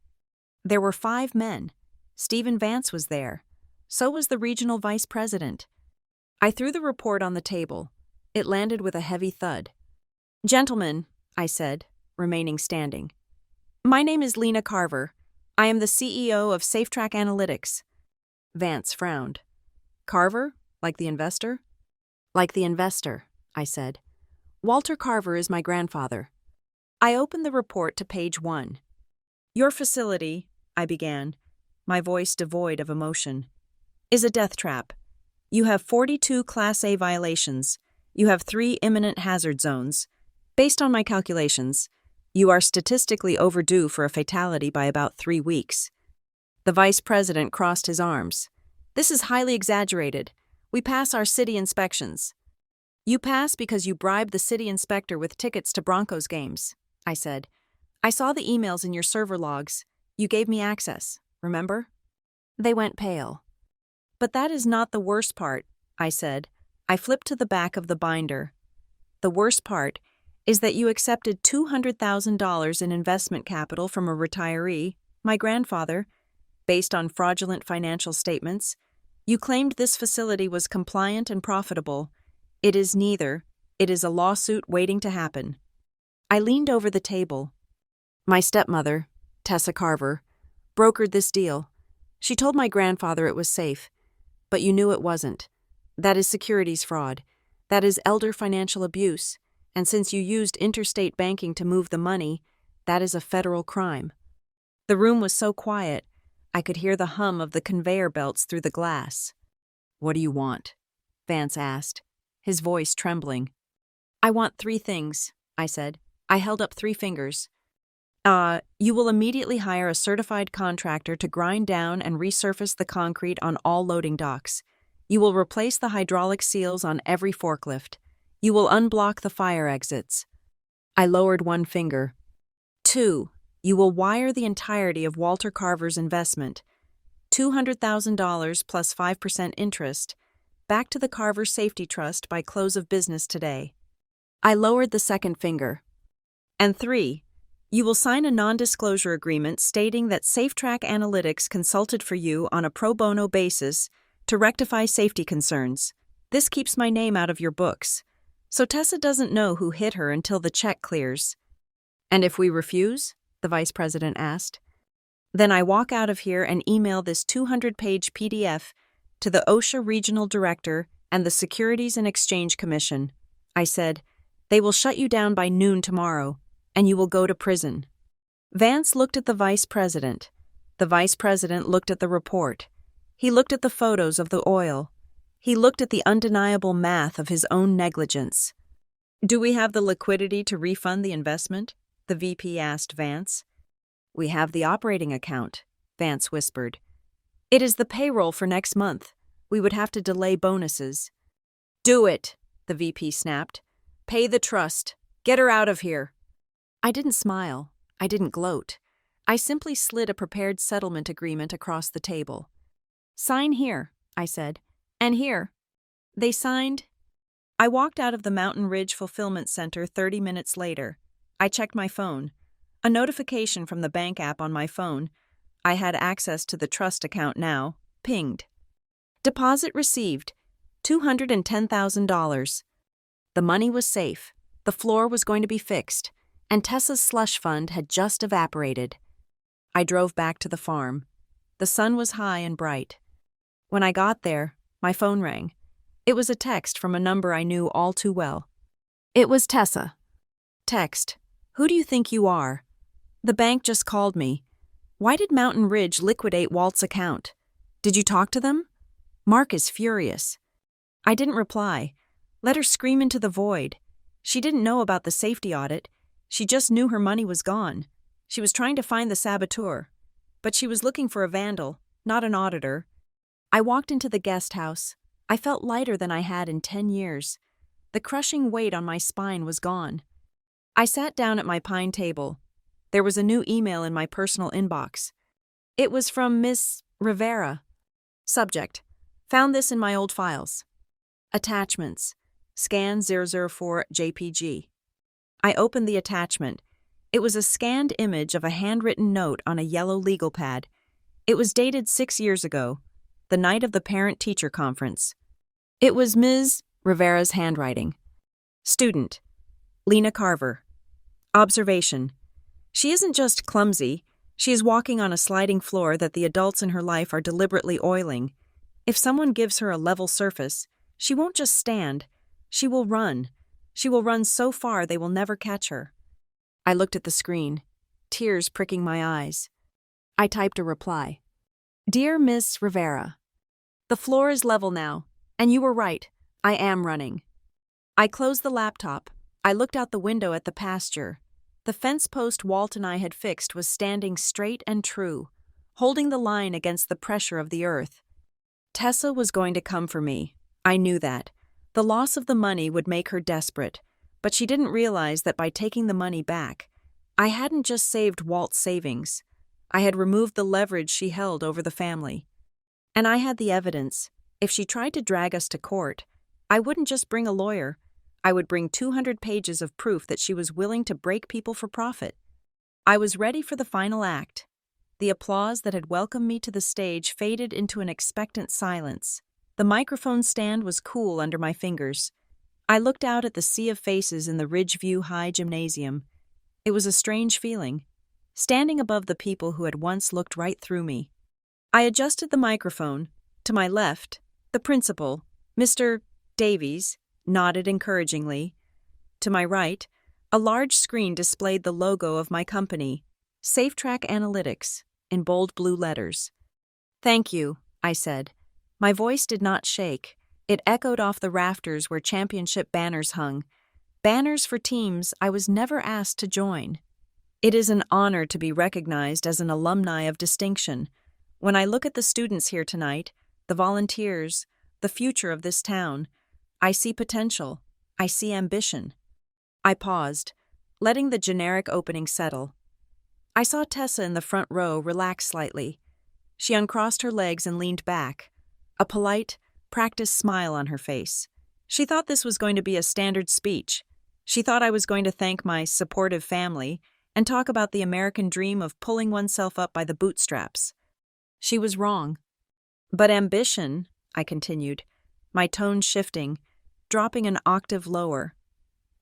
There were 5 men. Stephen Vance was there. So was the regional vice president. I threw the report on the table. It landed with a heavy thud. "Gentlemen," I said, remaining standing. "My name is Lena Carver. I am the CEO of SafeTrack Analytics." Vance frowned. "Carver? Like the investor?" "Like the investor," I said. "Walter Carver is my grandfather." I opened the report to page 1. "Your facility," I began, my voice devoid of emotion, "is a death trap. You have 42 Class A violations. You have 3 imminent hazard zones. Based on my calculations, you are statistically overdue for a fatality by about 3 weeks." The vice president crossed his arms. "This is highly exaggerated. We pass our city inspections." "You pass because you bribed the city inspector with tickets to Broncos games," I said. "I saw the emails in your server logs. You gave me access, remember?" They went pale. "But that is not the worst part," I said. I flipped to the back of the binder. "The worst part is that you accepted $200,000 in investment capital from a retiree, my grandfather, based on fraudulent financial statements. You claimed this facility was compliant and profitable. It is neither. It is a lawsuit waiting to happen." I leaned over the table. "My stepmother, Tessa Carver, brokered this deal. She told my grandfather it was safe, but you knew it wasn't. That is securities fraud. That is elder financial abuse. And since you used interstate banking to move the money, that is a federal crime." The room was so quiet, I could hear the hum of the conveyor belts through the glass. "What do you want?" Vance asked, his voice trembling. "I want 3 things," I said. I held up 3 fingers. You will immediately hire a certified contractor to grind down and resurface the concrete on all loading docks. You will replace the hydraulic seals on every forklift. You will unblock the fire exits." I lowered 1 finger. 2, you will wire the entirety of Walter Carver's investment, $200,000 plus 5% interest, back to the Carver Safety Trust by close of business today. I lowered the second finger. And 3. You will sign a non-disclosure agreement stating that SafeTrack Analytics consulted for you on a pro bono basis to rectify safety concerns. This keeps my name out of your books, so Tessa doesn't know who hit her until the check clears. And if we refuse? The vice president asked. Then I walk out of here and email this 200-page PDF to the OSHA regional director and the Securities and Exchange Commission. I said, they will shut you down by noon tomorrow, and you will go to prison. Vance looked at the vice president. The vice president looked at the report. He looked at the photos of the oil. He looked at the undeniable math of his own negligence. Do we have the liquidity to refund the investment? The VP asked Vance. We have the operating account, Vance whispered. It is the payroll for next month. We would have to delay bonuses. Do it, the VP snapped. Pay the trust. Get her out of here. I didn't smile. I didn't gloat. I simply slid a prepared settlement agreement across the table. Sign here, I said. And here. They signed. I walked out of the Mountain Ridge Fulfillment Center 30 minutes later. I checked my phone. A notification from the bank app on my phone, I had access to the trust account now, pinged. Deposit received, $210,000. The money was safe, the floor was going to be fixed, and Tessa's slush fund had just evaporated. I drove back to the farm. The sun was high and bright. When I got there, my phone rang. It was a text from a number I knew all too well. It was Tessa. Text, who do you think you are? The bank just called me. Why did Mountain Ridge liquidate Walt's account? Did you talk to them? Mark is furious. I didn't reply. Let her scream into the void. She didn't know about the safety audit. She just knew her money was gone. She was trying to find the saboteur. But she was looking for a vandal, not an auditor. I walked into the guest house. I felt lighter than I had in 10 years. The crushing weight on my spine was gone. I sat down at my pine table. There was a new email in my personal inbox. It was from Miss Rivera. Subject, found this in my old files. Attachments, scan 004 JPG. I opened the attachment. It was a scanned image of a handwritten note on a yellow legal pad. It was dated 6 years ago, the night of the parent-teacher conference. It was Ms. Rivera's handwriting. Student, Lena Carver. Observation. She isn't just clumsy, she is walking on a sliding floor that the adults in her life are deliberately oiling. If someone gives her a level surface, she won't just stand, she will run. She will run so far they will never catch her. I looked at the screen, tears pricking my eyes. I typed a reply. Dear Miss Rivera, the floor is level now, and you were right, I am running. I closed the laptop. I looked out the window at the pasture. The fence post Walt and I had fixed was standing straight and true, holding the line against the pressure of the earth. Tessa was going to come for me. I knew that. The loss of the money would make her desperate, but she didn't realize that by taking the money back, I hadn't just saved Walt's savings. I had removed the leverage she held over the family. And I had the evidence. If she tried to drag us to court, I wouldn't just bring a lawyer. I would bring 200 pages of proof that she was willing to break people for profit. I was ready for the final act. The applause that had welcomed me to the stage faded into an expectant silence. The microphone stand was cool under my fingers. I looked out at the sea of faces in the Ridgeview High Gymnasium. It was a strange feeling, standing above the people who had once looked right through me. I adjusted the microphone. To my left, the principal, Mr. Davies, nodded encouragingly. To my right, a large screen displayed the logo of my company, SafeTrack Analytics, in bold blue letters. Thank you, I said. My voice did not shake. It echoed off the rafters where championship banners hung. Banners for teams I was never asked to join. It is an honor to be recognized as an alumni of distinction. When I look at the students here tonight, the volunteers, the future of this town, I see potential. I see ambition. I paused, letting the generic opening settle. I saw Tessa in the front row relax slightly. She uncrossed her legs and leaned back. A polite, practiced smile on her face. She thought this was going to be a standard speech. She thought I was going to thank my supportive family and talk about the American dream of pulling oneself up by the bootstraps. She was wrong. But ambition, I continued, my tone shifting, dropping an octave lower,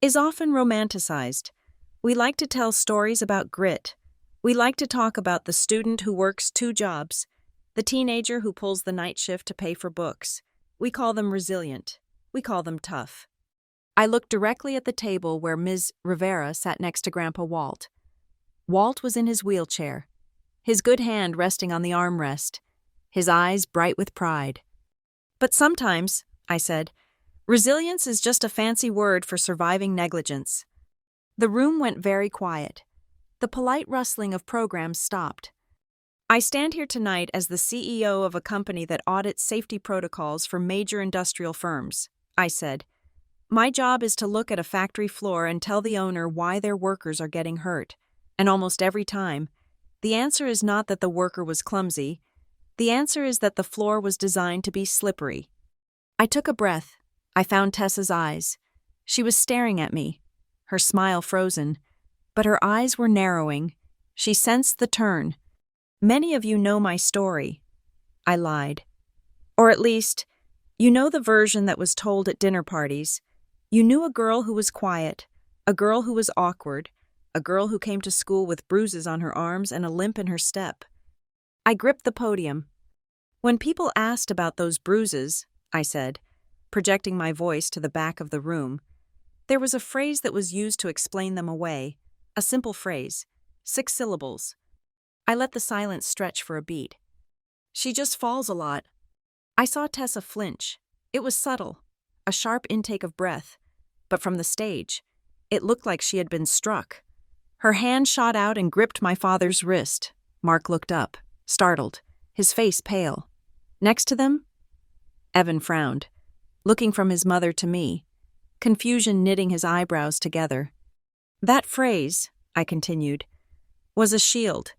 is often romanticized. We like to tell stories about grit. We like to talk about the student who works 2 jobs, the teenager who pulls the night shift to pay for books. We call them resilient. We call them tough. I looked directly at the table where Ms. Rivera sat next to Grandpa Walt. Walt was in his wheelchair, his good hand resting on the armrest, his eyes bright with pride. But sometimes, I said, resilience is just a fancy word for surviving negligence. The room went very quiet. The polite rustling of programs stopped. I stand here tonight as the CEO of a company that audits safety protocols for major industrial firms, I said. My job is to look at a factory floor and tell the owner why their workers are getting hurt. And almost every time, the answer is not that the worker was clumsy. The answer is that the floor was designed to be slippery. I took a breath. I found Tessa's eyes. She was staring at me, her smile frozen, but her eyes were narrowing. She sensed the turn. Many of you know my story. I lied. Or at least, you know the version that was told at dinner parties. You knew a girl who was quiet, a girl who was awkward, a girl who came to school with bruises on her arms and a limp in her step. I gripped the podium. When people asked about those bruises, I said, projecting my voice to the back of the room, there was a phrase that was used to explain them away, a simple phrase, 6 syllables. I let the silence stretch for a beat. She just falls a lot. I saw Tessa flinch. It was subtle, a sharp intake of breath, but from the stage, it looked like she had been struck. Her hand shot out and gripped my father's wrist. Mark looked up, startled, his face pale. Next to them, Evan frowned, looking from his mother to me, confusion knitting his eyebrows together. That phrase, I continued, was a shield.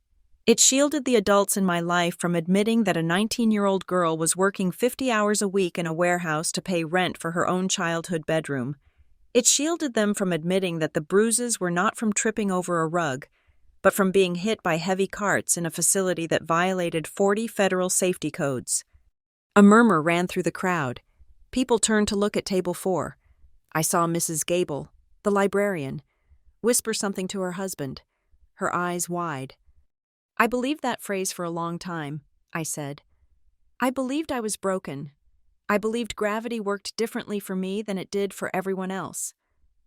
It shielded the adults in my life from admitting that a 19-year-old girl was working 50 hours a week in a warehouse to pay rent for her own childhood bedroom. It shielded them from admitting that the bruises were not from tripping over a rug, but from being hit by heavy carts in a facility that violated 40 federal safety codes. A murmur ran through the crowd. People turned to look at table 4. I saw Mrs. Gable, the librarian, whisper something to her husband, her eyes wide. I believed that phrase for a long time, I said. I believed I was broken. I believed gravity worked differently for me than it did for everyone else.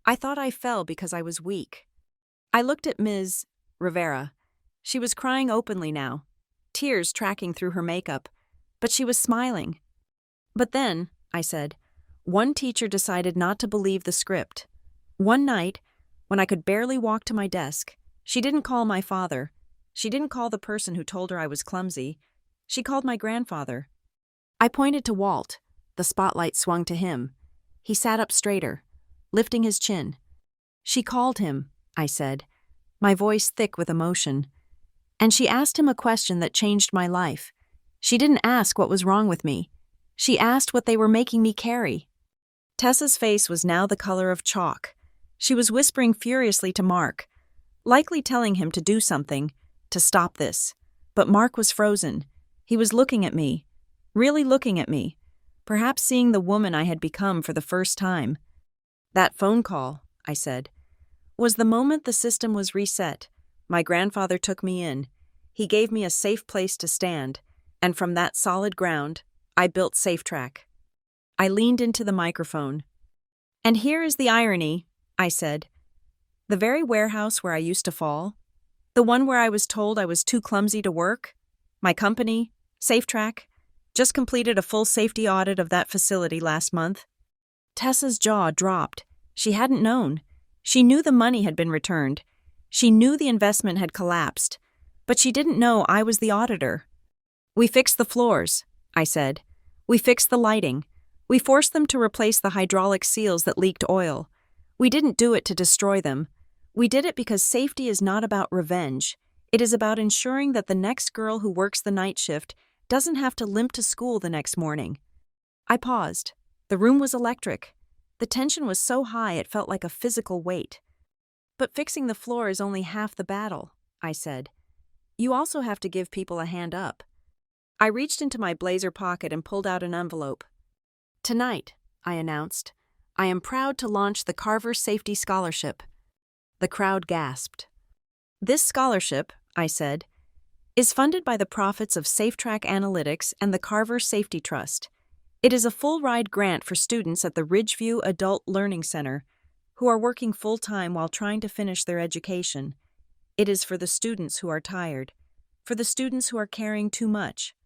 I thought I fell because I was weak. I looked at Ms. Rivera. She was crying openly now, tears tracking through her makeup, but she was smiling. But then, I said, one teacher decided not to believe the script. One night, when I could barely walk to my desk, she didn't call my father. She didn't call the person who told her I was clumsy. She called my grandfather. I pointed to Walt. The spotlight swung to him. He sat up straighter, lifting his chin. She called him, I said, my voice thick with emotion. And she asked him a question that changed my life. She didn't ask what was wrong with me. She asked what they were making me carry. Tessa's face was now the color of chalk. She was whispering furiously to Mark, likely telling him to do something, to stop this. But Mark was frozen. He was looking at me, really looking at me, perhaps seeing the woman I had become for the first time. That phone call, I said, was the moment the system was reset. My grandfather took me in. He gave me a safe place to stand, and from that solid ground, I built SafeTrack. I leaned into the microphone. And here is the irony, I said. The very warehouse where I used to fall, the one where I was told I was too clumsy to work, my company, SafeTrack, just completed a full safety audit of that facility last month. Tessa's jaw dropped. She hadn't known. She knew the money had been returned. She knew the investment had collapsed. But she didn't know I was the auditor. We fixed the floors, I said. We fixed the lighting. We forced them to replace the hydraulic seals that leaked oil. We didn't do it to destroy them. We did it because safety is not about revenge. It is about ensuring that the next girl who works the night shift doesn't have to limp to school the next morning. I paused. The room was electric. The tension was so high it felt like a physical weight. "But fixing the floor is only half the battle," I said. "You also have to give people a hand up." I reached into my blazer pocket and pulled out an envelope. "Tonight," I announced, "I am proud to launch the Carver Safety Scholarship." The crowd gasped. "This scholarship," I said, "is funded by the profits of SafeTrack Analytics and the Carver Safety Trust. It is a full-ride grant for students at the Ridgeview Adult Learning Center who are working full-time while trying to finish their education. It is for the students who are tired, for the students who are carrying too much."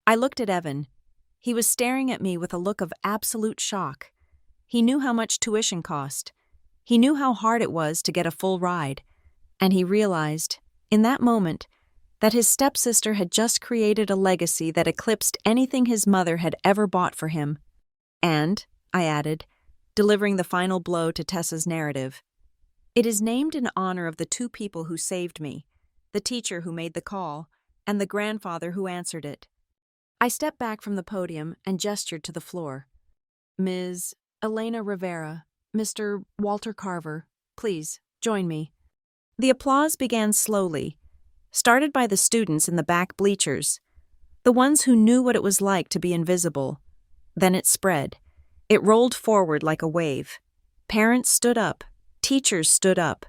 I looked at Evan. He was staring at me with a look of absolute shock. He knew how much tuition cost. He knew how hard it was to get a full ride. And he realized, in that moment, that his stepsister had just created a legacy that eclipsed anything his mother had ever bought for him. "And," I added, delivering the final blow to Tessa's narrative, "it is named in honor of the two people who saved me, the teacher who made the call, and the grandfather who answered it." I stepped back from the podium and gestured to the floor. "Ms. Elena Rivera, Mr. Walter Carver, please, join me." The applause began slowly, started by the students in the back bleachers, the ones who knew what it was like to be invisible. Then it spread. It rolled forward like a wave. Parents stood up. Teachers stood up.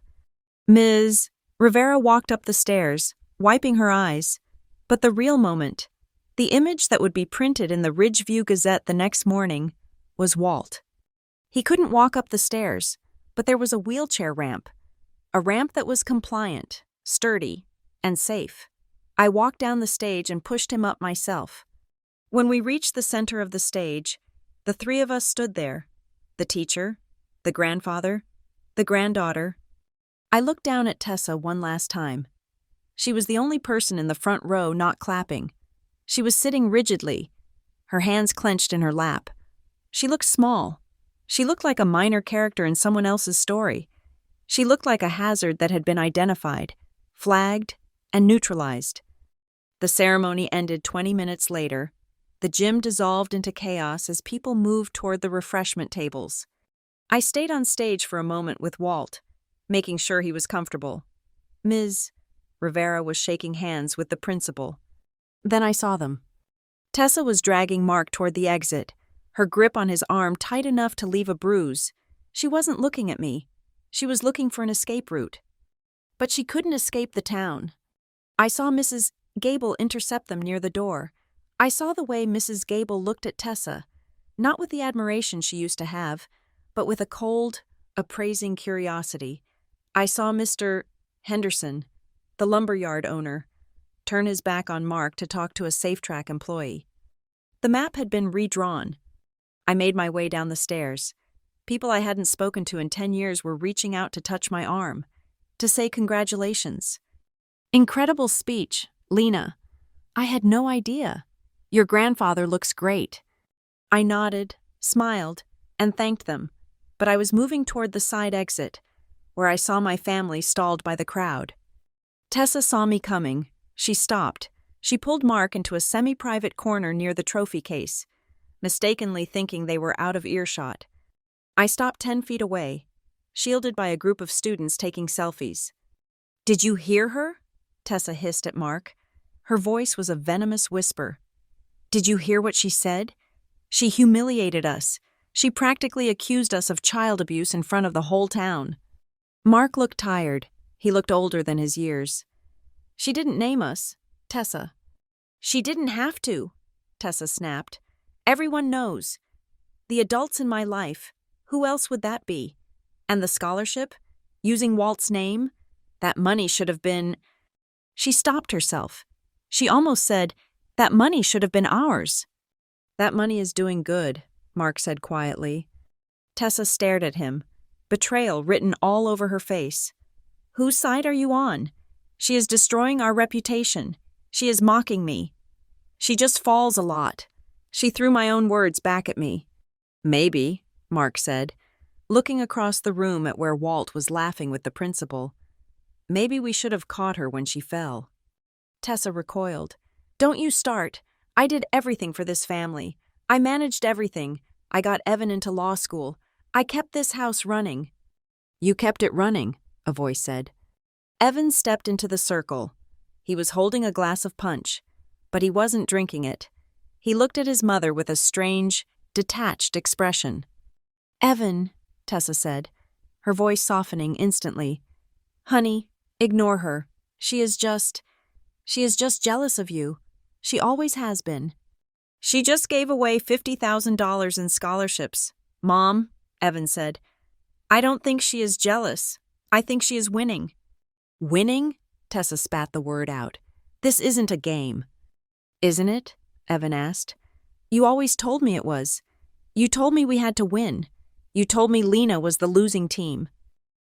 Ms. Rivera walked up the stairs, wiping her eyes. But the real moment, the image that would be printed in the Ridgeview Gazette the next morning, was Walt. He couldn't walk up the stairs, but there was a wheelchair ramp, a ramp that was compliant, sturdy, and safe. I walked down the stage and pushed him up myself. When we reached the center of the stage, the three of us stood there, the teacher, the grandfather, the granddaughter. I looked down at Tessa one last time. She was the only person in the front row not clapping. She was sitting rigidly, her hands clenched in her lap. She looked small. She looked like a minor character in someone else's story. She looked like a hazard that had been identified, flagged, and neutralized. The ceremony ended 20 minutes later. The gym dissolved into chaos as people moved toward the refreshment tables. I stayed on stage for a moment with Walt, making sure he was comfortable. Ms. Rivera was shaking hands with the principal. Then I saw them. Tessa was dragging Mark toward the exit, her grip on his arm tight enough to leave a bruise. She wasn't looking at me. She was looking for an escape route. But she couldn't escape the town. I saw Mrs. Gable intercept them near the door. I saw the way Mrs. Gable looked at Tessa, not with the admiration she used to have, but with a cold, appraising curiosity. I saw Mr. Henderson, the lumberyard owner, turn his back on Mark to talk to a SafeTrack employee. The map had been redrawn. I made my way down the stairs. People I hadn't spoken to in 10 years were reaching out to touch my arm, to say congratulations. "Incredible speech, Lena. I had no idea. Your grandfather looks great." I nodded, smiled, and thanked them, but I was moving toward the side exit, where I saw my family stalled by the crowd. Tessa saw me coming. She stopped. She pulled Mark into a semi-private corner near the trophy case, mistakenly thinking they were out of earshot. I stopped 10 feet away, shielded by a group of students taking selfies. "Did you hear her?" Tessa hissed at Mark. Her voice was a venomous whisper. "Did you hear what she said? She humiliated us. She practically accused us of child abuse in front of the whole town." Mark looked tired. He looked older than his years. "She didn't name us, Tessa." "She didn't have to," Tessa snapped. "Everyone knows. The adults in my life, who else would that be? And the scholarship? Using Walt's name? That money should have been—" She stopped herself. She almost said, "That money should have been ours." "That money is doing good," Mark said quietly. Tessa stared at him, betrayal written all over her face. "Whose side are you on? She is destroying our reputation. She is mocking me. She just falls a lot." She threw my own words back at me. "Maybe," Mark said, looking across the room at where Walt was laughing with the principal. "Maybe we should have caught her when she fell." Tessa recoiled. "Don't you start. I did everything for this family. I managed everything. I got Evan into law school. I kept this house running." "You kept it running," a voice said. Evan stepped into the circle. He was holding a glass of punch, but he wasn't drinking it. He looked at his mother with a strange, detached expression. "Evan," Tessa said, her voice softening instantly. "Honey, ignore her. She is just jealous of you. She always has been. She just gave away $50,000 in scholarships." "Mom," Evan said, "I don't think she is jealous. I think she is winning." "Winning?" Tessa spat the word out. "This isn't a game." "Isn't it?" Evan asked. "You always told me it was. You told me we had to win. You told me Lena was the losing team."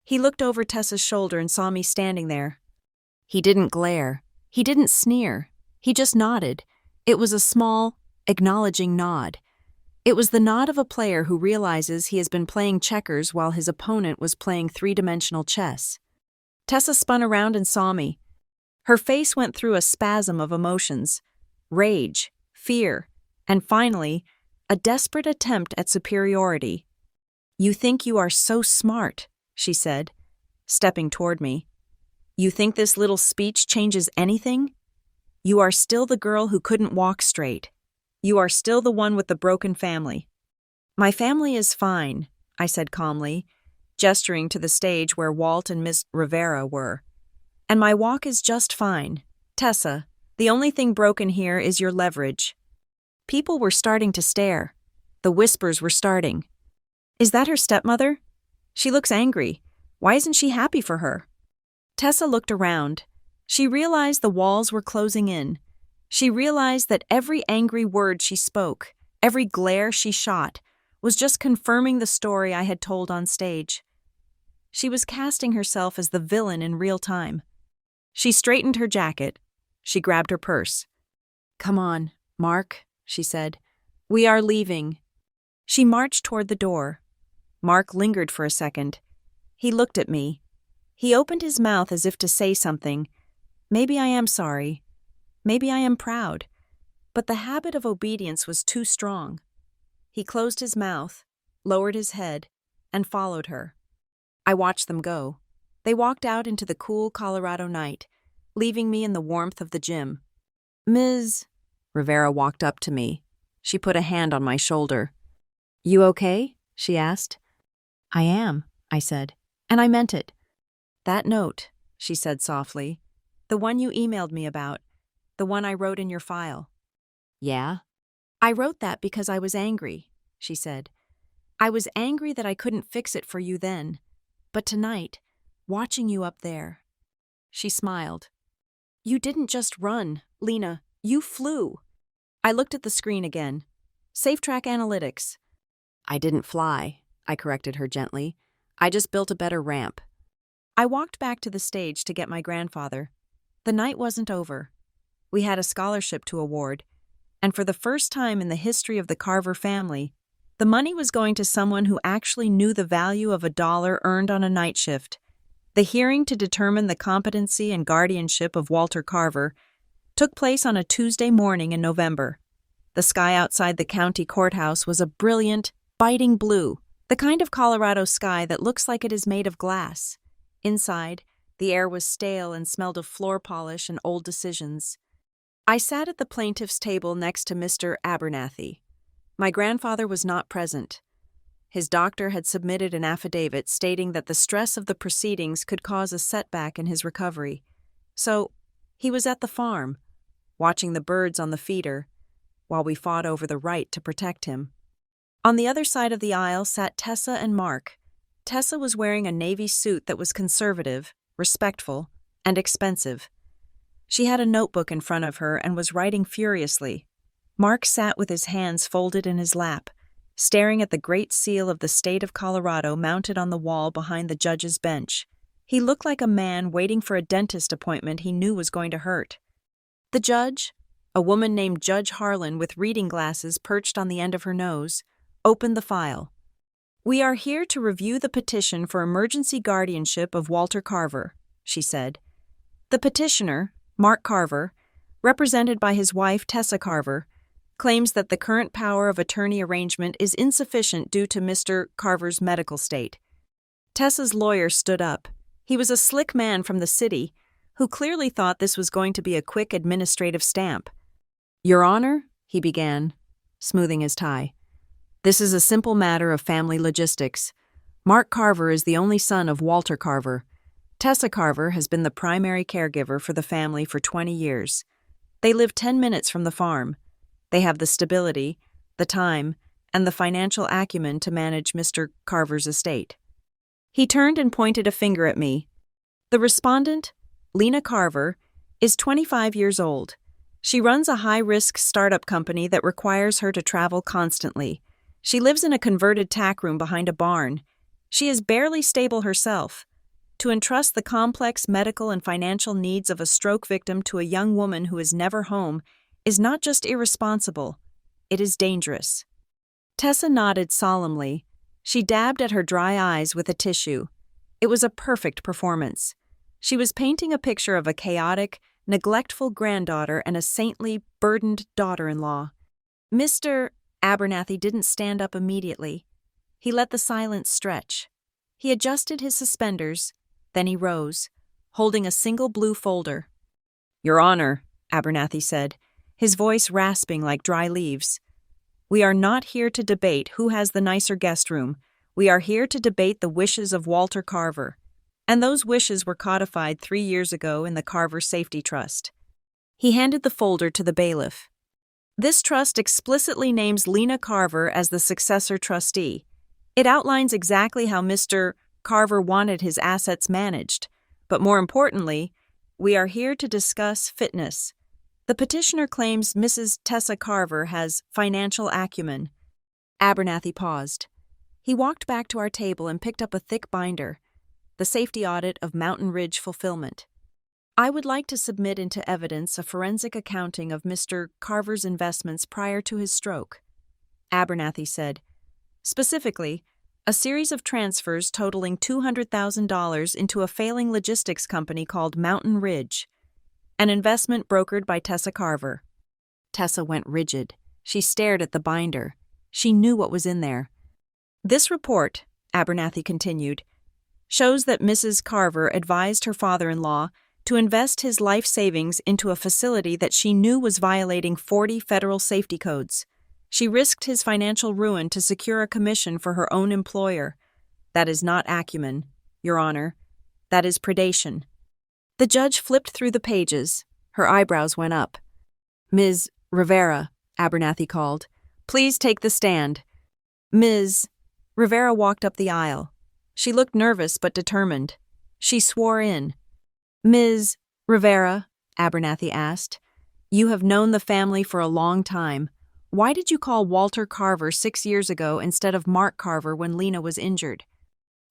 He looked over Tessa's shoulder and saw me standing there. He didn't glare. He didn't sneer. He just nodded. It was a small, acknowledging nod. It was the nod of a player who realizes he has been playing checkers while his opponent was playing three-dimensional chess. Tessa spun around and saw me. Her face went through a spasm of emotions: rage, fear, and finally, a desperate attempt at superiority. "You think you are so smart," she said, stepping toward me. "You think this little speech changes anything? You are still the girl who couldn't walk straight. You are still the one with the broken family." "My family is fine," I said calmly, gesturing to the stage where Walt and Miss Rivera were. "And my walk is just fine. Tessa, the only thing broken here is your leverage." People were starting to stare. The whispers were starting. "Is that her stepmother? She looks angry. Why isn't she happy for her?" Tessa looked around. She realized the walls were closing in. She realized that every angry word she spoke, every glare she shot, was just confirming the story I had told on stage. She was casting herself as the villain in real time. She straightened her jacket. She grabbed her purse. "Come on, Mark," she said. "We are leaving." She marched toward the door. Mark lingered for a second. He looked at me. He opened his mouth as if to say something. Maybe I am sorry. Maybe I am proud. But the habit of obedience was too strong. He closed his mouth, lowered his head, and followed her. I watched them go. They walked out into the cool Colorado night, leaving me in the warmth of the gym. "Ms. Rivera walked up to me. She put a hand on my shoulder. "You okay?" she asked. "I am," I said, and I meant it. "That note," she said softly, "the one you emailed me about, the one I wrote in your file." "Yeah?" "I wrote that because I was angry," she said. "I was angry that I couldn't fix it for you then. But tonight, watching you up there." She smiled. "You didn't just run, Lena. You flew." I looked at the screen again. Safe track analytics. "I didn't fly," I corrected her gently. "I just built a better ramp." I walked back to the stage to get my grandfather. The night wasn't over. We had a scholarship to award, and for the first time in the history of the Carver family, the money was going to someone who actually knew the value of a dollar earned on a night shift. The hearing to determine the competency and guardianship of Walter Carver took place on a Tuesday morning in November. The sky outside the county courthouse was a brilliant, biting blue, the kind of Colorado sky that looks like it is made of glass. Inside, the air was stale and smelled of floor polish and old decisions. I sat at the plaintiff's table next to Mr. Abernathy. My grandfather was not present. His doctor had submitted an affidavit stating that the stress of the proceedings could cause a setback in his recovery. So, he was at the farm, watching the birds on the feeder, while we fought over the right to protect him. On the other side of the aisle sat Tessa and Mark. Tessa was wearing a navy suit that was conservative, respectful, and expensive. She had a notebook in front of her and was writing furiously. Mark sat with his hands folded in his lap, staring at the great seal of the state of Colorado mounted on the wall behind the judge's bench. He looked like a man waiting for a dentist appointment he knew was going to hurt. The judge, a woman named Judge Harlan with reading glasses perched on the end of her nose, opened the file. "We are here to review the petition for emergency guardianship of Walter Carver," she said. The petitioner, Mark Carver, represented by his wife Tessa Carver, claims that the current power of attorney arrangement is insufficient due to Mr. Carver's medical state. Tessa's lawyer stood up. He was a slick man from the city who clearly thought this was going to be a quick administrative stamp. "Your Honor," he began, smoothing his tie, "this is a simple matter of family logistics. Mark Carver is the only son of Walter Carver. Tessa Carver has been the primary caregiver for the family for 20 years. They live 10 minutes from the farm. They have the stability, the time, and the financial acumen to manage Mr. Carver's estate." He turned and pointed a finger at me. The respondent, Lina Carver, is 25 years old. She runs a high-risk startup company that requires her to travel constantly. She lives in a converted tack room behind a barn. She is barely stable herself. To entrust the complex medical and financial needs of a stroke victim to a young woman who is never home is not just irresponsible, it is dangerous. Tessa nodded solemnly. She dabbed at her dry eyes with a tissue. It was a perfect performance. She was painting a picture of a chaotic, neglectful granddaughter and a saintly, burdened daughter-in-law. Mr. Abernathy didn't stand up immediately. He let the silence stretch. He adjusted his suspenders, then he rose, holding a single blue folder. "Your Honor," Abernathy said, his voice rasping like dry leaves, "we are not here to debate who has the nicer guest room. We are here to debate the wishes of Walter Carver. And those wishes were codified 3 years ago in the Carver Safety Trust." He handed the folder to the bailiff. "This trust explicitly names Lina Carver as the successor trustee. It outlines exactly how Mr. Carver wanted his assets managed. But more importantly, we are here to discuss fitness. The petitioner claims Mrs. Tessa Carver has financial acumen." Abernathy paused. He walked back to our table and picked up a thick binder, the safety audit of Mountain Ridge Fulfillment. "I would like to submit into evidence a forensic accounting of Mr. Carver's investments prior to his stroke," Abernathy said. "Specifically, a series of transfers totaling $200,000 into a failing logistics company called Mountain Ridge, an investment brokered by Tessa Carver." Tessa went rigid. She stared at the binder. She knew what was in there. "This report," Abernathy continued, "shows that Mrs. Carver advised her father-in-law to invest his life savings into a facility that she knew was violating 40 federal safety codes. She risked his financial ruin to secure a commission for her own employer. That is not acumen, Your Honor. That is predation." The judge flipped through the pages. Her eyebrows went up. "Ms. Rivera," Abernathy called, "please take the stand." Ms. Rivera walked up the aisle. She looked nervous but determined. She swore in. "Ms. Rivera," Abernathy asked, "you have known the family for a long time. Why did you call Walter Carver 6 years ago instead of Mark Carver when Lina was injured?"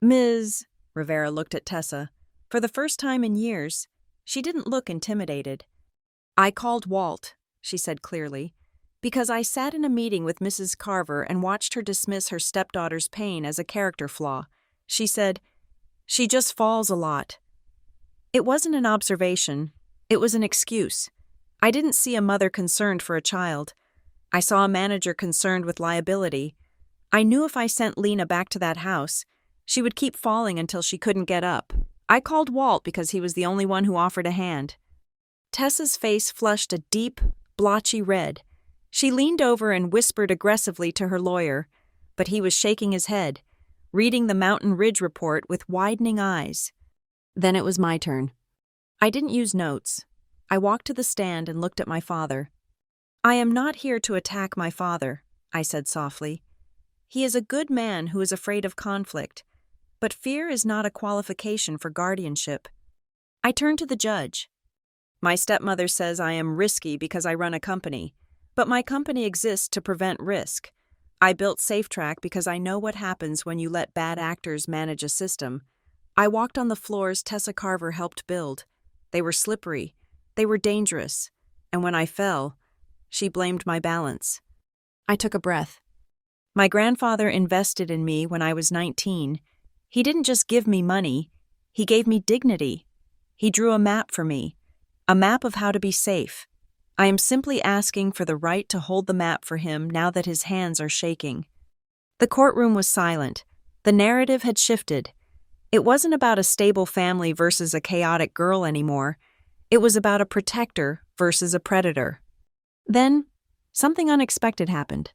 Ms. Rivera looked at Tessa. For the first time in years, she didn't look intimidated. "I called Walt," she said clearly, "because I sat in a meeting with Mrs. Carver and watched her dismiss her stepdaughter's pain as a character flaw. She said, 'She just falls a lot.' It wasn't an observation. It was an excuse. I didn't see a mother concerned for a child. I saw a manager concerned with liability. I knew if I sent Lina back to that house, she would keep falling until she couldn't get up. I called Walt because he was the only one who offered a hand." Tessa's face flushed a deep, blotchy red. She leaned over and whispered aggressively to her lawyer, but he was shaking his head, reading the Mountain Ridge report with widening eyes. Then it was my turn. I didn't use notes. I walked to the stand and looked at my father. "I am not here to attack my father," I said softly. "He is a good man who is afraid of conflict, but fear is not a qualification for guardianship." I turned to the judge. "My stepmother says I am risky because I run a company, but my company exists to prevent risk. I built SafeTrack because I know what happens when you let bad actors manage a system. I walked on the floors Tessa Carver helped build. They were slippery. They were dangerous. And when I fell, she blamed my balance." I took a breath. "My grandfather invested in me when I was 19. He didn't just give me money. He gave me dignity. He drew a map for me. A map of how to be safe. I am simply asking for the right to hold the map for him now that his hands are shaking." The courtroom was silent. The narrative had shifted. It wasn't about a stable family versus a chaotic girl anymore. It was about a protector versus a predator. Then, something unexpected happened.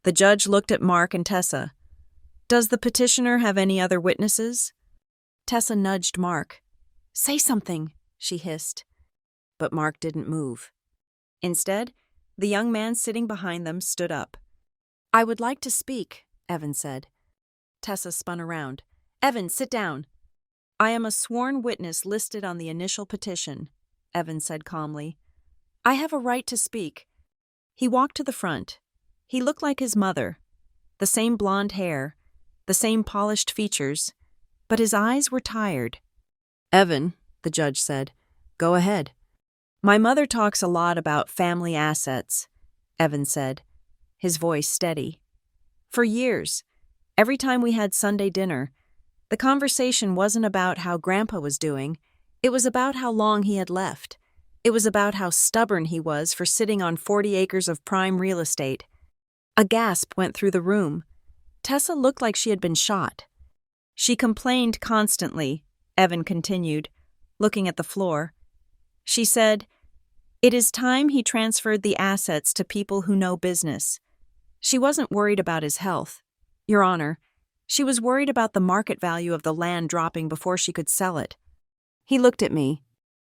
The judge looked at Mark and Tessa. "Does the petitioner have any other witnesses?" Tessa nudged Mark. "Say something," she hissed. But Mark didn't move. Instead, the young man sitting behind them stood up. "I would like to speak," Evan said. Tessa spun around. "Evan, sit down." "I am a sworn witness listed on the initial petition," Evan said calmly. "I have a right to speak." He walked to the front. He looked like his mother. The same blonde hair, the same polished features, but his eyes were tired. "Evan," the judge said, "go ahead." "My mother talks a lot about family assets," Evan said, his voice steady. "For years, every time we had Sunday dinner, the conversation wasn't about how Grandpa was doing. It was about how long he had left. It was about how stubborn he was for sitting on 40 acres of prime real estate." A gasp went through the room. Tessa looked like she had been shot. "She complained constantly," Evan continued, looking at the floor. "She said, 'It is time he transferred the assets to people who know business.' She wasn't worried about his health. Your Honor, she was worried about the market value of the land dropping before she could sell it." He looked at me.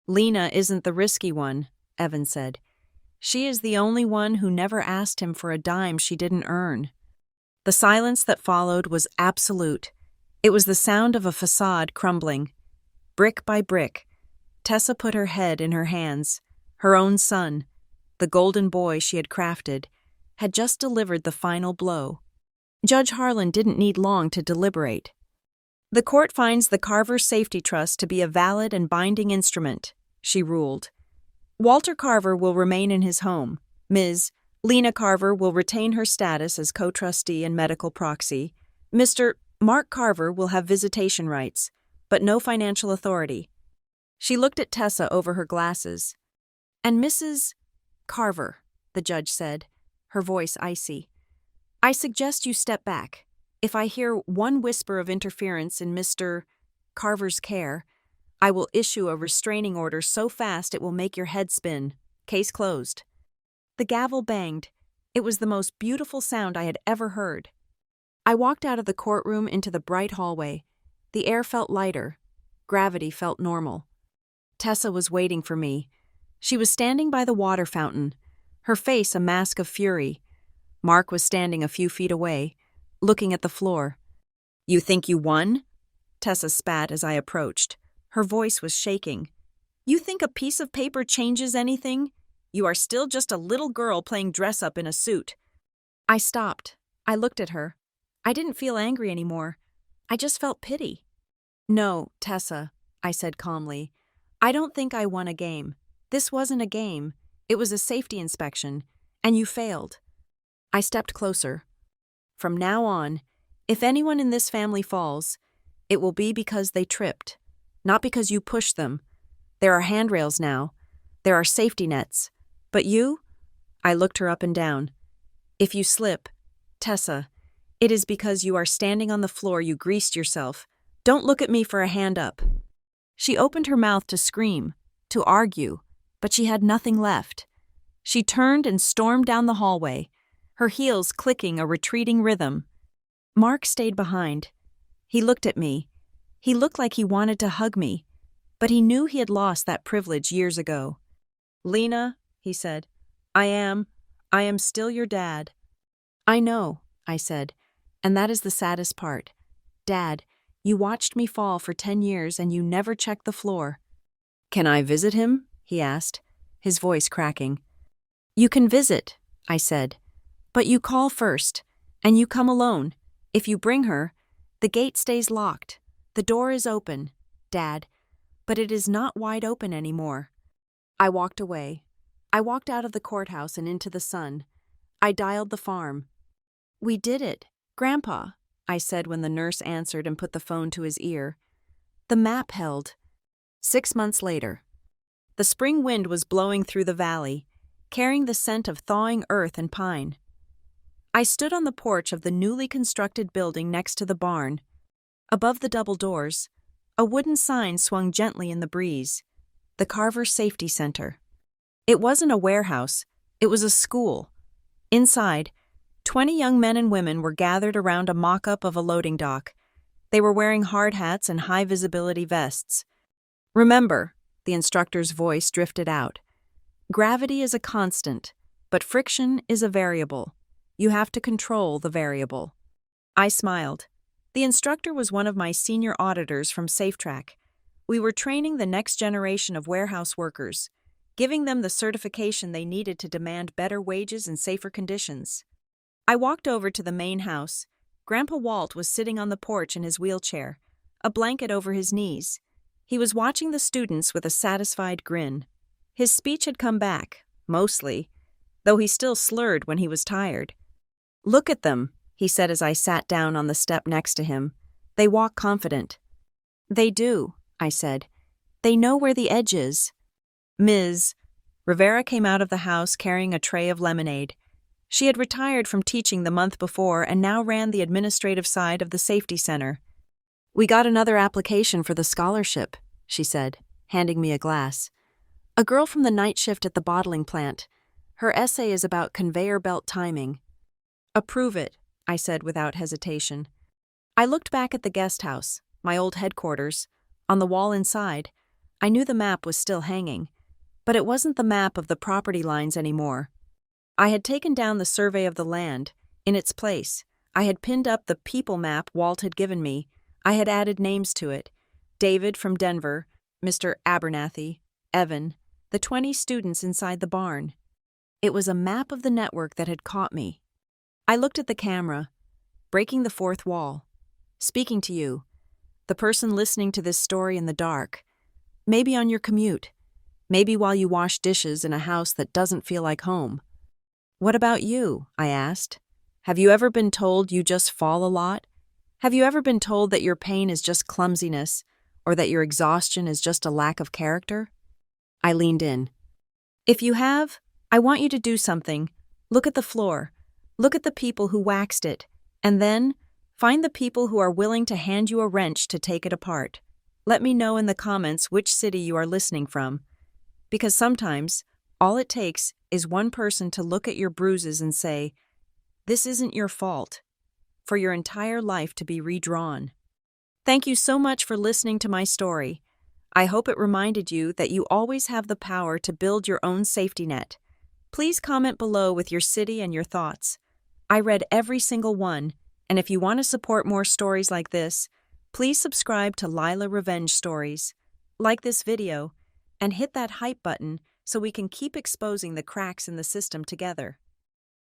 "Lena isn't the risky one," Evan said. "She is the only one who never asked him for a dime she didn't earn." The silence that followed was absolute. It was the sound of a facade crumbling. Brick by brick, Tessa put her head in her hands. Her own son, the golden boy she had crafted, had just delivered the final blow. Judge Harlan didn't need long to deliberate. "The court finds the Carver Safety Trust to be a valid and binding instrument," she ruled. "Walter Carver will remain in his home. Ms. Lena Carver will retain her status as co-trustee and medical proxy. Mr. Mark Carver will have visitation rights, but no financial authority." She looked at Tessa over her glasses. "And Mrs. Carver," the judge said, her voice icy, "I suggest you step back. If I hear one whisper of interference in Mr. Carver's care, I will issue a restraining order so fast it will make your head spin. Case closed." The gavel banged. It was the most beautiful sound I had ever heard. I walked out of the courtroom into the bright hallway. The air felt lighter. Gravity felt normal. Tessa was waiting for me. She was standing by the water fountain, her face a mask of fury. Mark was standing a few feet away, looking at the floor. "You think you won?" Tessa spat as I approached. Her voice was shaking. "You think a piece of paper changes anything? You are still just a little girl playing dress-up in a suit." I stopped. I looked at her. I didn't feel angry anymore. I just felt pity. "No, Tessa," I said calmly. "I don't think I won a game. This wasn't a game. It was a safety inspection, and you failed." I stepped closer. "From now on, if anyone in this family falls, it will be because they tripped, not because you pushed them. There are handrails now. There are safety nets. But you?" I looked her up and down. "If you slip, Tessa, it is because you are standing on the floor you greased yourself. Don't look at me for a hand up." She opened her mouth to scream, to argue, but she had nothing left. She turned and stormed down the hallway, her heels clicking a retreating rhythm. Mark stayed behind. He looked at me. He looked like he wanted to hug me, but he knew he had lost that privilege years ago. "Lena," he said, I am still your dad." "I know," I said, "and that is the saddest part. Dad, you watched me fall for 10 years and you never checked the floor." "Can I visit him?" he asked, his voice cracking. "You can visit," I said, "but you call first, and you come alone. If you bring her, the gate stays locked. The door is open, Dad, but it is not wide open anymore." I walked away. I walked out of the courthouse and into the sun. I dialed the farm. "We did it, Grandpa," I said when the nurse answered and put the phone to his ear. The map held. 6 months later. The spring wind was blowing through the valley. carrying the scent of thawing earth and pine. I stood on the porch of the newly constructed building next to the barn. Above the double doors, a wooden sign swung gently in the breeze. The Carver Safety Center. It wasn't a warehouse, it was a school. Inside, 20 young men and women were gathered around a mock-up of a loading dock. They were wearing hard hats and high-visibility vests. Remember, the instructor's voice drifted out. Gravity is a constant, but friction is a variable. You have to control the variable. I smiled. The instructor was one of my senior auditors from SafeTrack. We were training the next generation of warehouse workers, giving them the certification they needed to demand better wages and safer conditions. I walked over to the main house. Grandpa Walt was sitting on the porch in his wheelchair, a blanket over his knees. He was watching the students with a satisfied grin. His speech had come back, mostly, though he still slurred when he was tired. "Look at them," he said as I sat down on the step next to him. "They walk confident." "They do," I said. "They know where the edge is." Ms. Rivera came out of the house carrying a tray of lemonade. She had retired from teaching the month before and now ran the administrative side of the safety center. "We got another application for the scholarship," she said, handing me a glass. "A girl from the night shift at the bottling plant. Her essay is about conveyor belt timing." "Approve it," I said without hesitation. I looked back at the guest house, my old headquarters. On the wall inside, I knew the map was still hanging, but it wasn't the map of the property lines anymore. I had taken down the survey of the land. In its place, I had pinned up the people map Walt had given me. I had added names to it. David from Denver, Mr. Abernathy, Evan, the 20 students inside the barn. It was a map of the network that had caught me. I looked at the camera, breaking the fourth wall, speaking to you, the person listening to this story in the dark, maybe on your commute, maybe while you wash dishes in a house that doesn't feel like home. "What about you?" I asked. "Have you ever been told you just fall a lot? Have you ever been told that your pain is just clumsiness, or that your exhaustion is just a lack of character?" I leaned in. "If you have, I want you to do something. Look at the floor. Look at the people who waxed it, and then find the people who are willing to hand you a wrench to take it apart. Let me know in the comments which city you are listening from, because sometimes all it takes is one person to look at your bruises and say, 'This isn't your fault,' for your entire life to be redrawn." Thank you so much for listening to my story. I hope it reminded you that you always have the power to build your own safety net. Please comment below with your city and your thoughts. I read every single one, and if you want to support more stories like this, please subscribe to Lila Revenge Stories, like this video, and hit that hype button so we can keep exposing the cracks in the system together.